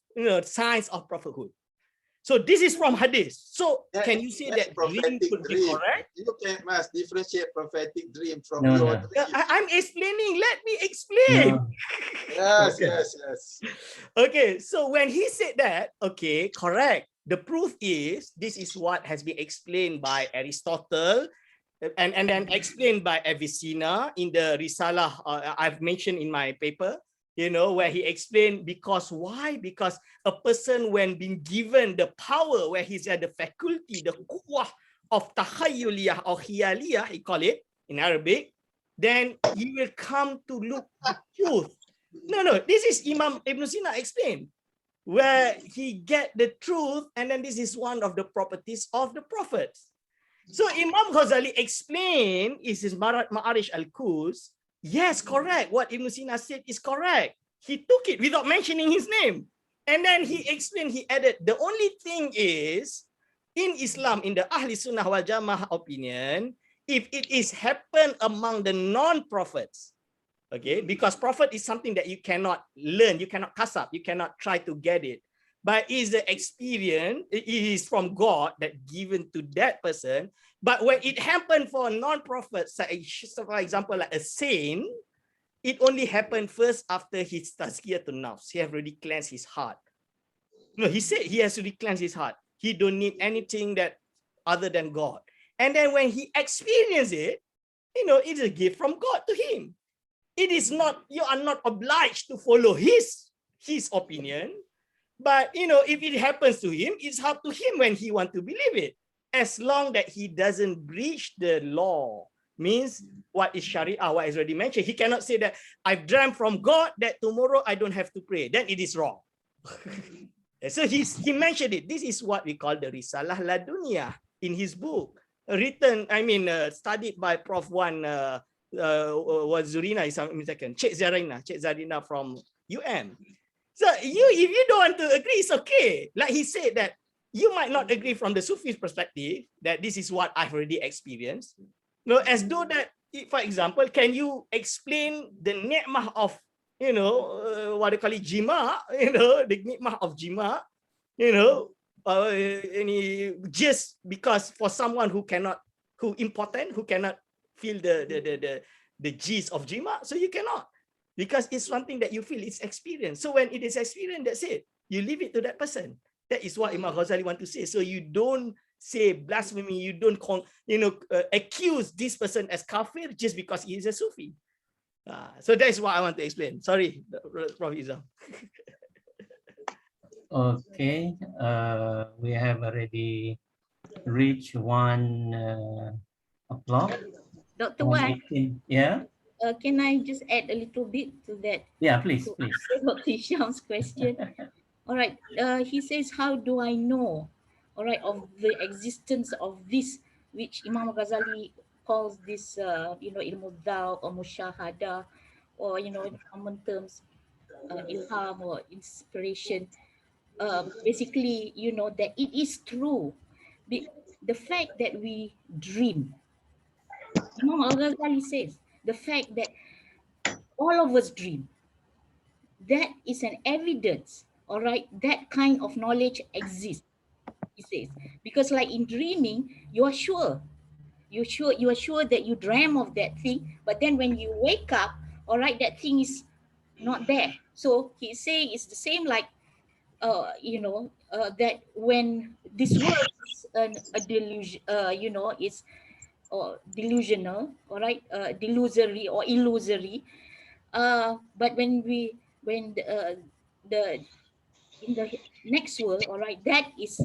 signs of prophethood. So this is from Hadith. So can you say that dream could be correct? You must differentiate prophetic dream from your dream. I'm explaining. Let me explain. No. Yes. Okay, so when he said that, okay, correct. The proof is this is what has been explained by Aristotle. and then explained by Avicenna in the Risalah I've mentioned in my paper, you know, where he explained because why? Because a person when being given the power, where he's at the faculty, the quwwah of tahayyuliyah or khiyaliyah, he call it in Arabic, then he will come to look the truth. No, this is Imam Ibn Sina explained, where he get the truth, and then this is one of the properties of the prophets. So Imam Ghazali explained is his Ma'arish al-Kuz. Yes, correct. What Ibn Sina said is correct. He took it without mentioning his name. And then he explained, he added, the only thing is, in Islam, in the Ahli Sunnah wal Jama'ah opinion, if it is happen among the non-prophets, okay, because prophet is something that you cannot learn, you cannot kasab, you cannot try to get it. But is the experience, it is from God that given to that person. But when it happened for a non-prophet, for example, like a saint, it only happened first after his tazkiyah to nafs. He have already cleansed his heart. No, he said he has to cleanse his heart. He don't need anything that other than God. And then when he experiences it, you know, it's a gift from God to him. It is not, you are not obliged to follow his opinion. But, you know, if it happens to him, it's up to him when he wants to believe it. As long that he doesn't breach the law, means what is Sharia, what is already mentioned. He cannot say that I've dreamt from God that tomorrow I don't have to pray. Then it is wrong. So he mentioned it. This is what we call the Risalah Laduniyah in his book. Written, studied by Prof. Wazurina, Cik Zarina from UM. So if you don't want to agree, it's okay. Like he said that you might not agree from the Sufi perspective that this is what I've already experienced. No, as though that, for example, can you explain the ni'mah of, what they call it, jima, the ni'mah of jima, just because for someone who cannot feel the gist of jima, so you cannot. Because it's something that you feel, it's experience. So when it is experience, that's it. You leave it to that person. That is what Imam Al-Khazali want to say. So you don't say blasphemy, you don't accuse this person as kafir just because he is a Sufi. So that's what I want to explain. Sorry, Prof. Izam. Okay, we have already reached 1 o'clock. Dr. Wan, yeah? Can I just add a little bit to that? Yeah, please. Dr. Hisham's question. All right, he says, how do I know, all right, of the existence of this, which Imam Al-Ghazali calls this, ilmu dhawq or mushahada, or, in common terms, ilham or inspiration. Basically, that it is true. The fact that we dream, Imam Al-Ghazali says, the fact that all of us dream, that is an evidence, all right, that kind of knowledge exists, he says. Because like in dreaming, you are sure that you dream of that thing, but then when you wake up, all right, that thing is not there. So he's saying it's the same like, that when this world is a delusion, it's delusional, all right, delusory or illusory. But when the in the next world, all right, that is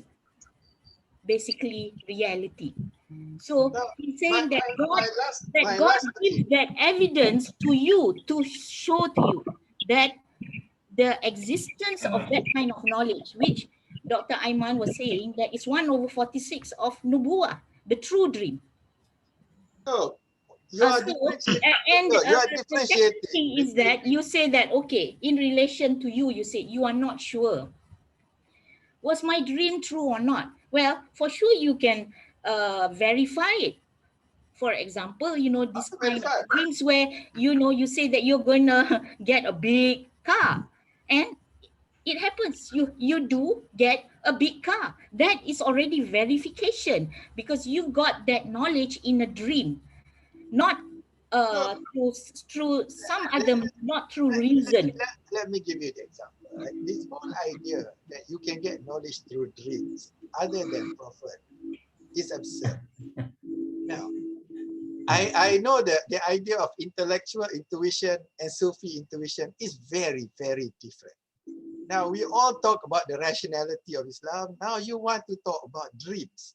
basically reality. So he's saying that God gives that evidence to you to show to you that the existence of that kind of knowledge, which Dr. Ayman was saying, that is 1/46 of Nubuwah, the true dream. So you are differentiating. The second thing is that you say that, okay, in relation to you, you say you are not sure. Was my dream true or not? Well, for sure you can verify it. For example, this kind of dreams where, you say that you're going to get a big car, and it happens, you do get a big car. That is already verification, because you got that knowledge in a dream, not through some other, not through reason. Let me give you the example. Right? This whole idea that you can get knowledge through dreams other than prophet is absurd. Now, I know that the idea of intellectual intuition and Sufi intuition is very, very different. Now we all talk about the rationality of Islam. Now you want to talk about dreams.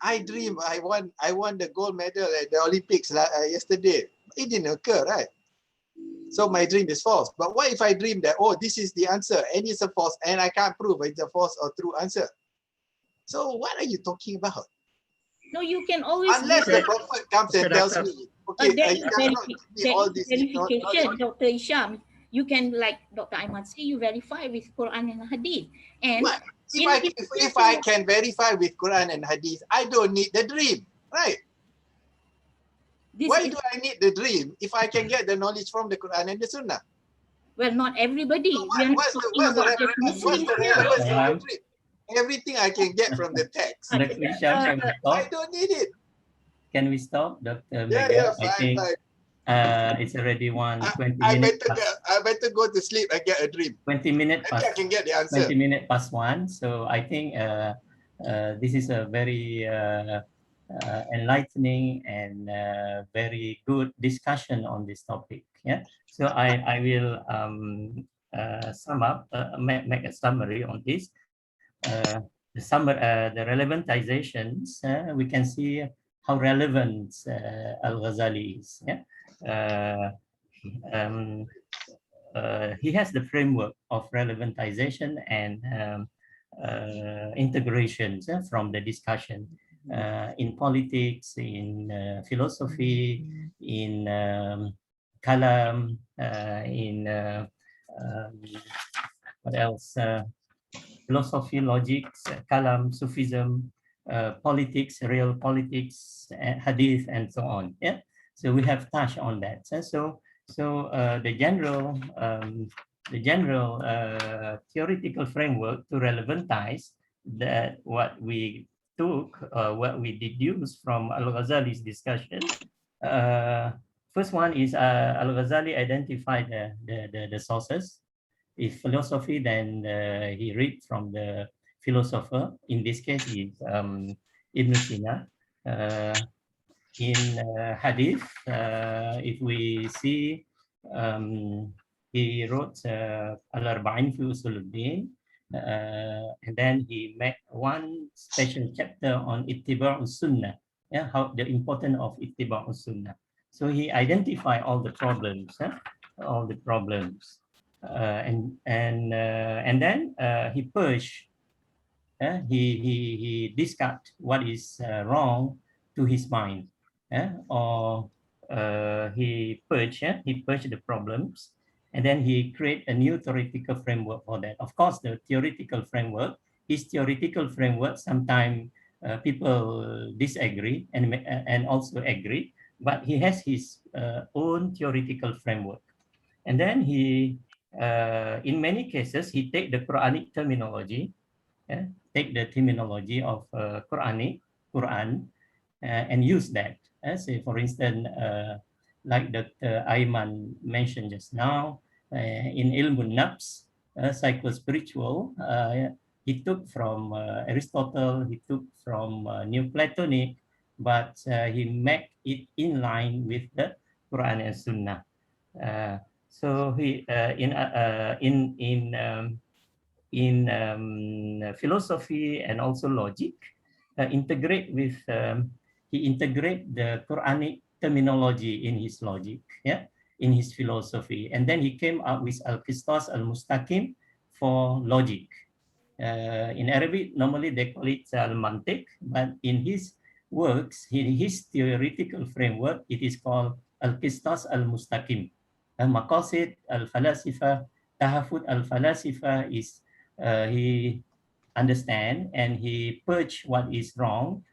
I dream I won the gold medal at the Olympics yesterday. It didn't occur, right? So my dream is false. But what if I dream that, oh, this is the answer and it's a false and I can't prove it's a false or true answer? So what are you talking about? No, you can always Unless the prophet comes and tells me, okay, there you is cannot give me all this verification, Dr. Isham. You can, like Dr. Ayman say, you verify with Quran and Hadith. And what? If I can verify with Quran and Hadith, I don't need the dream, right? Why do I need the dream if I can get the knowledge from the Quran and the Sunnah? Well, not everybody. So what's the relevance of the dream? Everything I can get from the text. Dr. Isham, can we stop? I don't need it. Can we stop, Dr. Yeah, I think it's already 20 I minutes. better go to sleep and get a dream. 20 minutes Maybe I can get the answer. 20 minutes past 1. So I think this is a very enlightening and very good discussion on this topic. Yeah. So I will sum up, make a summary on this. The relevantization, we can see how relevant Al-Ghazali is. Yeah? He has the framework of relevantization and integration from the discussion in politics, in philosophy, in kalam, in what else? Philosophy, logics, kalam, Sufism, politics, real politics, hadith, and so on. Yeah, so we have touched on that. So the general theoretical framework to relevantize that what we took, what we deduced from Al-Ghazali's discussion. First one is Al-Ghazali identified the sources. If philosophy, then he read from the philosopher. In this case, is Ibn Sina. In hadith, if we see, he wrote Al-Arba'in fi Usuluddin, and then he made one special chapter on Ittiba'u Sunnah, yeah, how the importance of Ittiba'u Sunnah. So he identified all the problems, and then he purged, he discarded what is wrong to his mind, or he purged the problems, and then he create a new theoretical framework for that. Of course, the theoretical framework, his theoretical framework, sometimes people disagree and also agree, but he has his own theoretical framework. And then he, in many cases, he take the Quranic terminology, take the terminology of Quran, and use that. Say, for instance, like Dr. Ayman mentioned just now, in Ilmun Nafs, psycho-spiritual, he took from Aristotle, he took from Neoplatonic, but he made it in line with the Quran and Sunnah. So he in philosophy and also logic, he integrate the Quranic terminology in his logic, yeah, in his philosophy, and then he came up with Al-Qistas Al-Mustaqim for logic. In Arabic, normally they call it Al-Mantiq, but in his works, his theoretical framework, it is called Al-Qistas Al-Mustaqim. Maqasid Al-Falasifa, Tahafut Al-Falasifa is he understand and he purge what is wrong.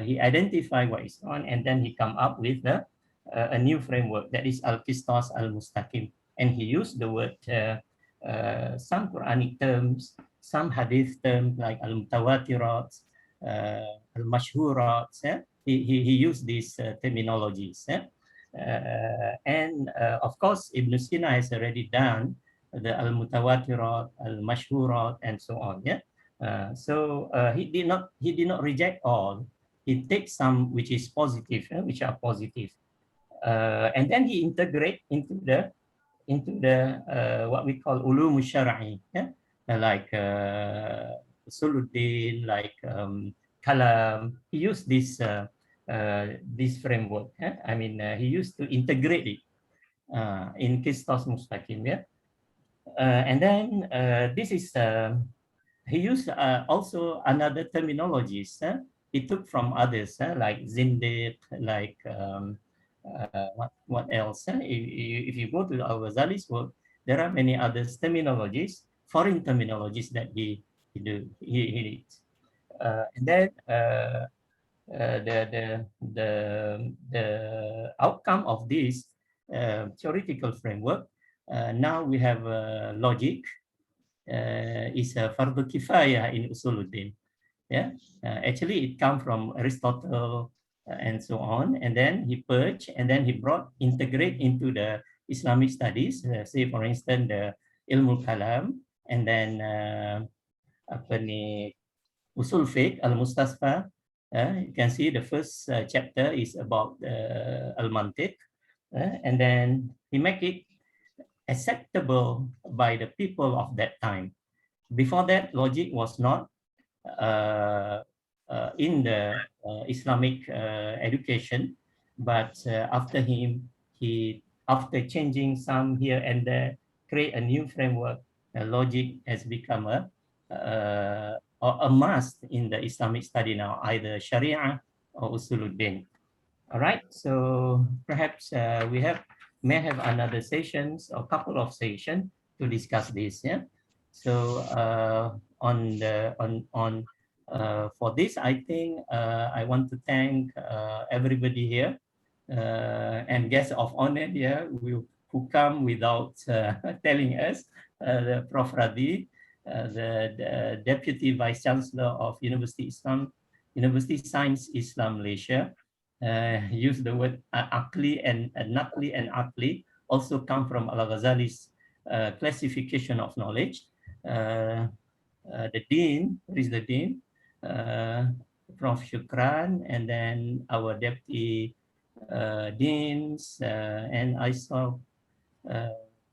He identify what is wrong, and then he come up with a new framework that is Al-Qistas Al-Mustaqim. And he used the word, some Quranic terms, some hadith terms like Al-Mutawatirat, Al-Mashhurat. He used these terminologies. And of course, Ibn Sina has already done the Al-Mutawatirat, Al-Mashhurat, and so on. Yeah. So he did not reject all. he takes some which is positive, which are positive, and then he integrate into the what we call ulum syar'i, like Usuluddin, like kalam. He used this framework. I mean, he used to integrate it in Qistas Mustaqim. And then this is he used also another terminologies. He took from others like Zindiq, like what else? If you go to Al-Ghazali's work, there are many other terminologies, foreign terminologies that he needs. And then the outcome of this theoretical framework, now we have logic is a fardu kifayah in Usuluddin. Actually it comes from Aristotle and so on, and then he purged, and then he integrate into the Islamic studies, say for instance the Ilmul Kalam, and then Usul Fiqh Al-Mustasfa. You can see the first chapter is about Al-Mantiq, and then he make it acceptable by the people of that time. Before that, logic was not in the Islamic education, but after him, after changing some here and there, create a new framework. Logic has become a must in the Islamic study now, either Sharia or Usuluddin. All right, so perhaps we may have another sessions or couple of sessions to discuss this. So for this, I think I want to thank everybody here and guests of honor here who come without telling us, the Prof. Radi, the Deputy Vice Chancellor of University Science Islam Malaysia, use the word akli and nakli and akli, also come from Al-Ghazali's classification of knowledge. The Dean, who is the Dean? Prof. Shukran, and then our Deputy Deans, and I saw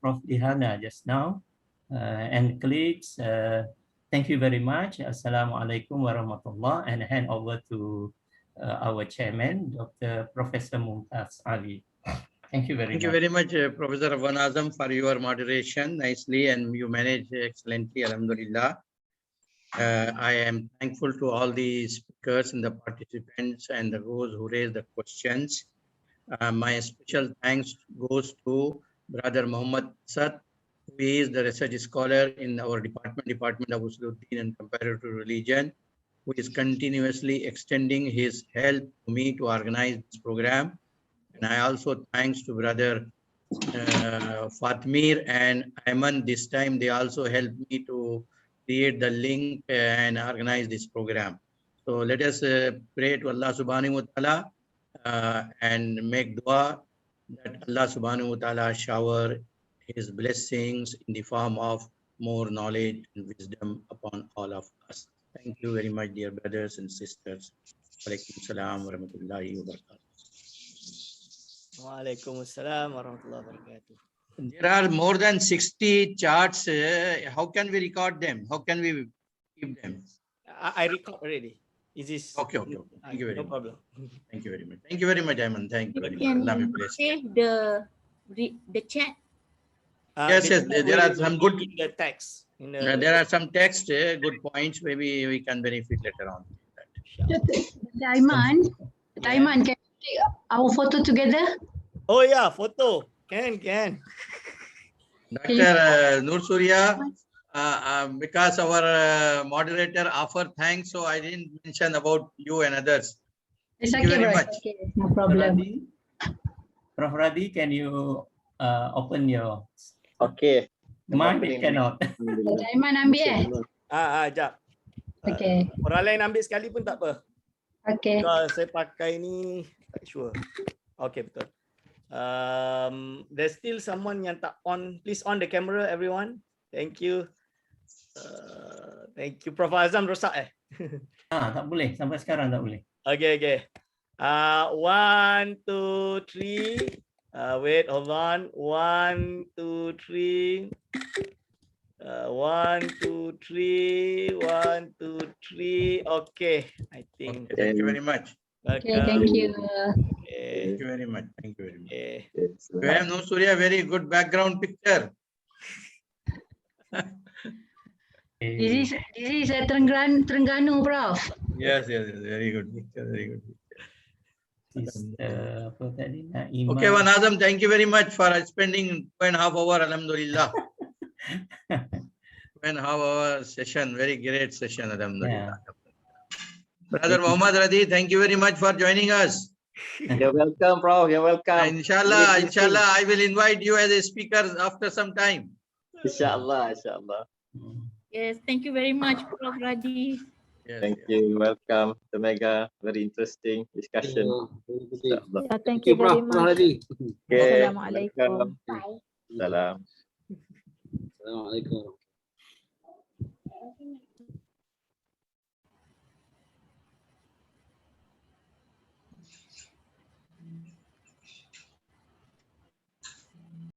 Prof. Dihana just now, and colleagues. Thank you very much. Assalamualaikum warahmatullah, and hand over to our chairman, Dr. Professor Mumtaz Ali. Thank you very much. Thank you very much, Professor Van Azam, for your moderation nicely, and you managed excellently, alhamdulillah. I am thankful to all the speakers and the participants and those who raised the questions. My special thanks goes to Brother Muhammad Asad, who is the research scholar in our Department of Usuluddin and Comparative Religion, who is continuously extending his help to me to organize this program. And I also thanks to Brother Fatmir and Ayman. This time they also helped me to create the link and organize this program. So let us pray to Allah subhanahu wa ta'ala and make dua that Allah subhanahu wa ta'ala shower his blessings in the form of more knowledge and wisdom upon all of us. Thank you very much, dear brothers and sisters. Walaikum salam wa rahmatullahi wa barakatuh. Wa alaikum assalam wa rahmatullahi wa barakatuh. There are more than 60 charts. How can we record them? How can we keep them? I record already. Is this okay? Thank you very much. No problem. Thank you very much. Thank you very much, Ayman. Thank you very much. Can Allah you bless. save the chat? Yes, there are some good the text. There are some text, good points. Maybe we can benefit later on. Ayman, Ayman, can you take our photo together? Oh yeah, photo. Can. Dr. Nur Surya, because our moderator offered thanks, so I didn't mention about you and others. It's Thank you very much. Okay, no problem. Prof. Radi, can you open your... Okay. Mine cannot. Ayman ambil Jap. Okay. Orang lain ambil sekali pun tak apa. Okay. Kalau saya pakai ni, tak sure. Okay, betul. There's still someone yang tak on. Please on the camera, everyone. Thank you. Thank you. Prof. Azam rosak tak boleh. Sampai sekarang tak boleh. Okay. 1, 2, 3. Wait, hold on. 1, 2, 3. 1, 2, 3. 1, 2, 3. Okay, I think. Okay, thank you very much. Okay, thank you. Okay. Thank you very much. Thank you very much. Okay. You have no Surya, very good background picture. This is a Terengganu, Prof. Yes, very good picture, very good picture. Apa tadi? Imam. Okay, Wan Azam, thank you very much for spending 2.5 hours, Alhamdulillah. 2.5 hour session, very great session, Alhamdulillah. Brother Muhammad Radi, thank you very much for joining us. You're welcome, Prof. You're welcome. Inshallah, I will invite you as a speaker after some time. Inshallah. Yes, thank you very much, Prof. Radi. Yes, Thank you. Welcome to Mega. Very interesting discussion. Inshallah. Yeah, thank you very much. Okay. Assalamualaikum. Welcome. Salam. Assalamualaikum.